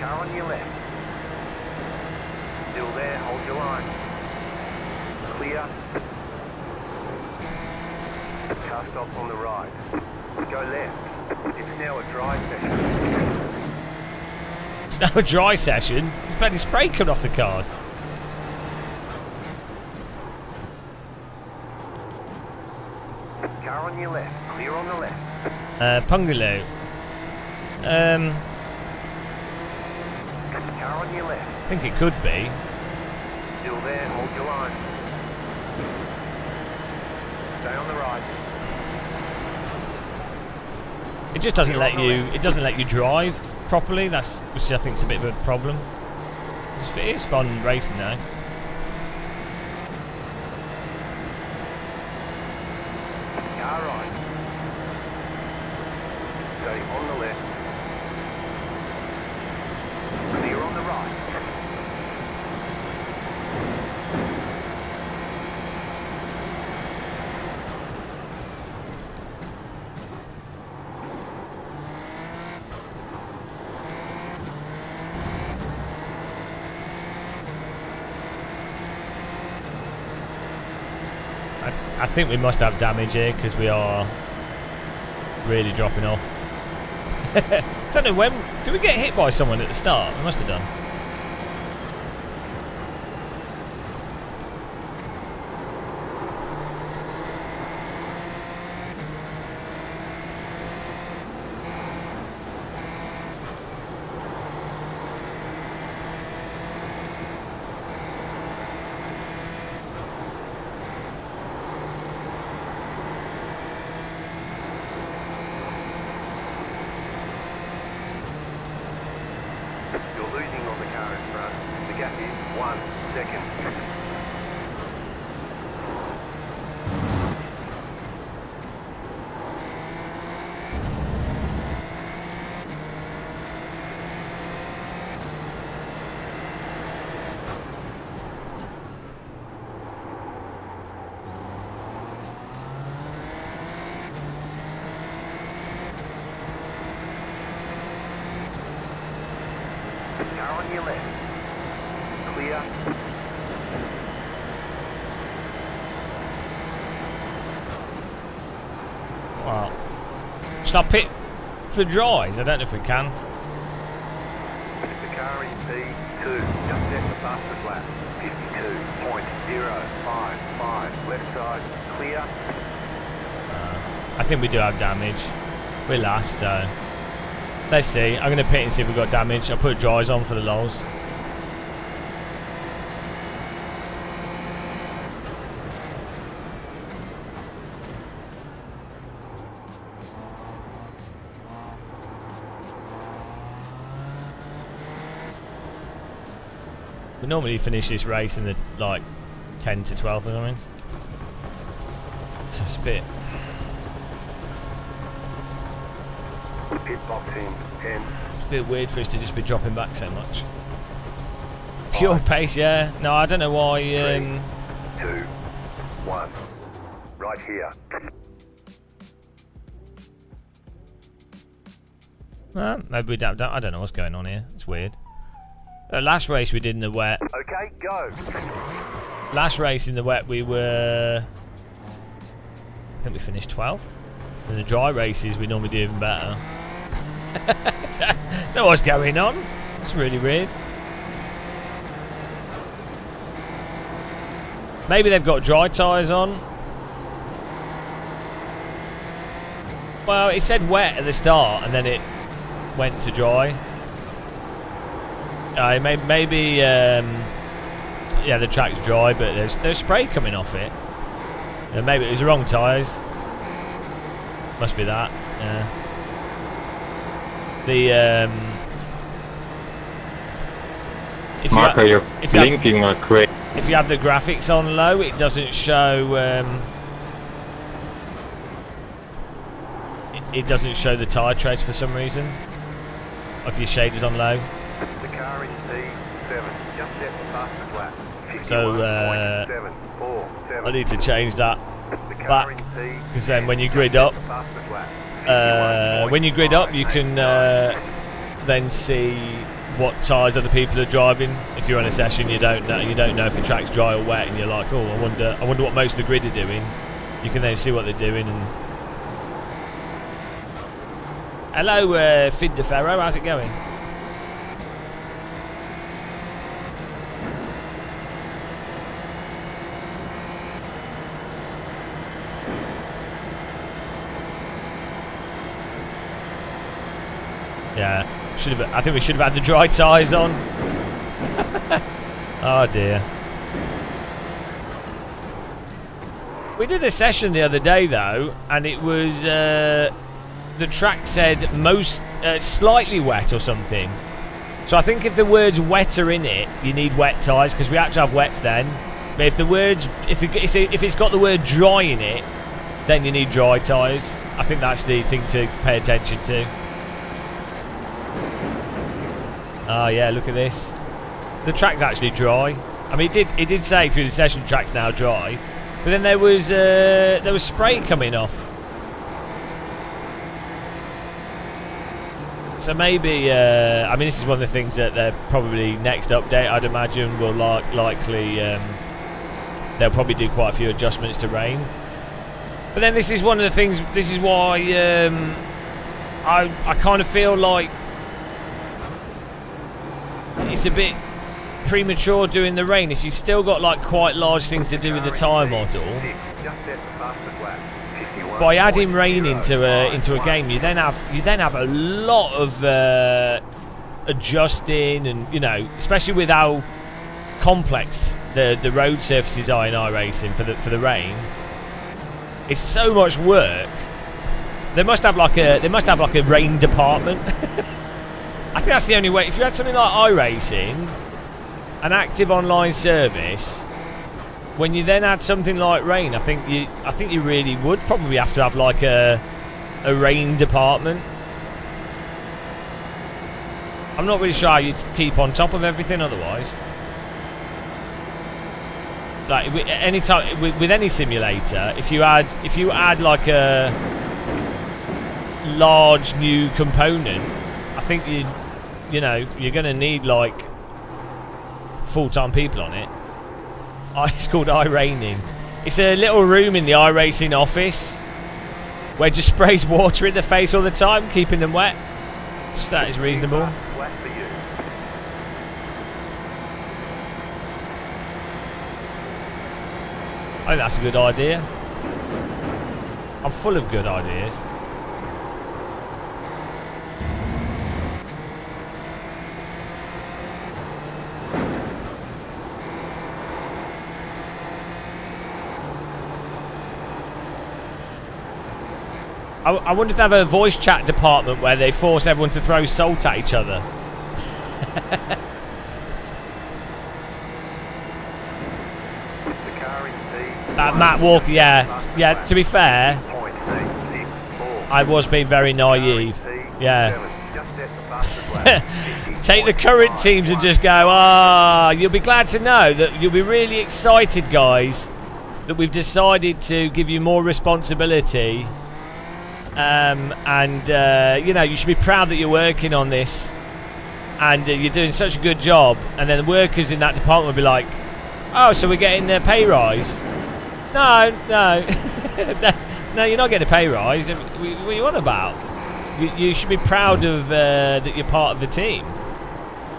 F: Car on your left. Still there, hold your line. Clear. Car stop on the right. Go left. It's now a dry session.
A: It's now a dry session. There's plenty of spray coming off the cars.
F: Car on your left. Clear on the left.
A: Pungaloo.
F: Car on your left.
A: I think it could be.
F: Still there, hold your line. Stay on the right.
A: It just doesn't let you. It doesn't let you drive properly. Which I think is a bit of a problem. It is fun racing though.
F: Car right. Stay on the left. Clear on the right.
A: I think we must have damage here because we are really dropping off. Don't know when. Did we get hit by someone at the start? We must have done.
F: You're losing on the car in front. The gap is 1 second. Car on your left. Clear.
A: Well, should I pit for dries? I don't know if we can.
F: The car in P2. Just set the fastest lap. 52.055. Left side. Clear.
A: I think we do have damage. We're last, so let's see. I'm going to pit and see if we've got damage. I'll put dries on for the lows. We normally finish this race in the like 10 to 12 or something. So it's a bit.
F: Pit boxing 10.
A: It's a bit weird for us to just be dropping back so much. Pure pace, yeah. No, I don't know why.
F: 3, 2, 1. Right here.
A: Maybe we don't. I don't know what's going on here. It's weird. Last race we did in the wet.
F: Okay, go.
A: Last race in the wet we were think we finished 12th. In the dry races, we normally do even better. Don't know what's going on. It's really weird. Maybe they've got dry tyres on. Well, it said wet at the start, and then it went to dry. Maybe yeah, the track's dry, but there's spray coming off it. Maybe it was the wrong tyres. Must be that. Yeah.
G: Marco, you're blinking like crazy.
A: If you have the graphics on low, it doesn't show. It doesn't show the tyre treads for some reason. Or if your shader's on low.
F: The car in T7 just set the fastest lap.
A: So I need to change that back, because then when you grid up, you can then see what tyres other people are driving. If you're on a session, you don't know if the track's dry or wet, and you're like, oh, I wonder what most of the grid are doing. You can then see what they're doing. And hello, Fid DeFerro, how's it going? Yeah, I think we should have had the dry tyres on. Oh dear. We did a session the other day though, and it was the track said slightly wet or something. So I think if the words wet are in it, you need wet tyres, because we actually have wets then. But if it's got the word dry in it, then you need dry tyres. I think that's the thing to pay attention to. Oh yeah, look at this. The track's actually dry. I mean, it did say through the session the track's now dry, but then there was spray coming off. So maybe I mean, this is one of the things that they're probably next update, I'd imagine, will likely they'll probably do quite a few adjustments to rain. But then this is one of the things. This is why I kind of feel like it's a bit premature doing the rain. If you've still got like quite large things to do with the tyre model, by adding rain into a game, you then have a lot of adjusting, and especially with how complex the road surfaces are in iRacing for the rain. It's so much work. They must have like a rain department. I think that's the only way. If you had something like iRacing, an active online service, when you then add something like rain, I think you really would probably have to have like a rain department. I'm not really sure how you'd keep on top of everything otherwise. Like with any simulator, if you add like a large new component, I think you're going to need like full-time people on it. It's called iRaining. It's a little room in the iRacing office where it just sprays water in the face all the time, keeping them wet. Just that is reasonable. I think that's a good idea. I'm full of good ideas. I wonder if they have a voice chat department where they force everyone to throw salt at each other. That Matt Walker, yeah. To be fair, I was being very naive. Yeah. Take the current teams and just go, you'll be glad to know that you'll be really excited, guys, that we've decided to give you more responsibility. You should be proud that you're working on this, and you're doing such a good job. And then the workers in that department will be like, "Oh, so we're getting a pay rise?" No, No, you're not getting a pay rise. What are you on about? You should be proud of that you're part of the team.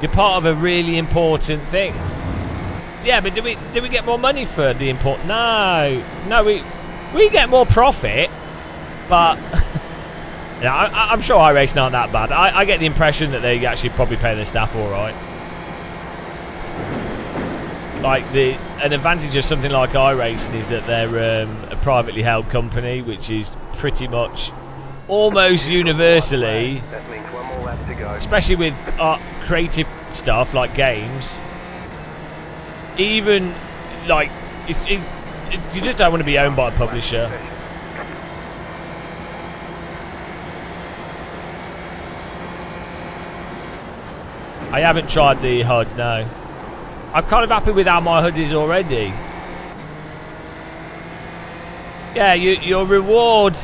A: You're part of a really important thing. Yeah, but do we get more money for the import? No, we get more profit, but yeah, I'm sure iRacing aren't that bad. I get the impression that they actually probably pay their staff all right. Like an advantage of something like iRacing is that they're a privately held company, which is pretty much almost universally, especially with creative stuff like games. Even like you just don't want to be owned by a publisher. I haven't tried the HUD, no. I'm kind of happy with how my HUD is already. Yeah, your reward.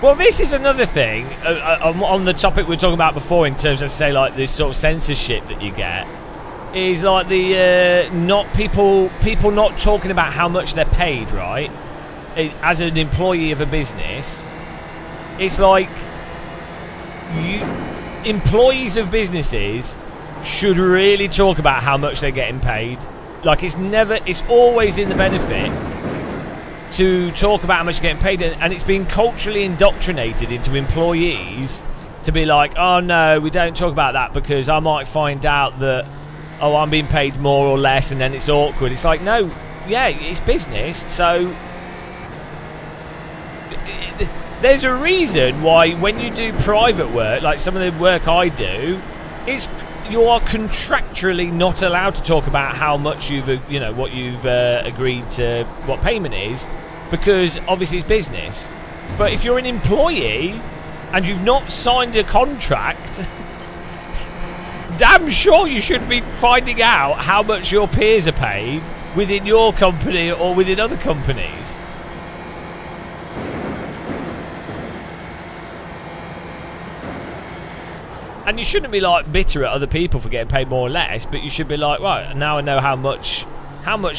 A: Well, this is another thing on the topic we were talking about before, in terms of, say, like this sort of censorship that you get, is like the people not talking about how much they're paid, right? As an employee of a business, it's like employees of businesses should really talk about how much they're getting paid. Like, it's always in the benefit to talk about how much you're getting paid, and it's been culturally indoctrinated into employees to be like, oh no, we don't talk about that because I might find out that, oh, I'm being paid more or less, and then it's awkward. It's like, no, yeah, it's business, so there's a reason why when you do private work, like some of the work I do, you are contractually not allowed to talk about how much what you've agreed to, what payment is, because obviously it's business. But if you're an employee and you've not signed a contract, damn sure you should be finding out how much your peers are paid within your company or within other companies. And you shouldn't be like bitter at other people for getting paid more or less, but you should be like, right, now I know how much am I,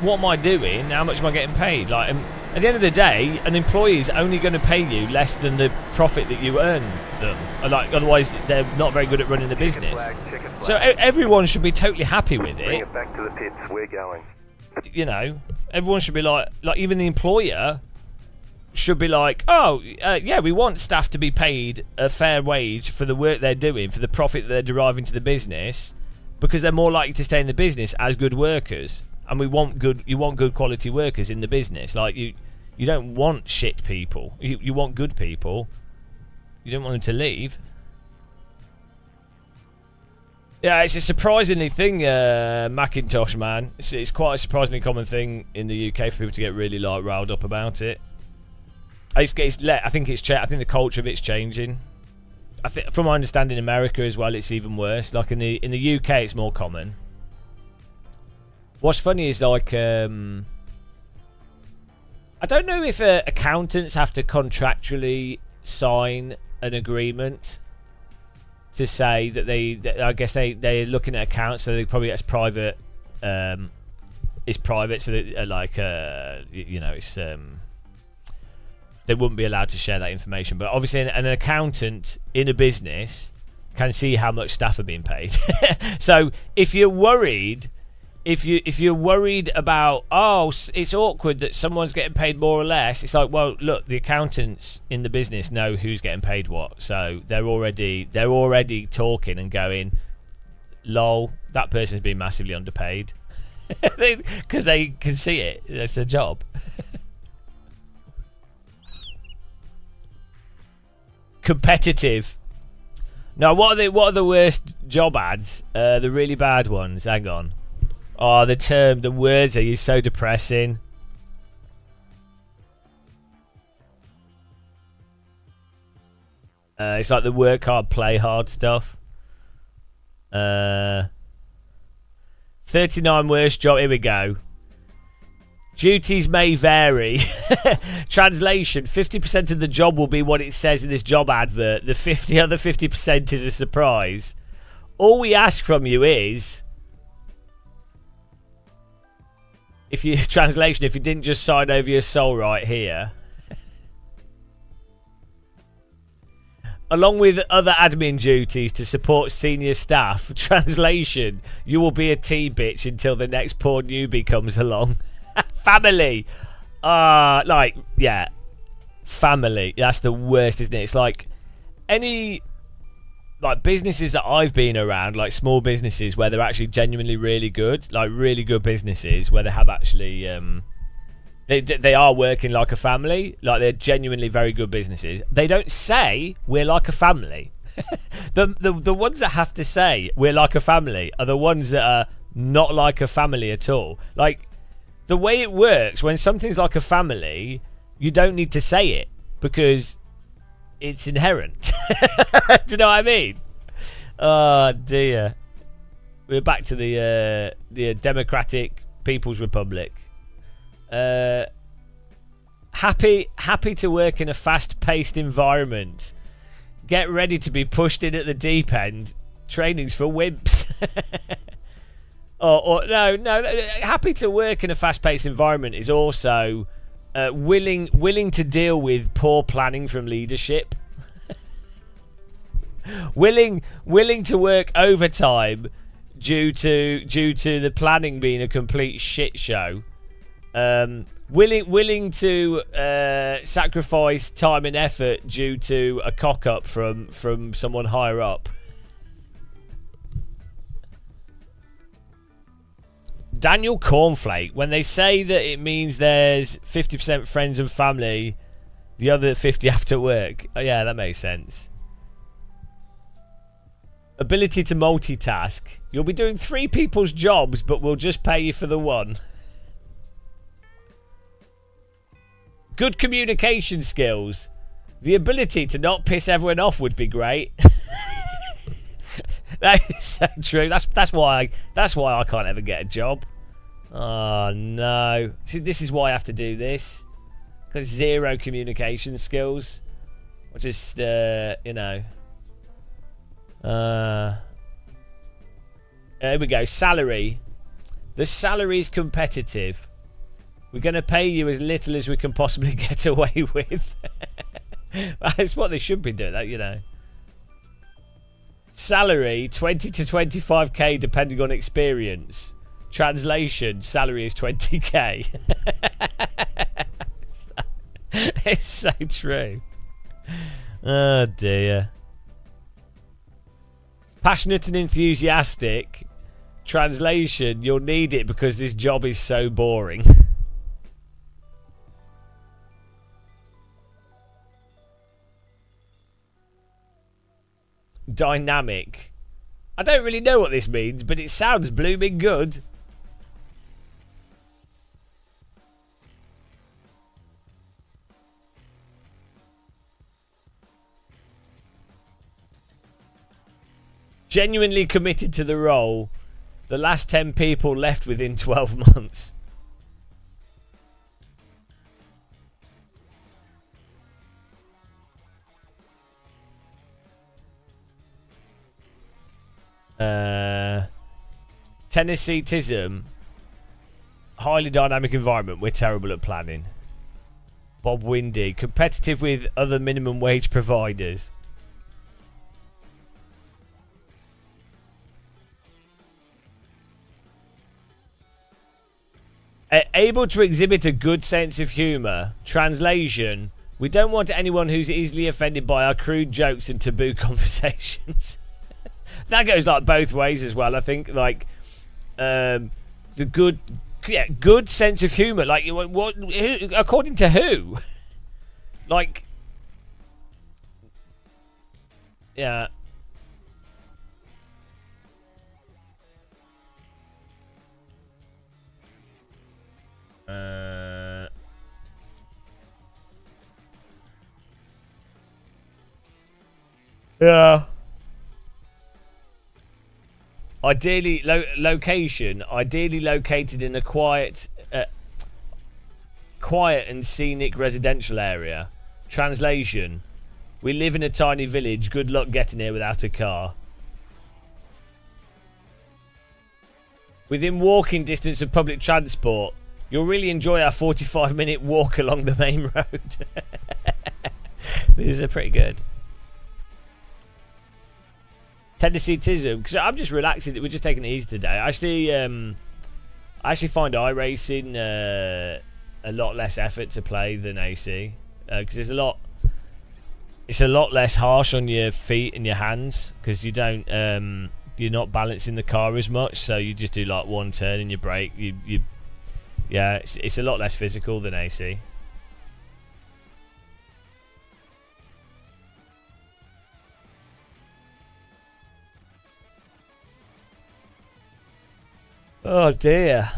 A: what am I doing? How much am I getting paid? Like, at the end of the day, an employee is only going to pay you less than the profit that you earn them. Like, otherwise, they're not very good at running the business. So everyone should be totally happy with it.
F: Bring it back to the pits. We're going.
A: You know, everyone should be like even the employer should be like, oh, yeah, we want staff to be paid a fair wage for the work they're doing, for the profit that they're deriving to the business, because they're more likely to stay in the business as good workers. And you want good quality workers in the business. Like, you don't want shit people. You want good people. You don't want them to leave. Yeah, it's a surprisingly thing, Macintosh, man. It's quite a surprisingly common thing in the UK for people to get really like riled up about it. I think the culture of it's changing. I think, from my understanding, in America as well, it's even worse. Like in the UK, it's more common. What's funny is like, I don't know if accountants have to contractually sign an agreement to say that I guess they're looking at accounts, so they probably, it's private. It's private, so that it's they wouldn't be allowed to share that information. But obviously, an accountant in a business can see how much staff are being paid. So if you're worried. If you're worried about, oh, it's awkward that someone's getting paid more or less, it's like, well, look, the accountants in the business know who's getting paid what, so they're already talking and going, lol, that person's been massively underpaid, because they can see it. That's their job. Competitive. Now, what are the worst job ads? The really bad ones. Hang on. Oh, the words are used so depressing. It's like the work hard, play hard stuff. 39 worst job. Here we go. Duties may vary. Translation: 50% of the job will be what it says in this job advert. The other 50% is a surprise. All we ask from you is if you translation, if you didn't just sign over your soul right here, along with other admin duties to support senior staff, translation, you will be a T-bitch until the next poor newbie comes along. Family. Yeah. Family. That's the worst, isn't it? It's like any like businesses that I've been around, like small businesses where they're actually genuinely really good, like really good businesses where they have actually they are working like a family, like they're genuinely very good businesses. They don't say we're like a family. the ones that have to say we're like a family are the ones that are not like a family at all. Like the way it works when something's like a family, you don't need to say it because it's inherent. Do you know what I mean? Oh dear. We're back to the Democratic People's Republic. Happy to work in a fast-paced environment. Get ready to be pushed in at the deep end. Training's for wimps. No. Happy to work in a fast-paced environment is also willing to deal with poor planning from leadership. willing to work overtime due to the planning being a complete shit show. Willing to sacrifice time and effort due to a cock up from someone higher up. Daniel Cornflake, when they say that it means there's 50% friends and family, the other 50 after work. Oh, yeah, that makes sense. Ability to multitask. You'll be doing 3 people's jobs, but we'll just pay you for the one. Good communication skills. The ability to not piss everyone off would be great. That is so true. That's why I can't ever get a job. Oh no. See, this is why I have to do this. Got 0 communication skills. Or just here we go. Salary. The salary is competitive. We're going to pay you as little as we can possibly get away with. That's what they should be doing, Salary, 20 to 25k depending on experience. Translation, salary is 20k. It's so true. Oh dear. Passionate and enthusiastic. Translation, you'll need it because this job is so boring. Dynamic. I don't really know what this means, but it sounds blooming good. Genuinely committed to the role. The last 10 people left within 12 months. Tennessee-tism. Highly dynamic environment. We're terrible at planning. Bob Windy. Competitive with other minimum wage providers. Able to exhibit a good sense of humour. Translation. We don't want anyone who's easily offended by our crude jokes and taboo conversations. That goes like both ways as well. I think like the good sense of humour. Like what? Who, according to who? Like, yeah. Yeah. Ideally, location. Ideally located in a quiet and scenic residential area. Translation. We live in a tiny village. Good luck getting here without a car. Within walking distance of public transport. You'll really enjoy our 45-minute walk along the main road. These are pretty good. Tennessee Tism, because I'm just relaxing. We're just taking it easy today. I actually find iRacing a lot less effort to play than AC, because it's a lot less harsh on your feet and your hands, because you don't you're not balancing the car as much, so you just do like one turn and you brake. Yeah, it's a lot less physical than AC. Oh dear.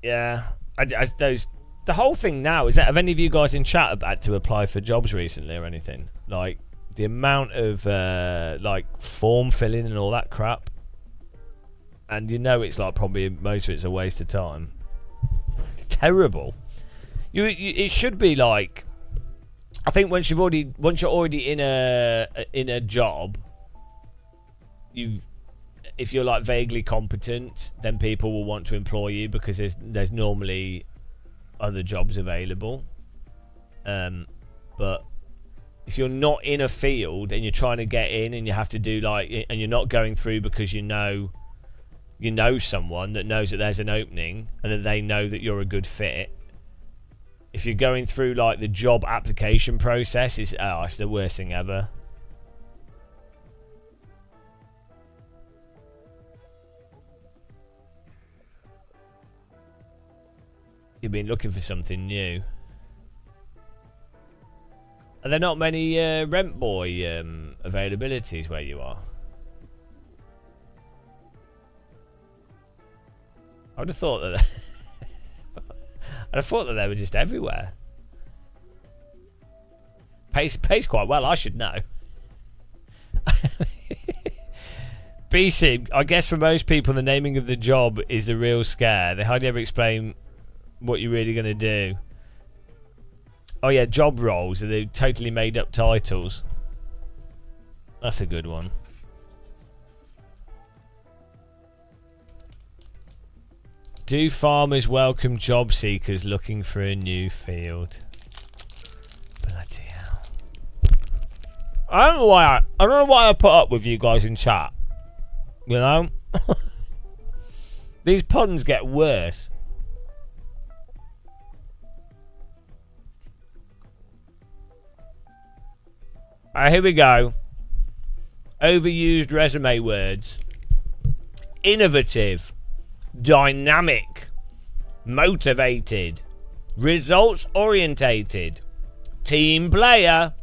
A: Yeah, the whole thing now is that, have any of you guys in chat had to apply for jobs recently or anything? Like the amount of like form filling and all that crap, and you know it's like probably most of it's a waste of time. It's terrible. It should be like, I think once you're already in a job, if you're like vaguely competent, then people will want to employ you because there's normally other jobs available. But if you're not in a field and you're trying to get in and you have to do like, and you're not going through because you know someone that knows that there's an opening and that they know that you're a good fit. If you're going through like the job application process, it's the worst thing ever. You've been looking for something new. Are there not many rent boy availabilities where you are? I would have thought that. I'd have thought that they were just everywhere. Pays quite well. I should know. BC, I guess for most people, the naming of the job is the real scare. They hardly ever explain what you're really going to do. Oh yeah, job roles. Are they totally made up titles? That's a good one. Do farmers welcome job seekers looking for a new field? Bloody hell. I don't know why I put up with you guys in chat. You know? These puns get worse. Here we go. Overused resume words. Innovative. Dynamic. Motivated. Results orientated. Team player.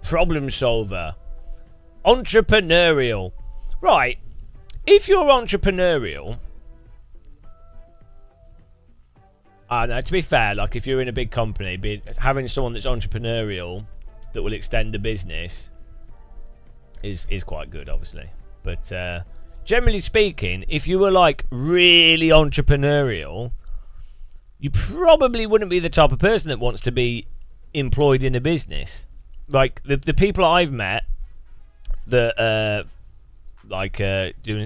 A: Problem solver. Entrepreneurial. Right. If you're entrepreneurial, no, to be fair, like if you're in a big company, having someone that's entrepreneurial that will extend the business is quite good, obviously. But generally speaking, if you were like really entrepreneurial, you probably wouldn't be the type of person that wants to be employed in a business. Like the people I've met that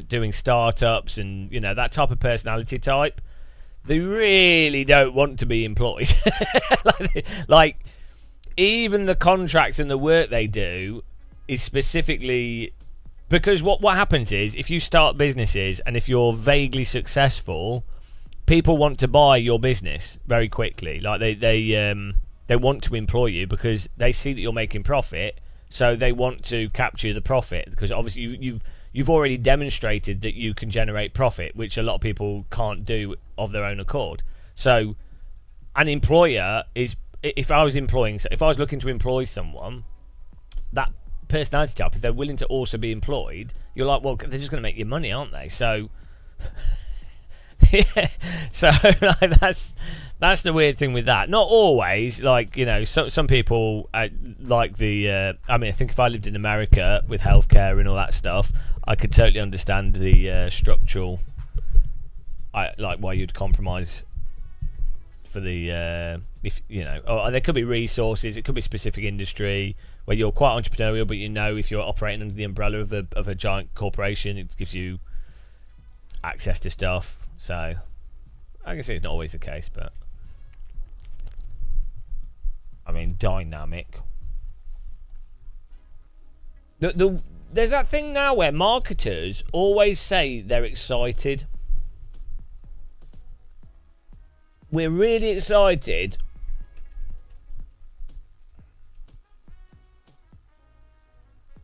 A: doing startups and that type of personality type, they really don't want to be employed. like even the contracts and the work they do is specifically because what happens is if you start businesses and if you're vaguely successful, people want to buy your business very quickly. Like they want to employ you because they see that you're making profit, so they want to capture the profit because obviously you've already demonstrated that you can generate profit, which a lot of people can't do of their own accord. So an employer is, if I was looking to employ someone, that personality type, if they're willing to also be employed, you're like, well, they're just going to make you money, aren't they? So yeah, so like, that's the weird thing with that. Not always, like some people like the I mean, I think if I lived in America with healthcare and all that stuff, I could totally understand the structural, like why you'd compromise for the if or there could be resources, it could be specific industry where you're quite entrepreneurial, but if you're operating under the umbrella of a giant corporation, it gives you access to stuff. So I can see it's not always the case, but I mean, dynamic. There's that thing now where marketers always say they're excited. We're really excited.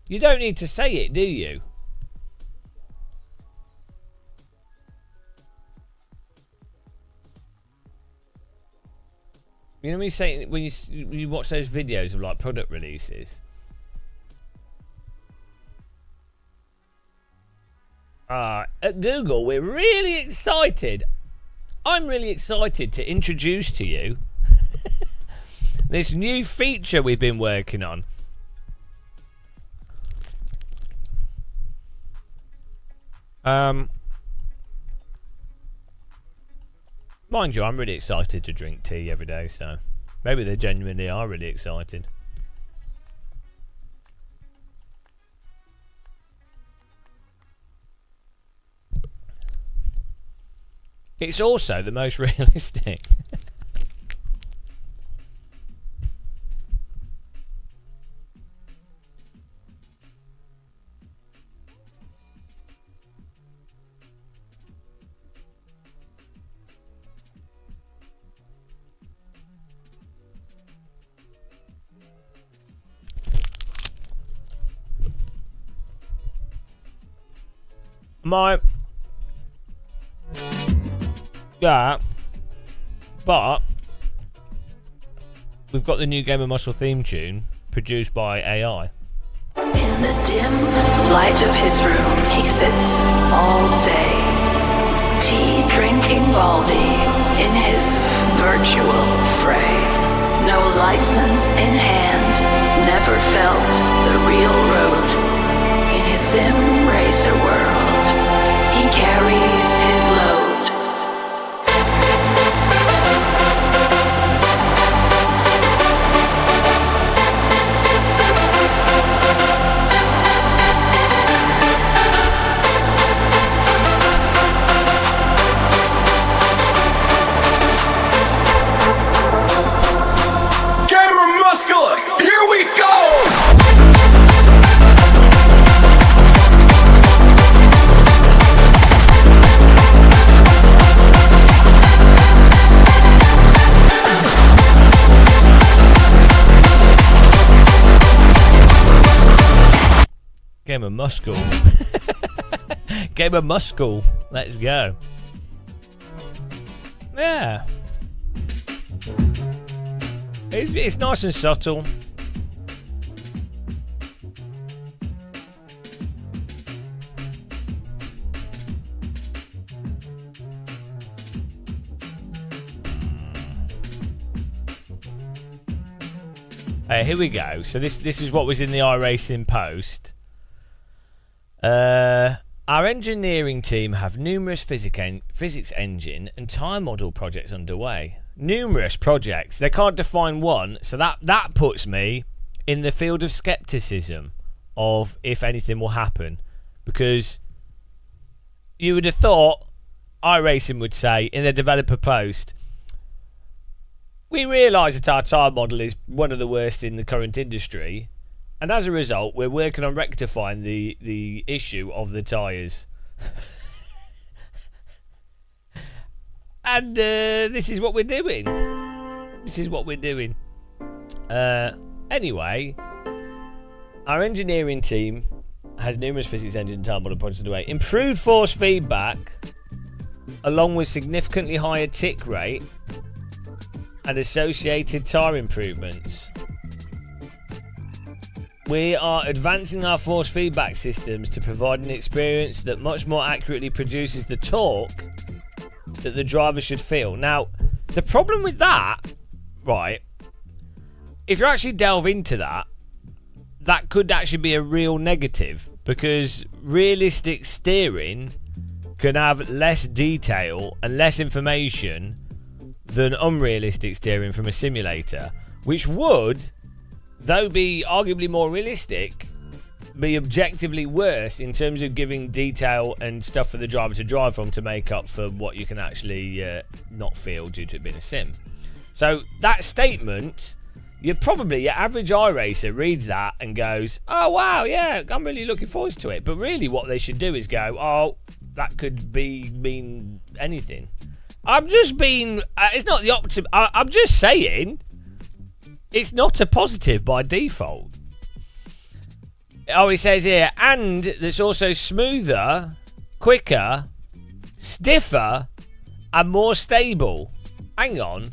A: You don't need to say it, do you? You know when you say when you watch those videos of like product releases. At Google, we're really excited. I'm really excited to introduce to you this new feature we've been working on. Mind you, I'm really excited to drink tea every day, so maybe they genuinely are really excited. It's also the most realistic. Yeah, but we've got the new Game of Muscle theme tune produced by AI.
B: In the dim light of his room, he sits all day, tea drinking Baldy in his virtual fray. No license in hand, never felt the real road. In his sim racer world, he carries his load.
C: Here we go!
A: Game of Muscle. Game of Muscle. Let's go. Yeah. It's nice and subtle. Here we go. So this is what was in the iRacing post. Our engineering team have numerous physics engine and time model projects underway. Numerous projects. They can't define one, so that puts me in the field of skepticism of if anything will happen, because you would have thought iRacing would say in the developer post, we realise that our time model is one of the worst in the current industry, and as a result we're working on rectifying the issue of the tyres. And this is what we're doing. This is what we're doing. Anyway, our engineering team has numerous physics engine and time model projects underway. Improved force feedback, along with significantly higher tick rate and associated tyre improvements. We are advancing our force feedback systems to provide an experience that much more accurately produces the torque that the driver should feel. Now, the problem with that, right, if you actually delve into that, that could actually be a real negative, because realistic steering can have less detail and less information than unrealistic steering from a simulator, which would, though be arguably more realistic, be objectively worse in terms of giving detail and stuff for the driver to drive from to make up for what you can actually not feel due to it being a sim. So that statement, your average iRacer reads that and goes, oh wow, yeah, I'm really looking forward to it. But really what they should do is go, oh, that could mean anything. I'm just being, it's not the optimum, I'm just saying, it's not a positive by default. Oh, he says here, and there's also smoother, quicker, stiffer, and more stable. Hang on.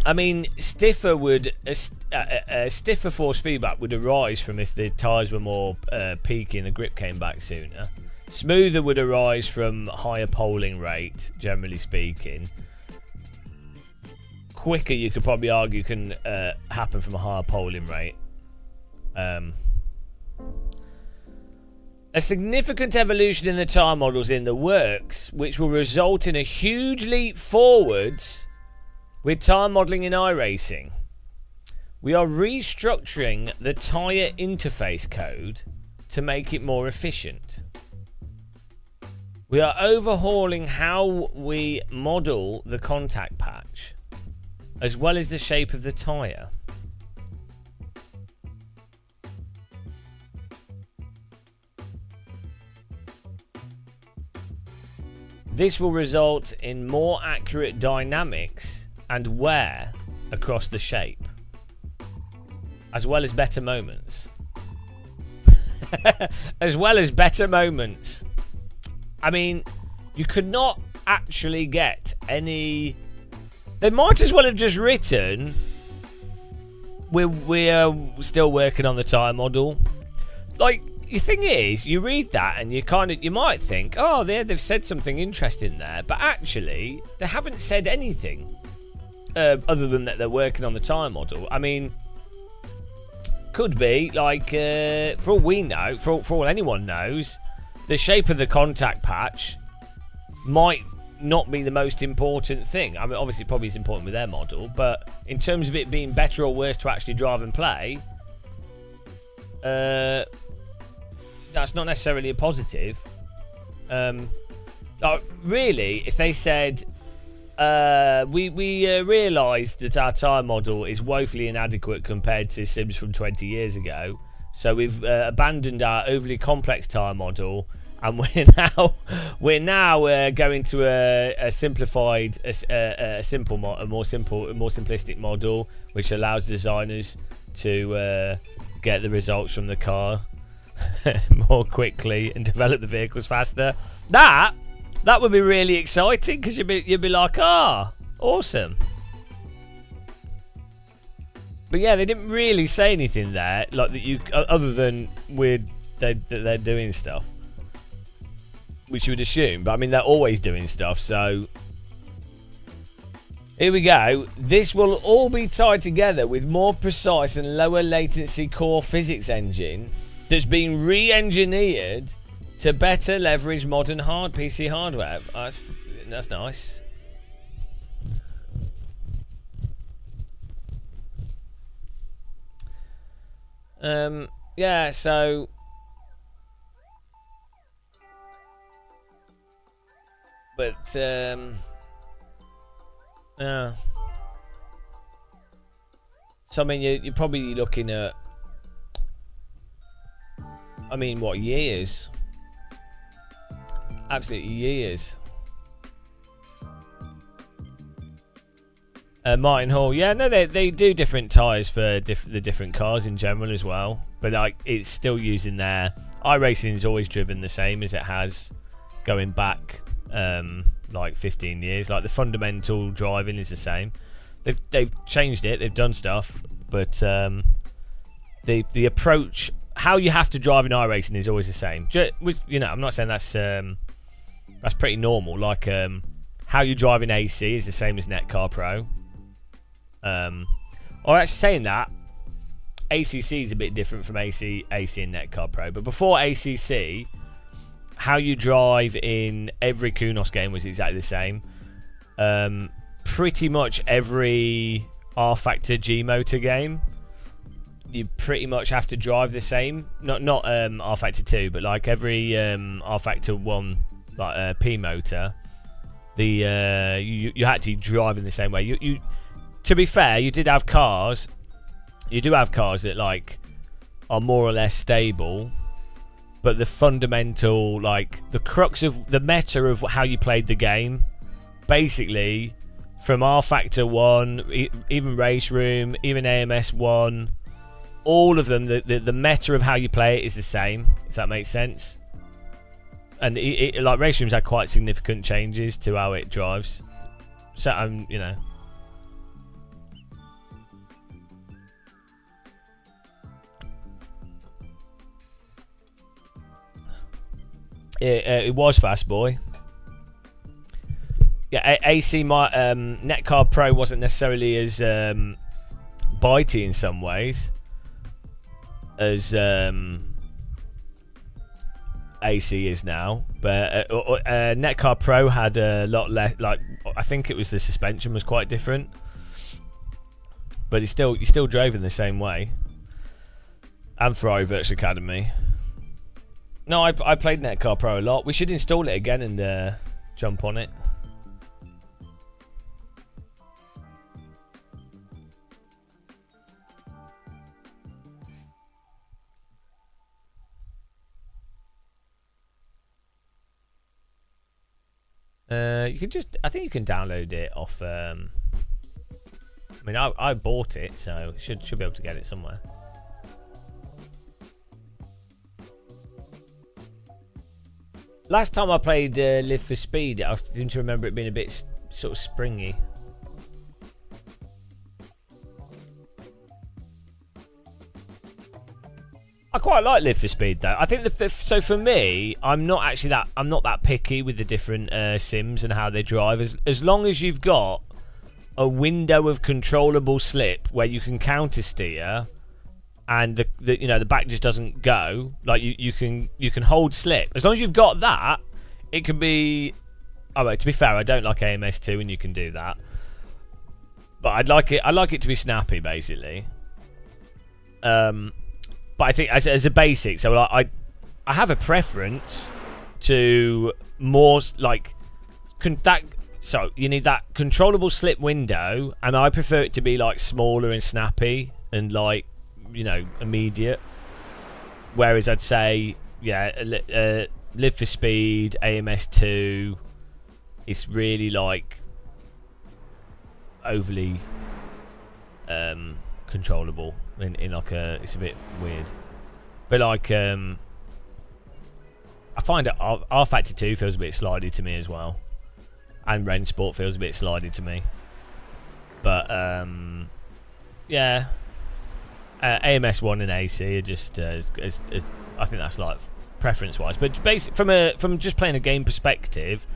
A: I mean, stiffer stiffer force feedback would arise from if the tyres were more peaky and the grip came back sooner. Smoother would arise from higher polling rate, generally speaking. Quicker, you could probably argue, can happen from a higher polling rate. A significant evolution in the tyre models in the works, which will result in a huge leap forwards with tyre modelling in iRacing. We are restructuring the tyre interface code to make it more efficient. We are overhauling how we model the contact patch, as well as the shape of the tyre. This will result in more accurate dynamics and wear across the shape, as well as better moments. As well as better moments. I mean, you could not actually get any... They might as well have just written, we're still working on the tyre model. Like, the thing is, you read that and you might think, oh, they've said something interesting there, but actually, they haven't said anything other than that they're working on the tyre model. I mean, could be, like, for all we know, for all anyone knows, the shape of the contact patch might not be the most important thing. I mean, obviously, probably it's important with their model, but in terms of it being better or worse to actually drive and play, that's not necessarily a positive. Really, if they said, we realised that our tyre model is woefully inadequate compared to Sims from 20 years ago, so we've abandoned our overly complex tyre model, and we're now going to a simplified, a more simplistic model, which allows designers to get the results from the car more quickly and develop the vehicles faster. That would be really exciting, because you'd be like, awesome. But yeah, they didn't really say anything there, like that other than they're doing stuff, which you would assume. But I mean, they're always doing stuff, so here we go. This will all be tied together with more precise and lower latency core physics engine that's been re-engineered to better leverage modern PC hardware. That's nice. Yeah, so but yeah. So I mean, you're probably looking at, I mean, what, years? Absolutely years. Martin Hall, yeah, no, they do different tyres for the different cars in general as well, but like it's still using their iRacing has always driven the same as it has going back like 15 years. Like the fundamental driving is the same. They've changed it, they've done stuff, but the approach, how you have to drive in iRacing is always the same. Which, you know, I'm not saying that's pretty normal. Like how you drive in AC is the same as Netcar Pro. Or actually saying that, ACC is a bit different from AC and Netcar Pro. But before ACC, how you drive in every Kunos game was exactly the same. pretty much every R-Factor G-Motor game, you pretty much have to drive the same. Not R-Factor 2, but like every R-Factor 1 like P-Motor, you had to drive in the same way. You to be fair, you did have cars. You do have cars that like are more or less stable, but the fundamental, like the crux of the meta of how you played the game, basically from R-Factor 1, even Race Room, even AMS 1, all of them, the meta of how you play it is the same, if that makes sense. And like Race Room's had quite significant changes to how it drives. So you know. It was fast, boy. Yeah, AC Netcar Pro wasn't necessarily as bitey in some ways as AC is now, but Netcar Pro had a lot less. Like I think it was the suspension was quite different, but you still drove in the same way. And Ferrari Virtual Academy. No, I played Netcar Pro a lot. We should install it again and jump on it. You can just, I think you can download it off. I mean, I bought it, so should be able to get it somewhere. Last time I played Live for Speed, I seem to remember it being a bit sort of springy. I quite like Live for Speed though. I think so for me, I'm not that picky with the different sims and how they drive. As long as you've got a window of controllable slip where you can counter steer, and the back just doesn't go, like you can hold slip. As long as you've got that, it can be. Oh wait, to be fair, I don't like AMS2 and you can do that, but I like it to be snappy basically. But I think as a basic, so I have a preference to more like so you need that controllable slip window, and I prefer it to be like smaller and snappy and like, you know, immediate. Whereas I'd say, yeah, Live for Speed, AMS2, it's really like overly controllable in like it's a bit weird. But like I find that R-Factor 2 feels a bit slidey to me as well, and Ren Sport feels a bit slidey to me. But yeah. AMS1 and AC are just, I think that's like preference-wise. But basically, from just playing a game perspective,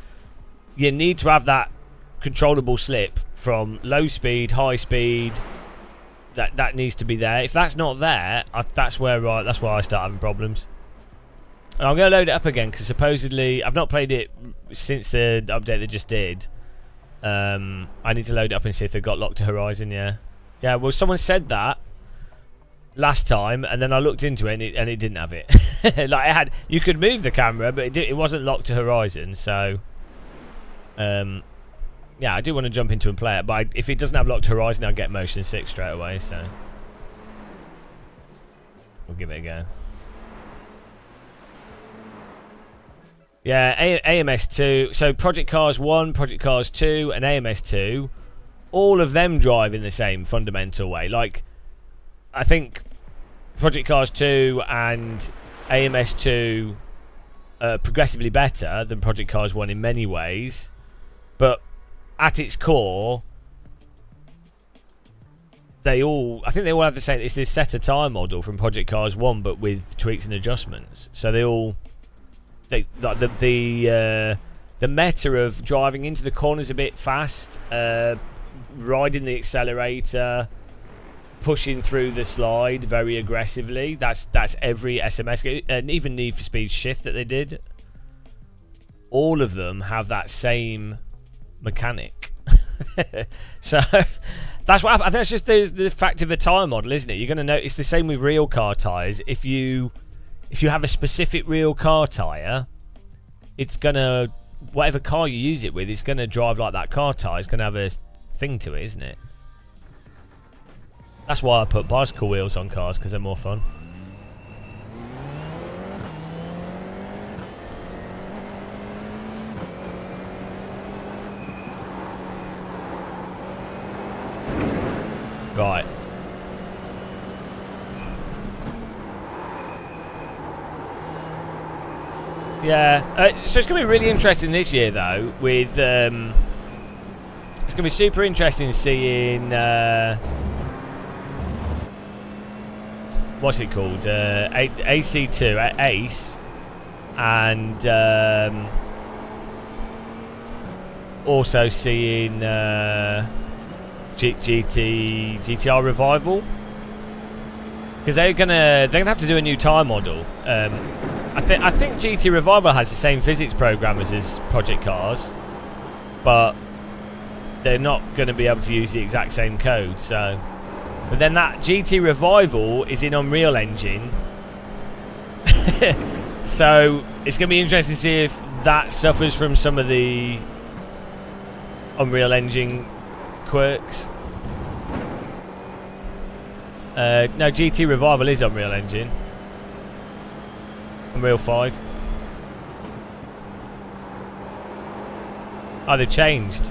A: you need to have that controllable slip from low speed, high speed. That needs to be there. If that's not there, that's where I start having problems. And I'm going to load it up again because supposedly I've not played it since the update they just did. I need to load it up and see if they've got Locked to Horizon. Yeah. Well, someone said that last time, and then I looked into it and it didn't have it. Like it had, you could move the camera, but it wasn't Locked to Horizon. So yeah, I do want to jump into and play it, but if it doesn't have Locked to Horizon, I'll get Motion 6 straight away. So we'll give it a go. Yeah, AMS2. So Project Cars 1, Project Cars 2, and AMS2, all of them drive in the same fundamental way. Like, I think Project Cars 2 and AMS2 are progressively better than Project Cars 1 in many ways, but at its core, I think they all have the same. It's this set of tire model from Project Cars 1, but with tweaks and adjustments. So the meta of driving into the corners a bit fast, riding the accelerator, pushing through the slide very aggressively. That's every SMS game, and even Need for Speed Shift that they did. All of them have that same mechanic. So that's what happened. That's just the fact of the tyre model, isn't it? You're going to notice the same with real car tyres. If you have a specific real car tyre, it's going to, whatever car you use it with, it's going to drive like that car tyre. It's going to have a thing to it, isn't it? That's why I put bicycle wheels on cars, because they're more fun. Right. Yeah. So it's going to be really interesting this year, though, with... it's going to be super interesting seeing... what's it called? AC2, Ace, and also seeing GTR Revival, because they're gonna have to do a new tyre model. I think GT Revival has the same physics programmers as Project Cars, but they're not going to be able to use the exact same code. So. But then that GT Revival is in Unreal Engine. So it's going to be interesting to see if that suffers from some of the Unreal Engine quirks. No, GT Revival is Unreal Engine. Unreal 5. Oh, they've changed.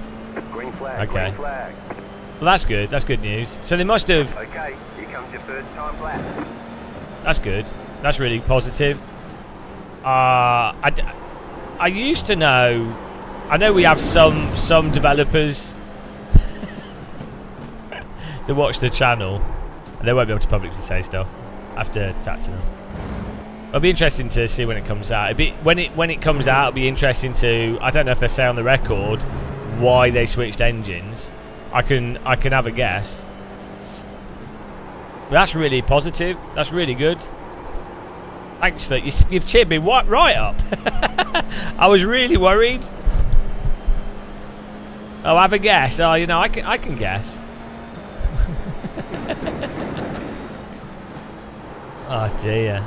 F: Green flag,
A: okay.
F: Green flag.
A: Well, that's good. That's good news. So they must have...
F: Okay, here comes your first time lap.
A: That's good. That's really positive. I used to know... I know we have some developers that watch the channel, and they won't be able to publicly say stuff. I have to chat to them. It'll be interesting to see when it comes out. When it comes out, it'll be interesting to... I don't know if they say on the record why they switched engines. I can have a guess. But that's really positive. That's really good. Thanks for you've cheered me right up. I was really worried. Oh, have a guess. Oh, you know, I can guess. Oh dear.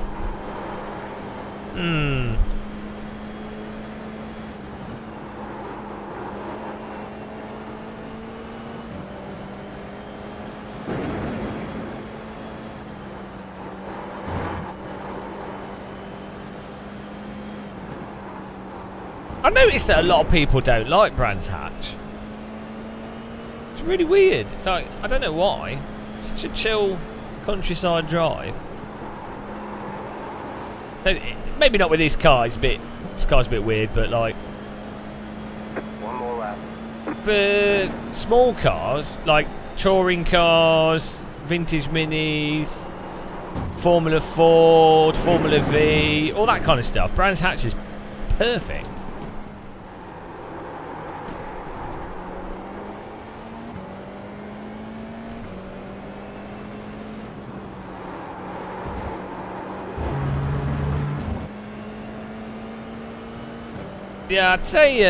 A: I noticed that a lot of people don't like Brands Hatch. It's really weird. It's like, I don't know why. It's such a chill countryside drive. Maybe not with this car. This car's a bit weird, but like...
F: One more lap.
A: For small cars, like touring cars, vintage minis, Formula Ford, Formula V, all that kind of stuff, Brands Hatch is perfect. Yeah, I'd say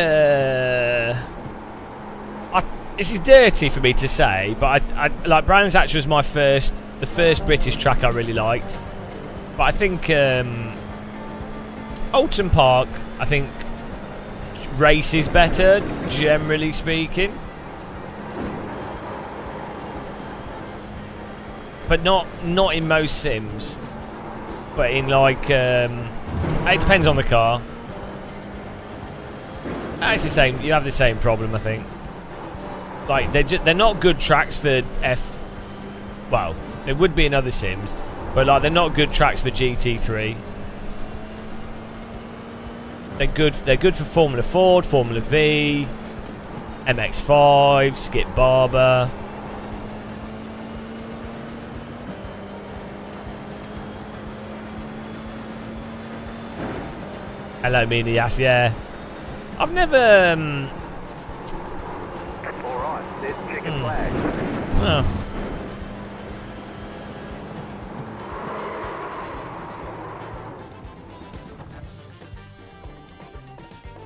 A: this is dirty for me to say, but I like Brands Hatch was the first British track I really liked. But I think Oulton Park, I think races better, generally speaking. But not in most sims. But in like it depends on the car. It's the same. You have the same problem, I think. Like they're not good tracks for F. Well, they would be in other sims, but like they're not good tracks for GT3. They're good for Formula Ford, Formula V, MX5, Skip Barber. Hello, Minias. Yeah. I've never...
F: Alright, there's chicken flag.
A: Oh.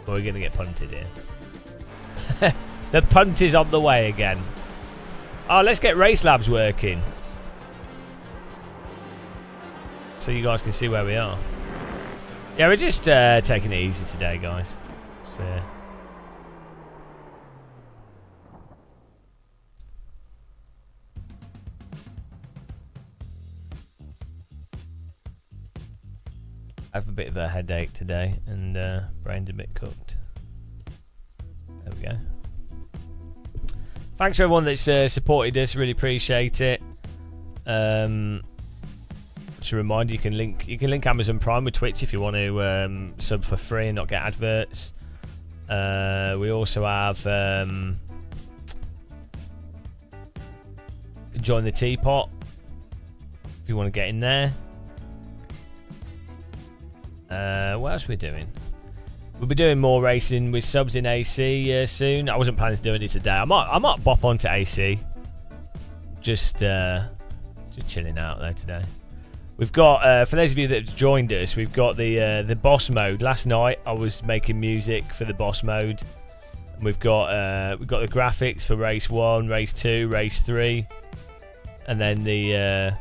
A: Well, we're going to get punted here. The punt is on the way again. Oh, let's get Race Labs working. So you guys can see where we are. Yeah, we're just taking it easy today, guys. So... I have a bit of a headache today and brain's a bit cooked. There we go. Thanks for everyone that's supported us, really appreciate it. Just a reminder, you can link Amazon Prime with Twitch if you want to sub for free and not get adverts. We also have join the teapot if you want to get in there. What else are we doing? We'll be doing more racing with subs in AC soon. I wasn't planning to do any today. I might bop onto AC. Just chilling out there today. We've got for those of you that have joined us, we've got the boss mode. Last night I was making music for the boss mode. And we've got the graphics for race 1, race 2, race 3, and then the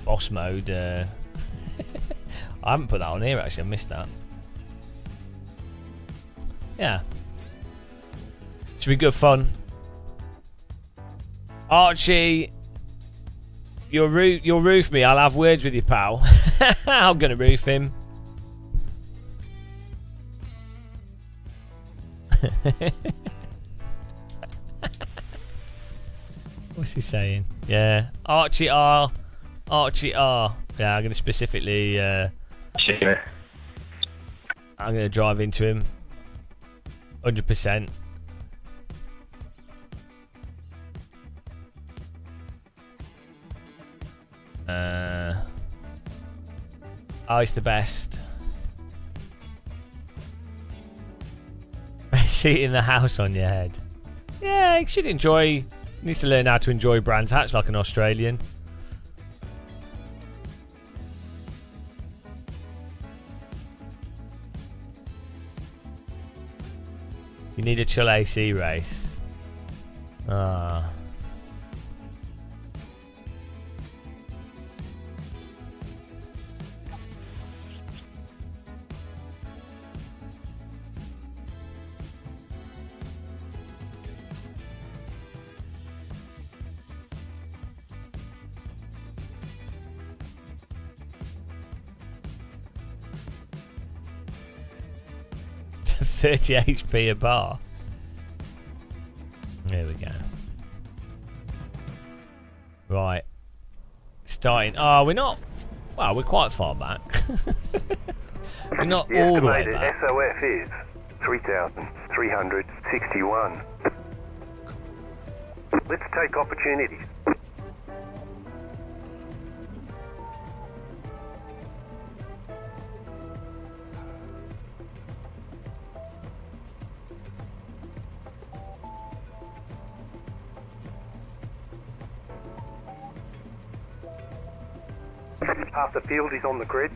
A: boss mode. I haven't put that on here actually. I missed that. Yeah, should be good fun. Archie, you'll roof me. I'll have words with you, pal. I'm gonna roof him. What's he saying? Yeah, Archie R. Archie R. Yeah, I'm gonna specifically. I'm gonna drive into him. 100%. Oh, he's the best. Seat in the house on your head. Yeah, he should enjoy. Needs to learn how to enjoy Brands Hatch like an Australian. You need a chill AC race. Ah. $30 HP a bar. There we go. Right. Starting. Oh, we're not. Well, we're quite far back. We're not
F: the
A: all the way
F: estimated
A: back.
F: SOF is 3,361. Let's take opportunities. Half the field is on the grid.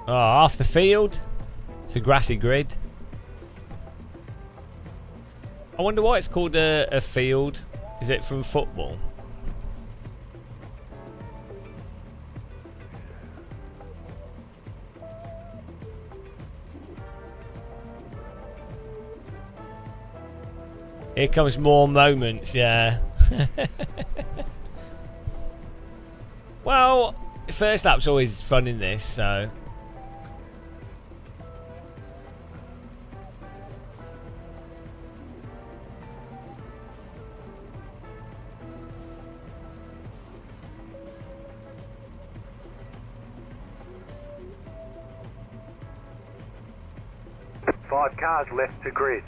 A: Oh, half the field. It's a grassy grid. I wonder why it's called a field. Is it from football? Here comes more moments, yeah. Well, first lap's always fun in this, so.
F: Five cars left to grid.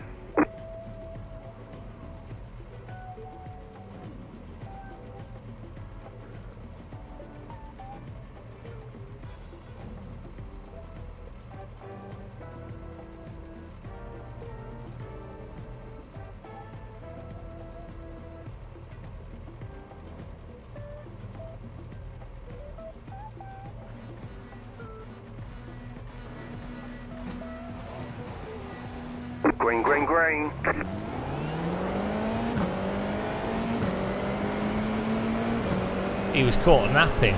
F: Green, green, green.
A: He was caught napping.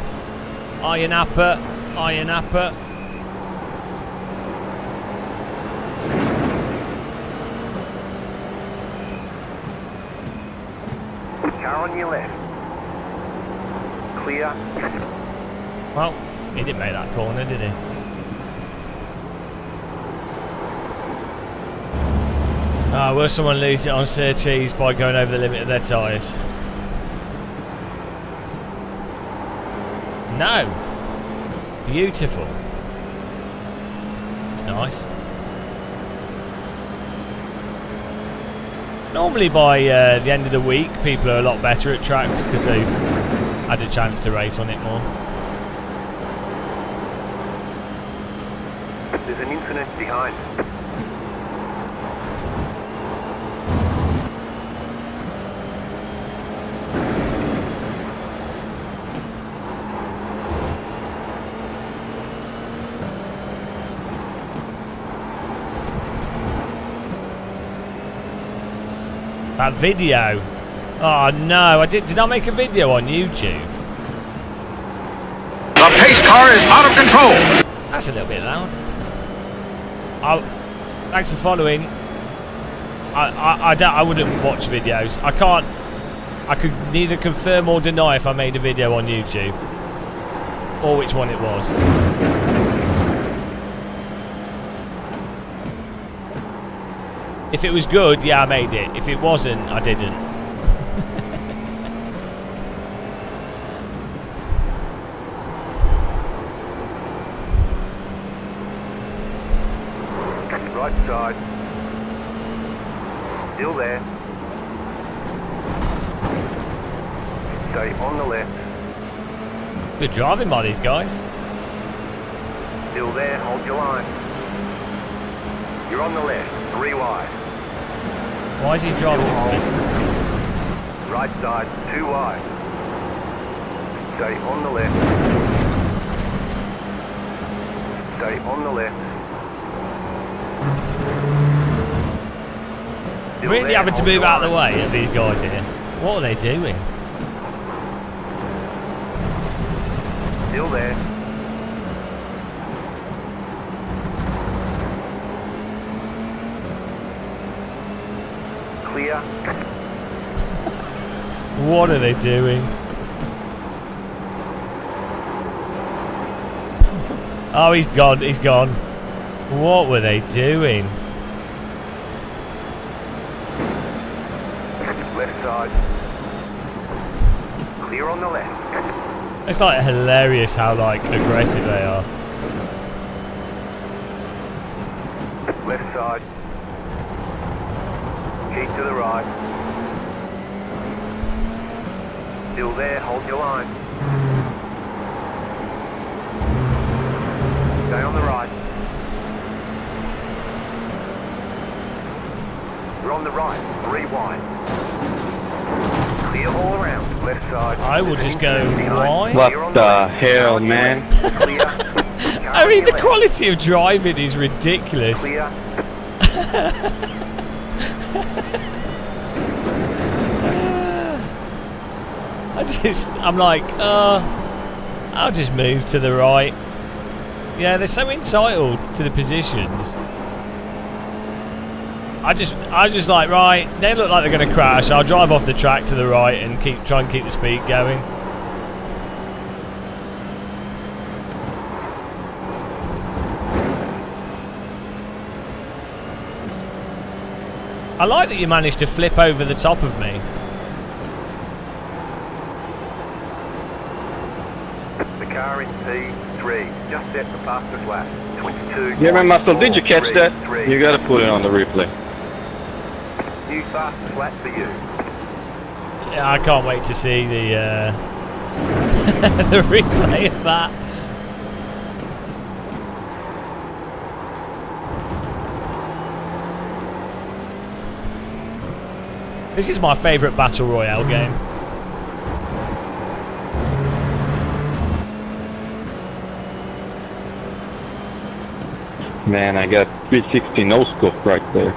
A: Iron napper, iron napper.
F: Car on your left. Clear.
A: Well, he didn't make that corner, did he? Will someone lose it on Sir Cheese by going over the limit of their tyres? No. Beautiful. It's nice. Normally by the end of the week, people are a lot better at tracks because they've had a chance to race on it more.
F: There's an incident behind.
A: That video. Oh no, did I make a video on YouTube?
C: The pace car is out of control.
A: That's a little bit loud. Thanks for following. I wouldn't watch videos. I could neither confirm or deny if I made a video on YouTube or which one it was. If it was good, yeah, I made it. If it wasn't, I didn't.
F: Right side. Still there. Stay on the left.
A: Good driving by these guys.
F: Still there, hold your line. You're on the left, 3 wide.
A: Why is he driving into me?
F: Right side, 2 wide. Stay on the left. Stay on the left. Still
A: Really
F: there,
A: having to
F: hold
A: move
F: your
A: out of the
F: line.
A: way of these guys here. What are they doing?
F: Still there. Clear.
A: What are they doing? Oh, he's gone. He's gone. What were they doing?
F: Left side. Clear on the left.
A: It's like hilarious how like aggressive they are.
F: Left side. Keep to the right. Still there, hold your line. Stay on the right. You're on the right, 3 wide. Clear all around, left side.
A: I will just go wide.
G: What the hell, man?
A: I mean, the quality of driving is ridiculous.
F: Clear.
A: I'm like, I'll just move to the right. Yeah, they're so entitled to the positions. I just like, right, they look like they're going to crash. I'll drive off the track to the right and try and keep the speed going. I like that you managed to flip over the top of me.
F: The car in P3 just set the fastest lap. 22.
G: Yeah, man, Muscle, did you catch that? You gotta put it on the replay.
F: New fastest lap for you.
A: Yeah, I can't wait to see the the replay of that. This is my favourite Battle Royale game.
G: Man, I got 360 no scope right there.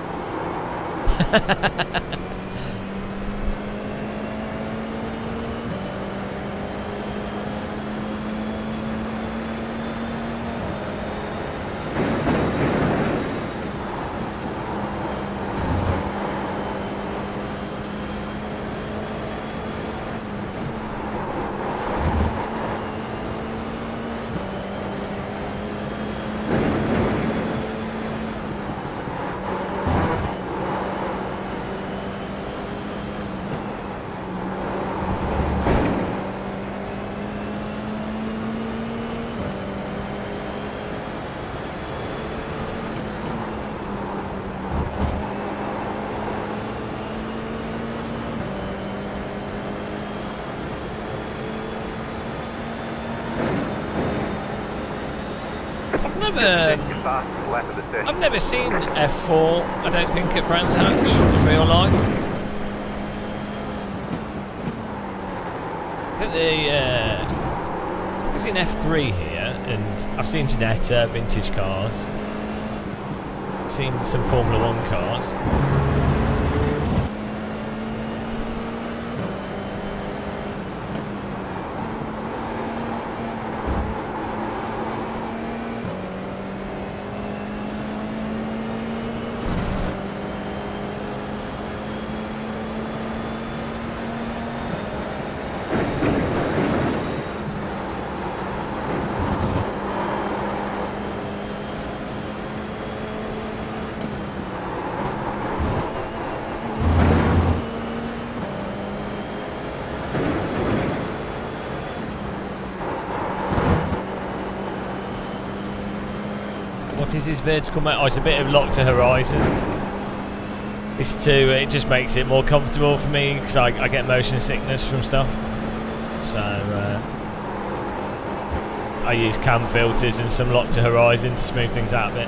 A: I've never seen F4, I don't think, at Brands Hatch in real life. I think I've seen F3 here, and I've seen Ginetta, vintage cars. I've seen some Formula 1 cars. What is his vertical mode? Oh, it's a bit of lock to horizon. This too, it just makes it more comfortable for me because I get motion sickness from stuff. So I use cam filters and some lock to horizon to smooth things out a bit.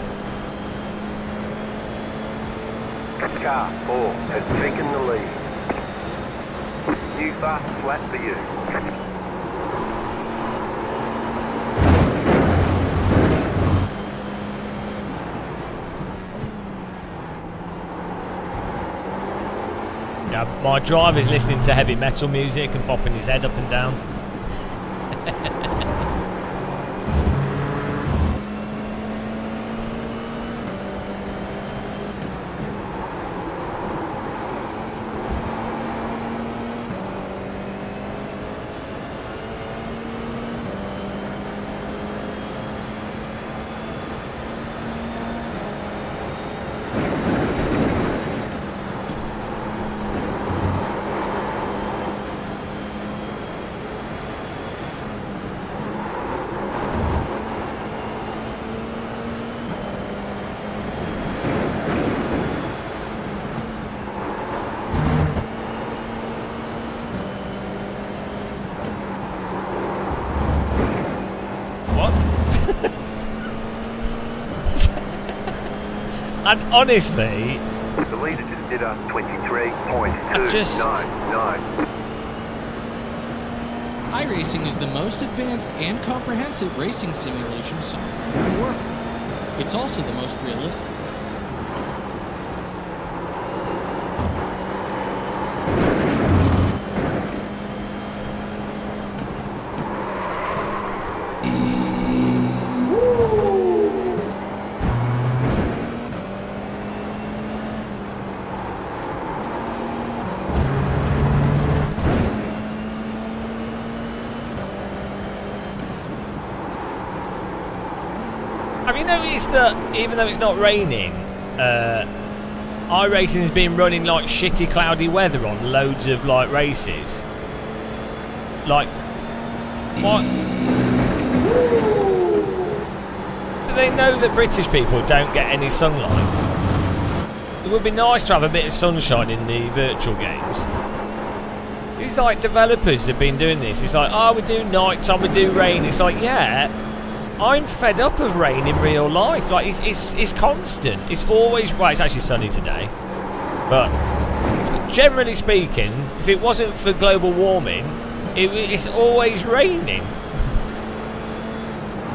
F: Car 4 has taken the lead. New fast lap for you.
A: Yeah, my driver's listening to heavy metal music and bopping his head up and down. And honestly,
F: the leader just did a 23.299.
I: iRacing is the most advanced and comprehensive racing simulation software in the world. It's also the most realistic.
A: have you noticed that even though it's not raining, iRacing has been running like shitty cloudy weather on loads of like races? Like, what? Do they know that British people don't get any sunlight? It would be nice to have a bit of sunshine in the virtual games. These like developers have been doing this. It's like, oh, we do nights and we do rain. It's like, yeah, I'm fed up of rain in real life. Like, it's constant. It's always, well, it's actually sunny today. But generally speaking, if it wasn't for global warming, it's always raining.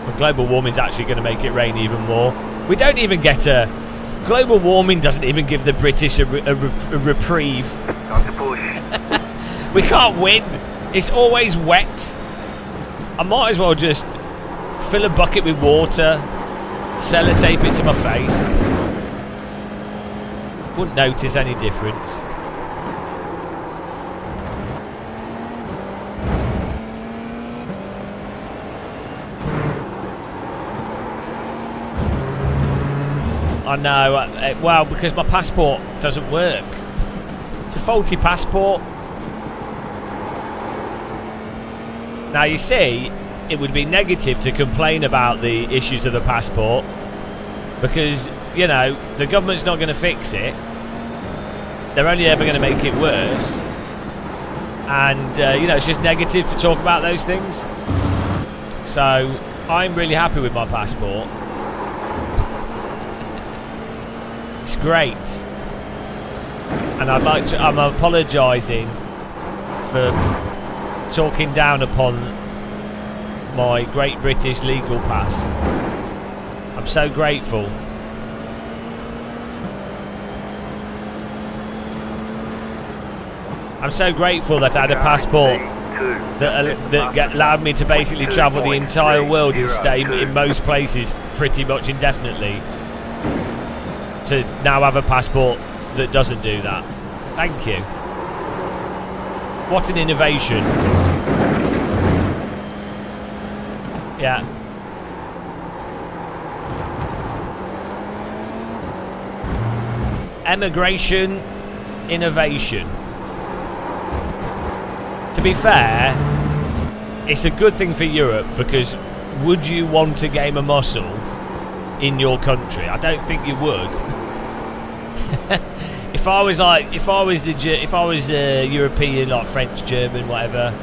A: Well, global warming's actually going to make it rain even more. We don't even get a Global warming doesn't even give the British a reprieve.
F: Time to push.
A: We can't win. It's always wet. I might as well just fill a bucket with water, sellotape it to my face. Wouldn't notice any difference. I know, well, because my passport doesn't work. It's a faulty passport. Now, you see, it would be negative to complain about the issues of the passport because, you know, the government's not going to fix it. They're only ever going to make it worse. And, you know, it's just negative to talk about those things. So, I'm really happy with my passport. It's great. And I'm apologising for talking down upon my Great British legal pass. I'm so grateful. I'm so grateful that I had a passport that allowed me to basically travel the entire world and stay in most places pretty much indefinitely. To now have a passport that doesn't do that. Thank you. What an innovation. Yeah. Emigration, innovation. To be fair, it's a good thing for Europe because would you want to gain a muscle in your country? I don't think you would. If I was European, like French, German, whatever,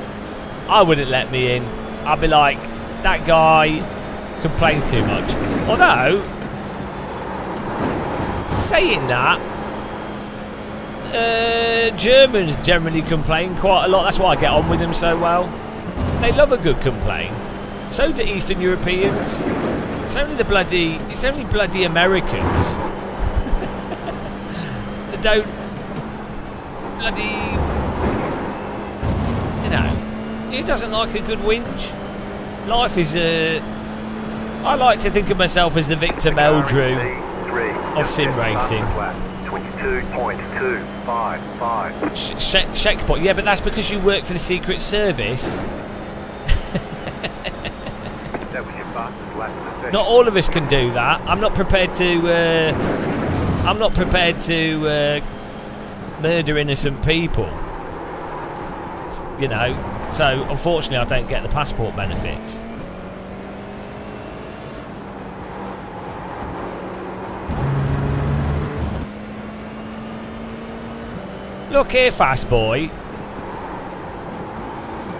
A: I wouldn't let me in. I'd be like, that guy complains too much. Although, saying that, Germans generally complain quite a lot. That's why I get on with them so well. They love a good complaint. So do Eastern Europeans. It's only bloody Americans that don't bloody, you know, who doesn't like a good whinge? Life is I like to think of myself as the Victor Meldrew of sim racing.
F: 22.255.
A: Checkpoint, yeah, but that's because you work for the Secret Service. Not all of us can do that. I'm not prepared to murder innocent people. You know, so unfortunately I don't get the passport benefits. Look here, fast boy.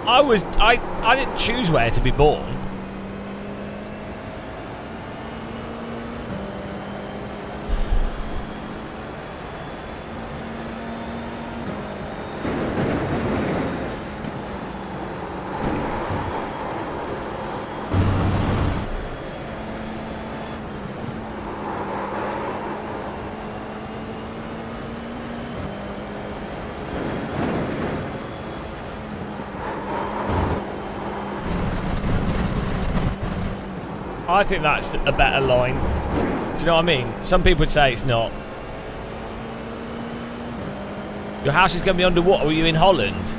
A: I didn't choose where to be born. I think that's a better line. Do you know what I mean? Some people would say it's not. Your house is going to be underwater. Were you in Holland?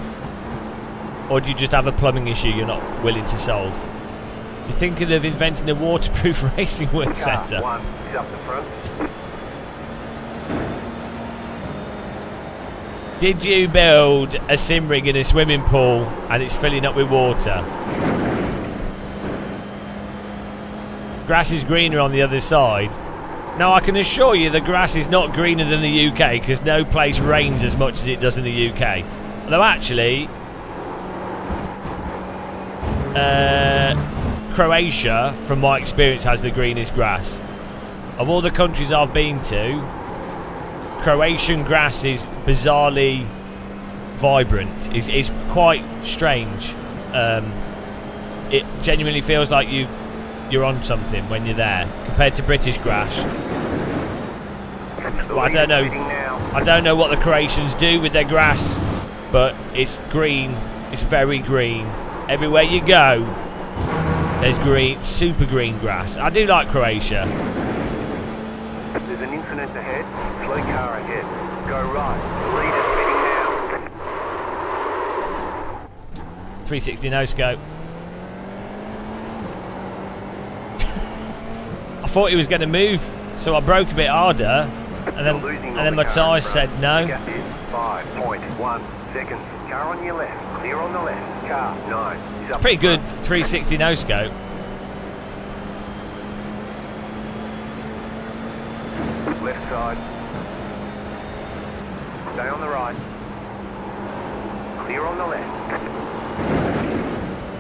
A: Or do you just have a plumbing issue you're not willing to solve? You're thinking of inventing a waterproof racing work centre.
F: One is up the front.
A: Did you build a sim rig in a swimming pool and it's filling up with water? Grass is greener on the other side. Now I can assure you the grass is not greener than the UK because no place rains as much as it does in the UK. Although actually, Croatia, from my experience, has the greenest grass. Of all the countries I've been to, Croatian grass is bizarrely vibrant. It's quite strange. It genuinely feels like you're on something when you're there, compared to British grass. Well, I don't know. I don't know what the Croatians do with their grass, but it's green. It's very green. Everywhere you go, there's green, super green grass. I do like Croatia.
F: There's an incident ahead. Slow car ahead. Go right. The leader's heading now.
A: 360 no scope. I thought he was going to move, so I broke a bit harder, and then my tyres said no.
F: 5.1 seconds. Car on your left. Clear on the left. Car 9. He's up
A: Pretty good 360 no scope.
F: Left side. Stay on the right. Clear on the left.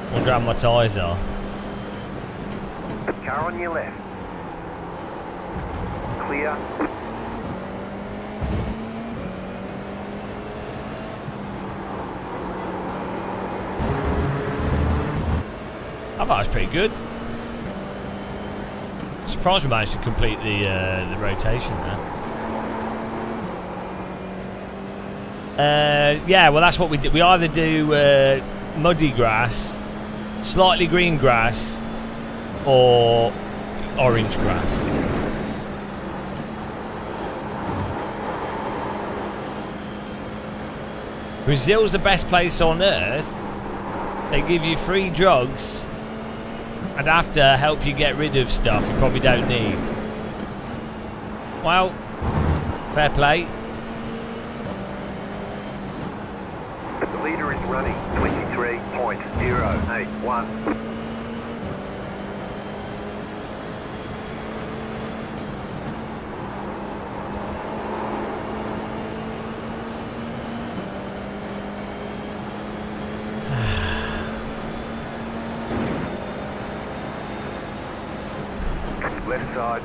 A: I wonder how my tyres are.
F: Car on your left. Clear.
A: I thought it was pretty good. Surprised we managed to complete the rotation there. Yeah, well that's what we do. We either do muddy grass, slightly green grass, or orange grass. Brazil's the best place on earth. They give you free drugs and have to help you get rid of stuff you probably don't need. Well, fair play.
F: The leader is running 23.081. Left side.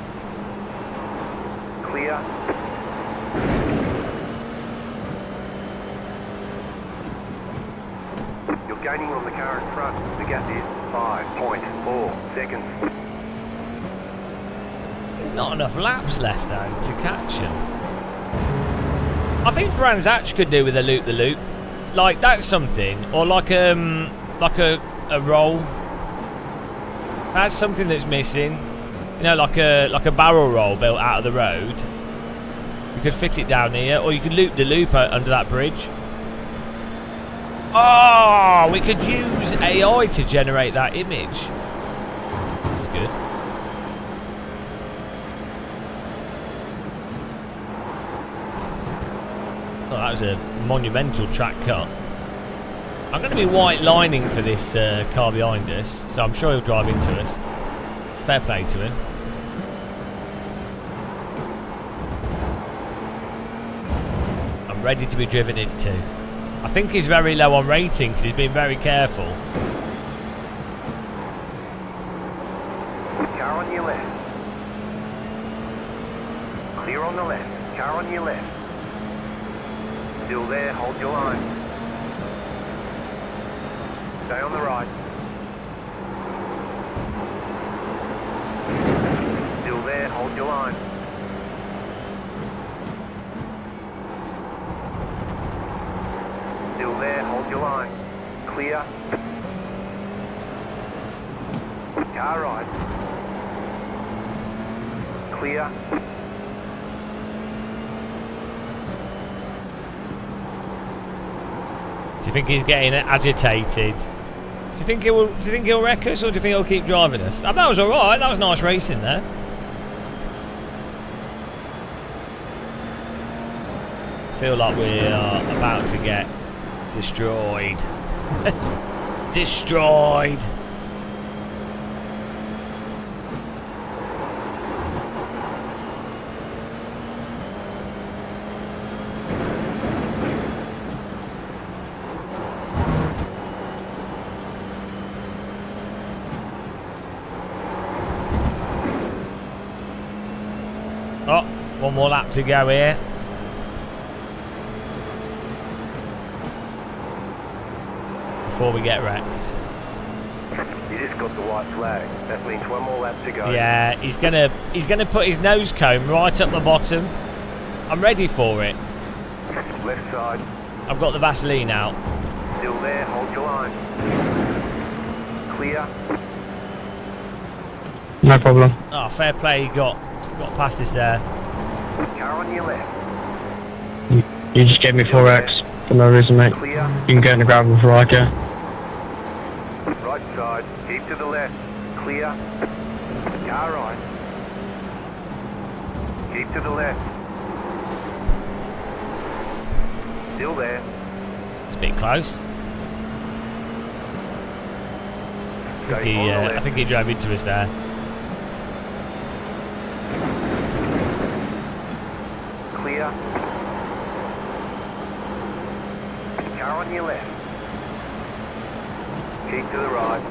F: Clear. You're gaining on the car in front. The gap is 5.4 seconds.
A: There's not enough laps left though to catch him. I think Brands Hatch could do with a loop-the-loop. Like that's something, or like a roll. That's something that's missing. You know, like a barrel roll built out of the road. You could fit it down here, or you could loop the loop under that bridge. Oh, we could use AI to generate that image. That's good. Oh, that was a monumental track cut. I'm going to be white lining for this car behind us, so I'm sure he'll drive into us. Fair play to him. I'm ready to be driven into. I think he's very low on rating because he's been very careful.
F: Car on your left. Clear on the left. Car on your left. Still there, hold your line. Stay on the right. Still there, hold your line. Still there, hold your line. Clear. Car right. Clear.
A: Do you think he's getting agitated? Do you think he'll wreck us, or do you think he'll keep driving us? That was all right. That was nice racing there. I feel like we are about to get destroyed. Destroyed. Oh, one more lap to go here. Before we get wrecked.
F: You just got the white flag. That means one more lap to go.
A: Yeah, he's gonna put his nose cone right up the bottom. I'm ready for it.
F: Left side.
A: I've got the Vaseline out.
F: Still there, hold your line. Clear.
L: No problem.
A: Oh, fair play. He got past us there.
F: Car on your left.
L: You just gave me 4x for no reason, mate.
F: Clear.
L: You can go in the gravel before I care.
F: Right side. Keep to the left. Clear. Car right. Keep to the left. Still there.
A: It's a bit close. I think he drove into us there.
F: Clear. Car on your left. Keep to the right.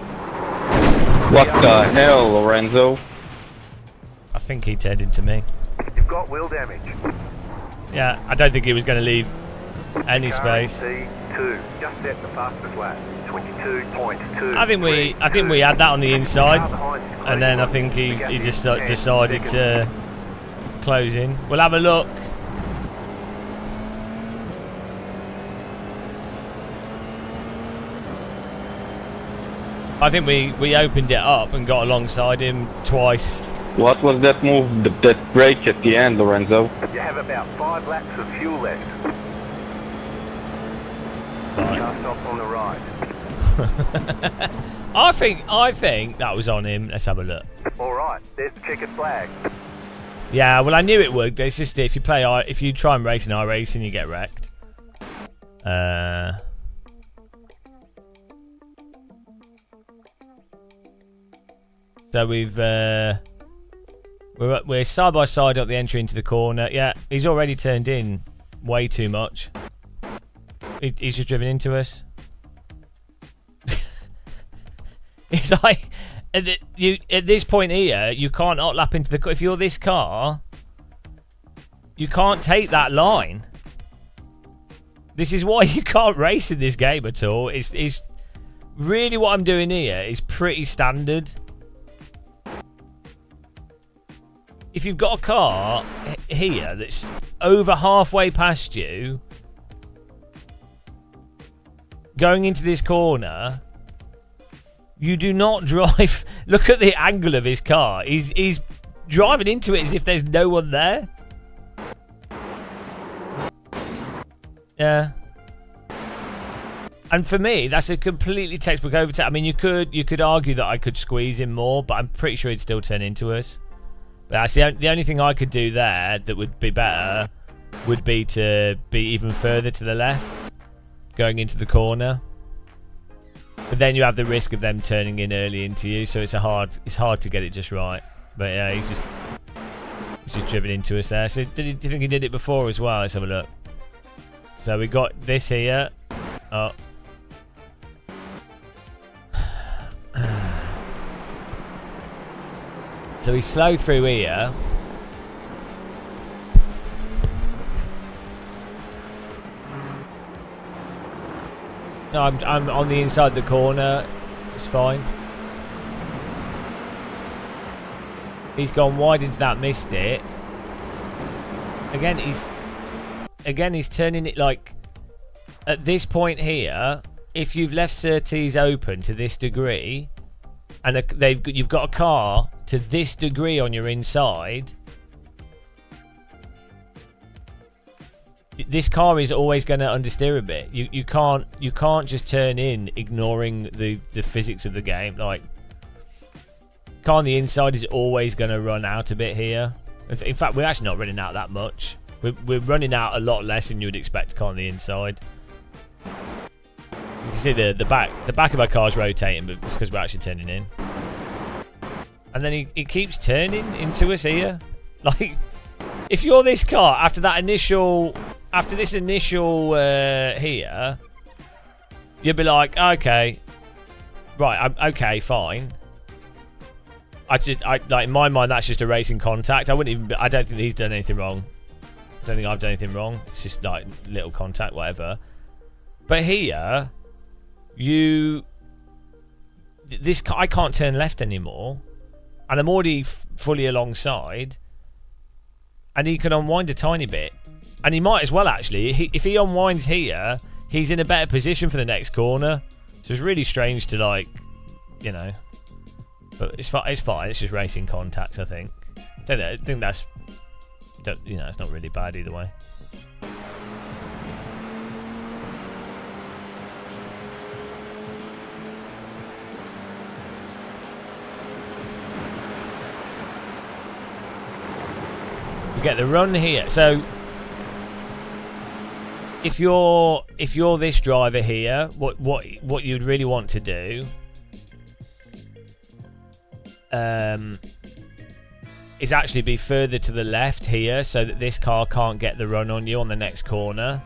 G: What the hell, Lorenzo?
A: I think he turned into me.
F: You've got wheel damage.
A: Yeah, I don't think he was going to leave any space.
F: C2. Just set the fastest lap. 22.2.
A: I think we had that on the inside, and then I think he just decided to close in. We'll have a look. I think we opened it up and got alongside him twice.
G: What was that move, that brake at the end, Lorenzo?
F: You have about 5 laps of fuel left. Car stop on the right.
A: I think that was on him. Let's have a look.
F: Alright, there's the checkered flag.
A: Yeah, well I knew it would. It's just if you try and race in iRacing, you get wrecked. So we're side by side up the entry into the corner. Yeah, he's already turned in way too much. He's just driven into us. It's like at this point here, you can't outlap into the car. If you're this car, you can't take that line. This is why you can't race in this game at all. It's really what I'm doing here is pretty standard. If you've got a car here that's over halfway past you, going into this corner, you do not drive. Look at the angle of his car. He's driving into it as if there's no one there. Yeah. And for me, that's a completely textbook overtake. I mean, you could argue that I could squeeze him more, but I'm pretty sure he'd still turn into us. But actually, the only thing I could do there that would be better would be to be even further to the left, going into the corner. But then you have the risk of them turning in early into you, so it's hard to get it just right. But yeah, he's just driven into us there. So do you think he did it before as well? Let's have a look. So we got this here. Oh. So he's slow through here. No, I'm on the inside of the corner. It's fine. He's gone wide into that, missed it. Again, he's turning it like at this point here. If you've left Surtees open to this degree, and you've got a car to this degree on your inside, this car is always going to understeer a bit. You can't just turn in ignoring the physics of the game. Like, car on the inside is always going to run out a bit here. In fact, we're actually not running out that much. We're running out a lot less than you would expect car on the inside. You can see the back of our car's rotating, but it's because we're actually turning in. And then he keeps turning into us here. Like, if you're this car after this initial here, you'll be like, okay, right, I'm okay, fine. Like in my mind, that's just a racing contact. I don't think he's done anything wrong. I don't think I've done anything wrong. It's just like little contact, whatever. But here, I can't turn left anymore, and I'm already fully alongside. and he can unwind a tiny bit. And he might as well, actually. If he unwinds here, he's in a better position for the next corner. So it's really strange to, like, you know. But it's fine. It's just racing contacts, I think. I think that's, you know, it's not really bad either way. You get the run here. So if you're this driver here, what you'd really want to do is actually be further to the left here so that this car can't get the run on you on the next corner.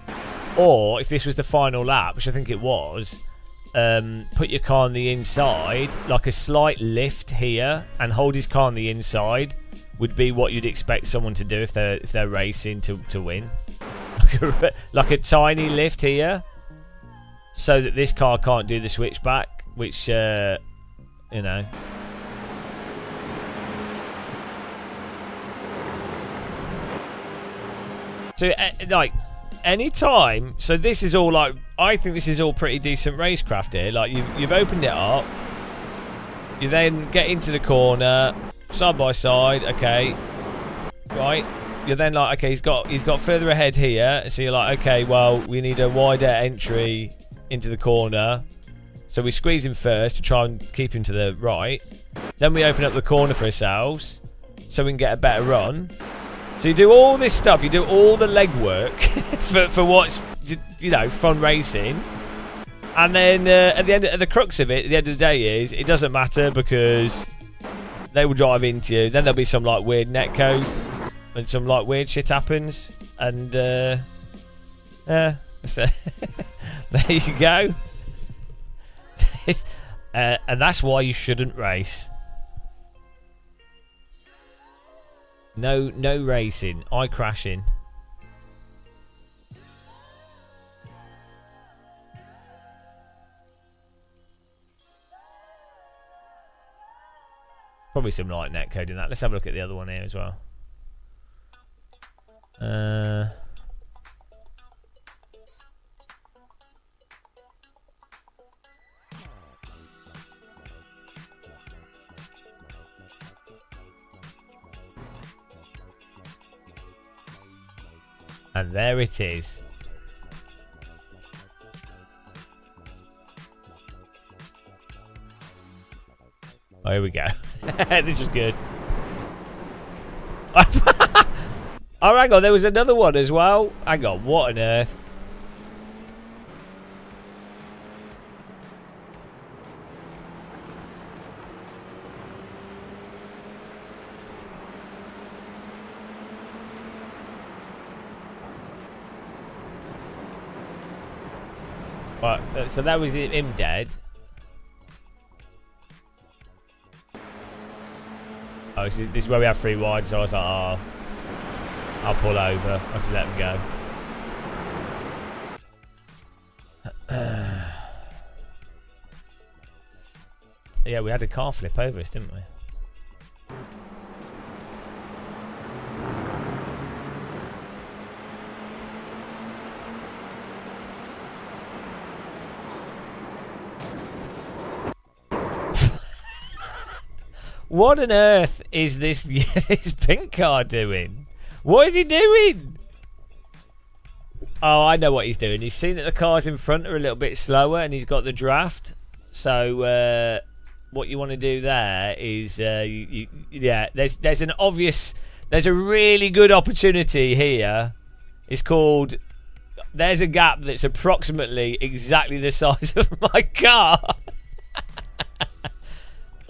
A: Or if this was the final lap, which I think it was, put your car on the inside, like a slight lift here, and hold his car on the inside would be what you'd expect someone to do if they're racing to win. Like a tiny lift here, so that this car can't do the switchback, which you know. So like any time, so this is all like, I think this is all pretty decent racecraft here. Like you've opened it up, you then get into the corner side by side, okay, right. You're then like, okay, he's got further ahead here, so you're like, okay, well, we need a wider entry into the corner, so we squeeze him first to try and keep him to the right. Then we open up the corner for ourselves, so we can get a better run. So you do all this stuff, you do all the legwork for what's, you know, fun racing, and then at the end, the crux of it, at the end of the day, is it doesn't matter because they will drive into you. Then there'll be some like weird netcode. And some like weird shit happens, and so there you go. And that's why you shouldn't race. No racing. Eye crashing. Probably some like netcode in that. Let's have a look at the other one here as well. And there it is. Oh, here we go. This was good. Oh, hang on, there was another one as well. Hang on, what on earth? Right, so that was him dead. Oh, this is where we have 3 wide, so I was like, oh, I'll pull over. I'll just let him go. Yeah, we had a car flip over us, didn't we? What on earth is this pink car doing? What is he doing? Oh, I know what he's doing. He's seen that the cars in front are a little bit slower and he's got the draft. So what you want to do there is, yeah, there's an obvious, there's a really good opportunity here. It's called, there's a gap that's approximately exactly the size of my car.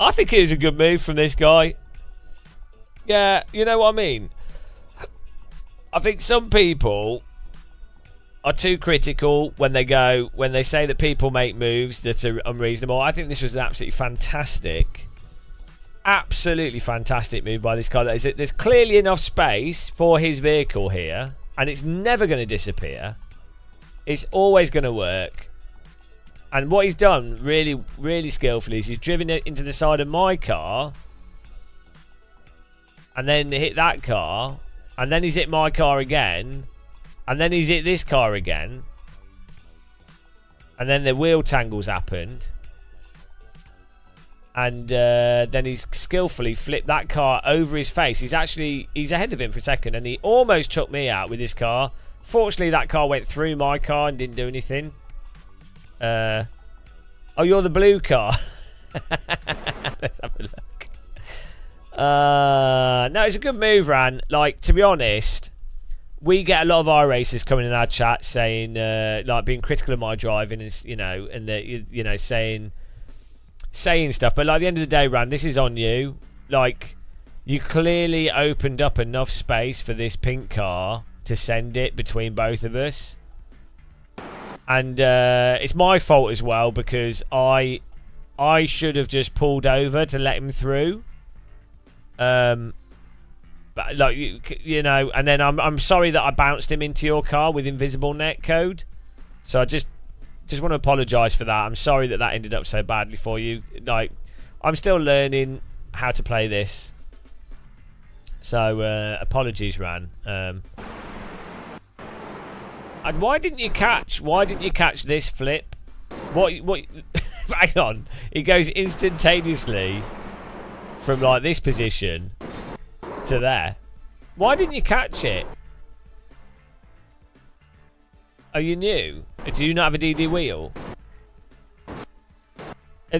A: I think it was a good move from this guy. Yeah, you know what I mean? I think some people are too critical when they say that people make moves that are unreasonable. I think this was an absolutely fantastic move by this guy. There's clearly enough space for his vehicle here, and it's never going to disappear. It's always going to work. And what he's done really, really skillfully is he's driven it into the side of my car and then hit that car and then he's hit my car again, and then he's hit this car again, and then the wheel tangles happened, and then he's skillfully flipped that car over his face. He's ahead of him for a second, and he almost took me out with his car. Fortunately, that car went through my car and didn't do anything. Oh, you're the blue car. Let's have a look. No, it's a good move, Ran. Like, to be honest, we get a lot of iRacers coming in our chat saying, like, being critical of my driving, and and saying stuff. But like, at the end of the day, Ran, this is on you. Like, you clearly opened up enough space for this pink car to send it between both of us, and it's my fault as well, because I should have just pulled over to let him through. But like, you know, and then I'm sorry that I bounced him into your car with invisible net code. So I just want to apologise for that. I'm sorry that ended up so badly for you. Like, I'm still learning how to play this. So apologies, Ran. And why didn't you catch this flip? What hang on. He goes instantaneously from like this position to there. Why didn't you catch it? Are you new? Do you not have a DD wheel?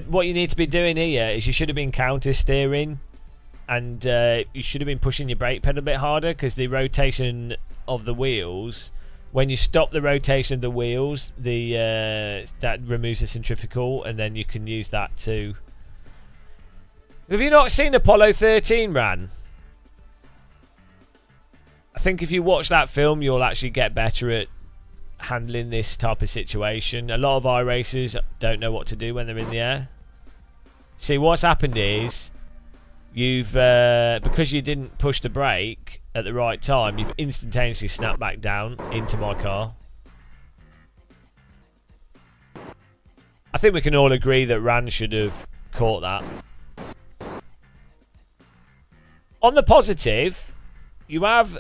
A: What you need to be doing here is you should have been counter steering, and you should have been pushing your brake pedal a bit harder, because the rotation of the wheels, when you stop the rotation of the wheels, that removes the centrifugal, and then you can use that to... Have you not seen Apollo 13, Ran? I think if you watch that film, you'll actually get better at handling this type of situation. A lot of iRacers don't know what to do when they're in the air. See, what's happened is you've because you didn't push the brake at the right time, you've instantaneously snapped back down into my car. I think we can all agree that Ran should have caught that. On the positive, you have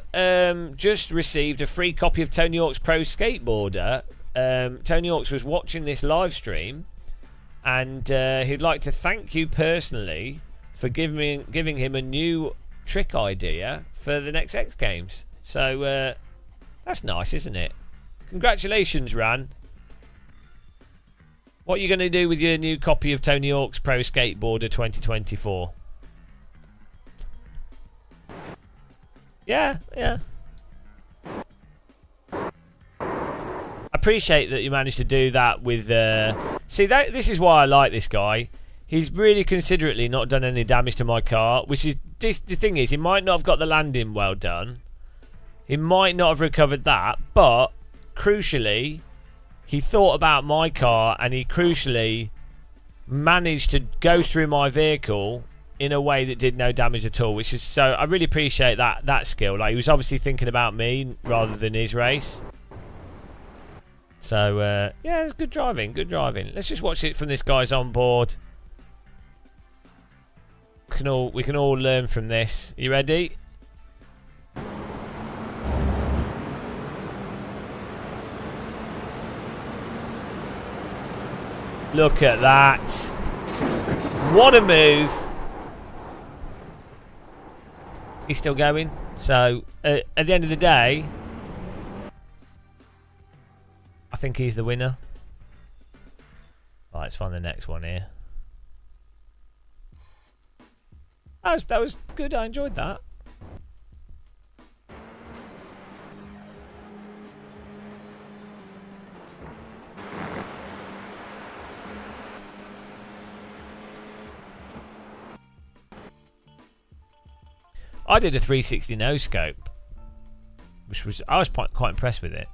A: just received a free copy of Tony Hawk's Pro Skateboarder. Tony Hawk's was watching this live stream, and he'd like to thank you personally for giving him a new trick idea for the next X Games. So that's nice, isn't it? Congratulations, Ran. What are you going to do with your new copy of Tony Hawk's Pro Skateboarder 2024? Yeah. I appreciate that you managed to do that with... See, this is why I like this guy. He's really considerately not done any damage to my car, which is... The thing is, he might not have got the landing well done. He might not have recovered that, but crucially, he thought about my car, and he crucially managed to go through my vehicle in a way that did no damage at all, which is so... I really appreciate that skill. Like, he was obviously thinking about me rather than his race. So, yeah, it's good driving, good driving. Let's just watch it from this guy's on board. We can all learn from this. You ready? Look at that. What a move. He's still going. So, at the end of the day, I think he's the winner. Right, let's find the next one here. That was good. I enjoyed that. I did a 360 no scope, which was I was quite impressed with it.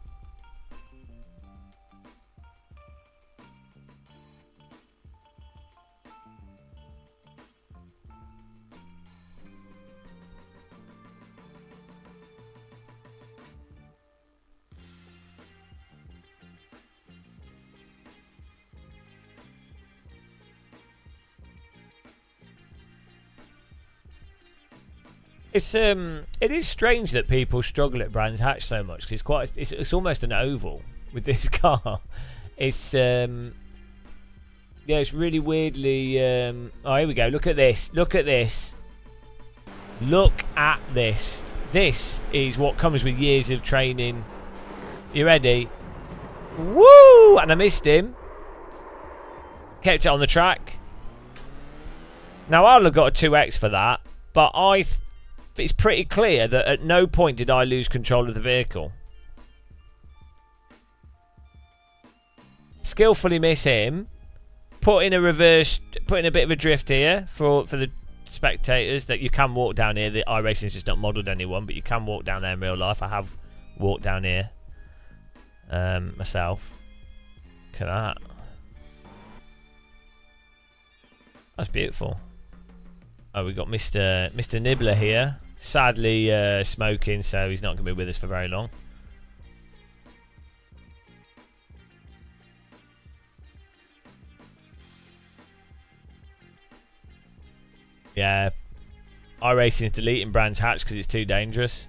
A: It is strange that people struggle at Brands Hatch so much, because it's almost an oval with this car. It's it's really weirdly. Oh, here we go. Look at this. Look at this. Look at this. This is what comes with years of training. You ready? Woo! And I missed him. Kept it on the track. Now I'll have got a 2x for that, but it's pretty clear that at no point did I lose control of the vehicle. Skillfully miss him. Put in a bit of a drift here for the spectators, that you can walk down here. The iRacing is just not modelled anyone, but you can walk down there in real life. I have walked down here myself. Look at that. That's beautiful. Oh, we got Mr. Nibbler here. Sadly smoking, so he's not going to be with us for very long. Yeah, iRacing is deleting Brands Hatch because it's too dangerous.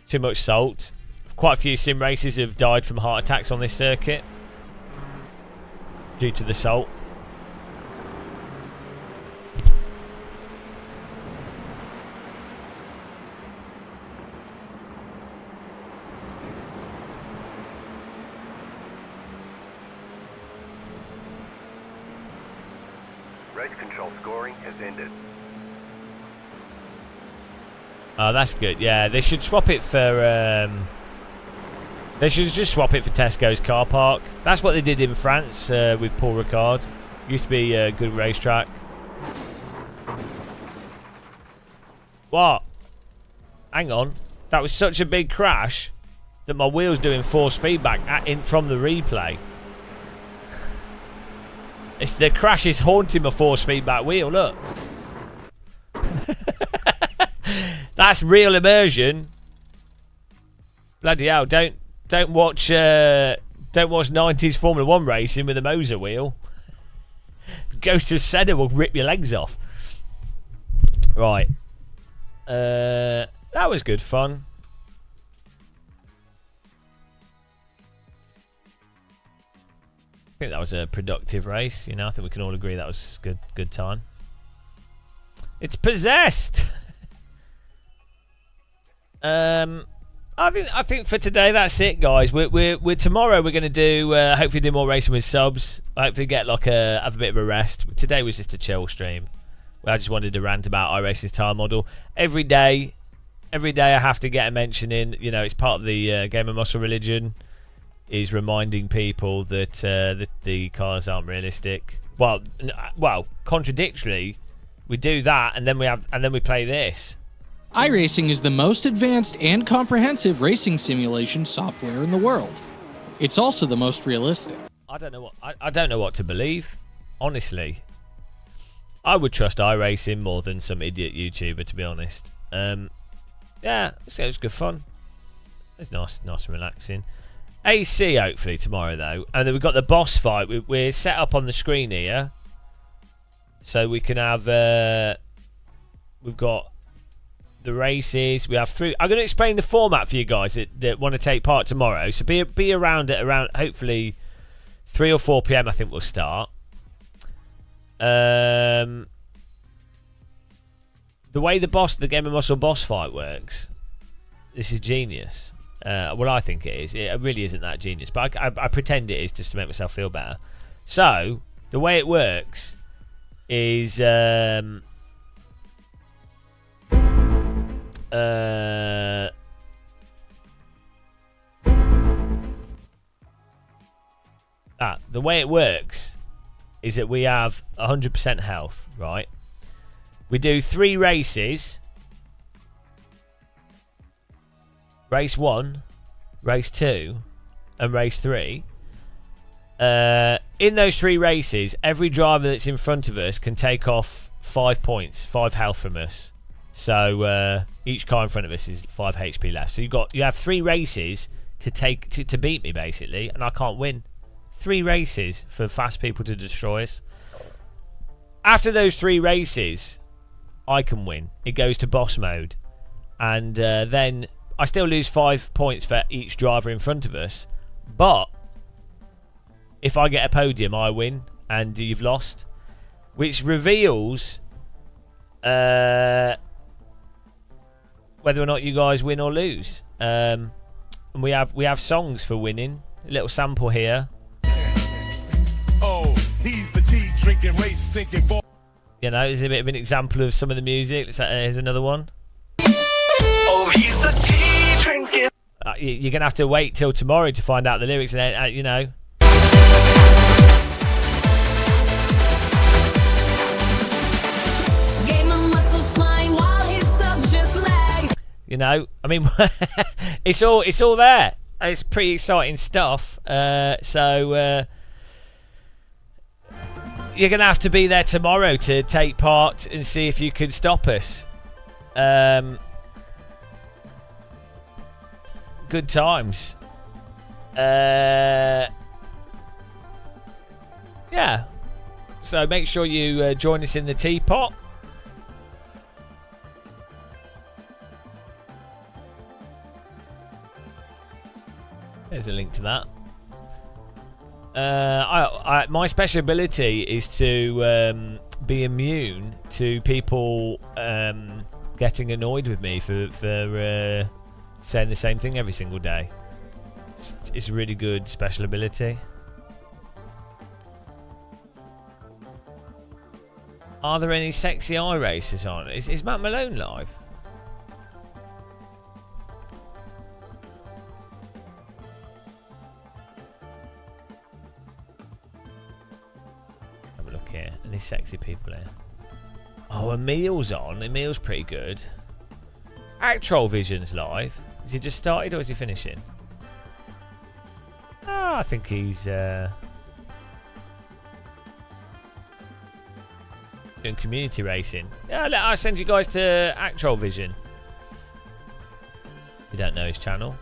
A: Too much salt. Quite a few sim races have died from heart attacks on this circuit due to the salt.
F: Race control scoring has ended.
A: Oh, that's good. Yeah, they should swap it for. They should just swap it for Tesco's car park. That's what they did in France with Paul Ricard. Used to be a good racetrack. What? Hang on. That was such a big crash that my wheel's doing force feedback from the replay. The crash is haunting my force feedback wheel. Look. That's real immersion. Bloody hell! Don't watch 90s Formula 1 racing with a Moser wheel. Ghost of Senna will rip your legs off. Right. That was good fun. I think that was a productive race. You know, I think we can all agree that was good time. It's possessed. I think for today that's it, guys. We're tomorrow we're gonna do hopefully do more racing with subs. Hopefully get have a bit of a rest. Today was just a chill stream. I just wanted to rant about iRacing's tire model. Every day I have to get a mention in. You know, it's part of the Game of Muscle religion. Is reminding people that the cars aren't realistic. Well, contradictorily, we do that and then we play this.
I: iRacing is the most advanced and comprehensive racing simulation software in the world. It's also the most realistic.
A: I don't know what to believe. Honestly, I would trust iRacing more than some idiot YouTuber, to be honest. Yeah, it was good fun. It's nice and relaxing. AC hopefully tomorrow though, and then we've got the boss fight. We're set up on the screen here, so we can have. We've got the races. We have three. I'm going to explain the format for you guys that want to take part tomorrow. So be around at around hopefully 3 or 4 p.m. I think we'll start. The way the Game of Muscle boss fight works, this is genius. Well, I think it is. It really isn't that genius, but I pretend it is just to make myself feel better. So the way it works is the way it works is that we have 100% health, right? We do 3 races. Race 1, Race 2, and Race 3. In those 3 races, every driver that's in front of us can take off 5 points, 5 health from us. So each car in front of us is 5 HP left. So you have 3 races to beat me basically, and I can't win. 3 races for fast people to destroy us. After those 3 races, I can win. It goes to boss mode, and then I still lose 5 points for each driver in front of us. But if I get a podium, I win, and you've lost, which reveals whether or not you guys win or lose. And we have songs for winning. A little sample here.
K: Oh, he's the tea drinking, race sinking ball.
A: You know, it's a bit of an example of some of the music. Here's another one.
K: Oh, he's the tea drinking.
A: You're gonna have to wait till tomorrow to find out the lyrics, and then you know. You know, I mean, it's all there. It's pretty exciting stuff. So you're gonna have to be there tomorrow to take part and see if you can stop us. Good times. Yeah. So make sure you join us in the teapot. There's a link to that. My special ability is to be immune to people getting annoyed with me for saying the same thing every single day. It's a really good special ability. Are there any sexy iRacers on? Is Matt Malone live? Have a look here. Any sexy people here? Oh, Emil's on. Emil's pretty good. Actual Vision's live. Has he just started or is he finishing? Oh, I think he's doing community racing. Yeah, I'll send you guys to Actual Vision. You don't know his channel.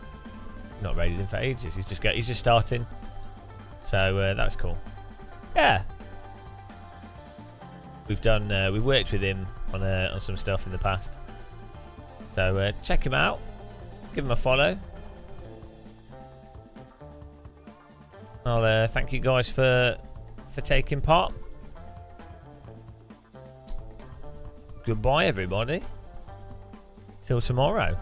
A: Not rated him for ages. He's just starting. So that's cool. Yeah. We've worked with him on some stuff in the past. So check him out. Give him a follow. I'll thank you guys for taking part. Goodbye, everybody. Till tomorrow.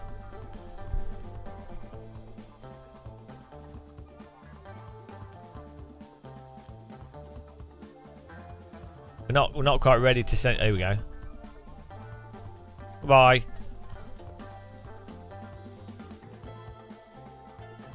A: We're not quite ready to send. There we go. Bye.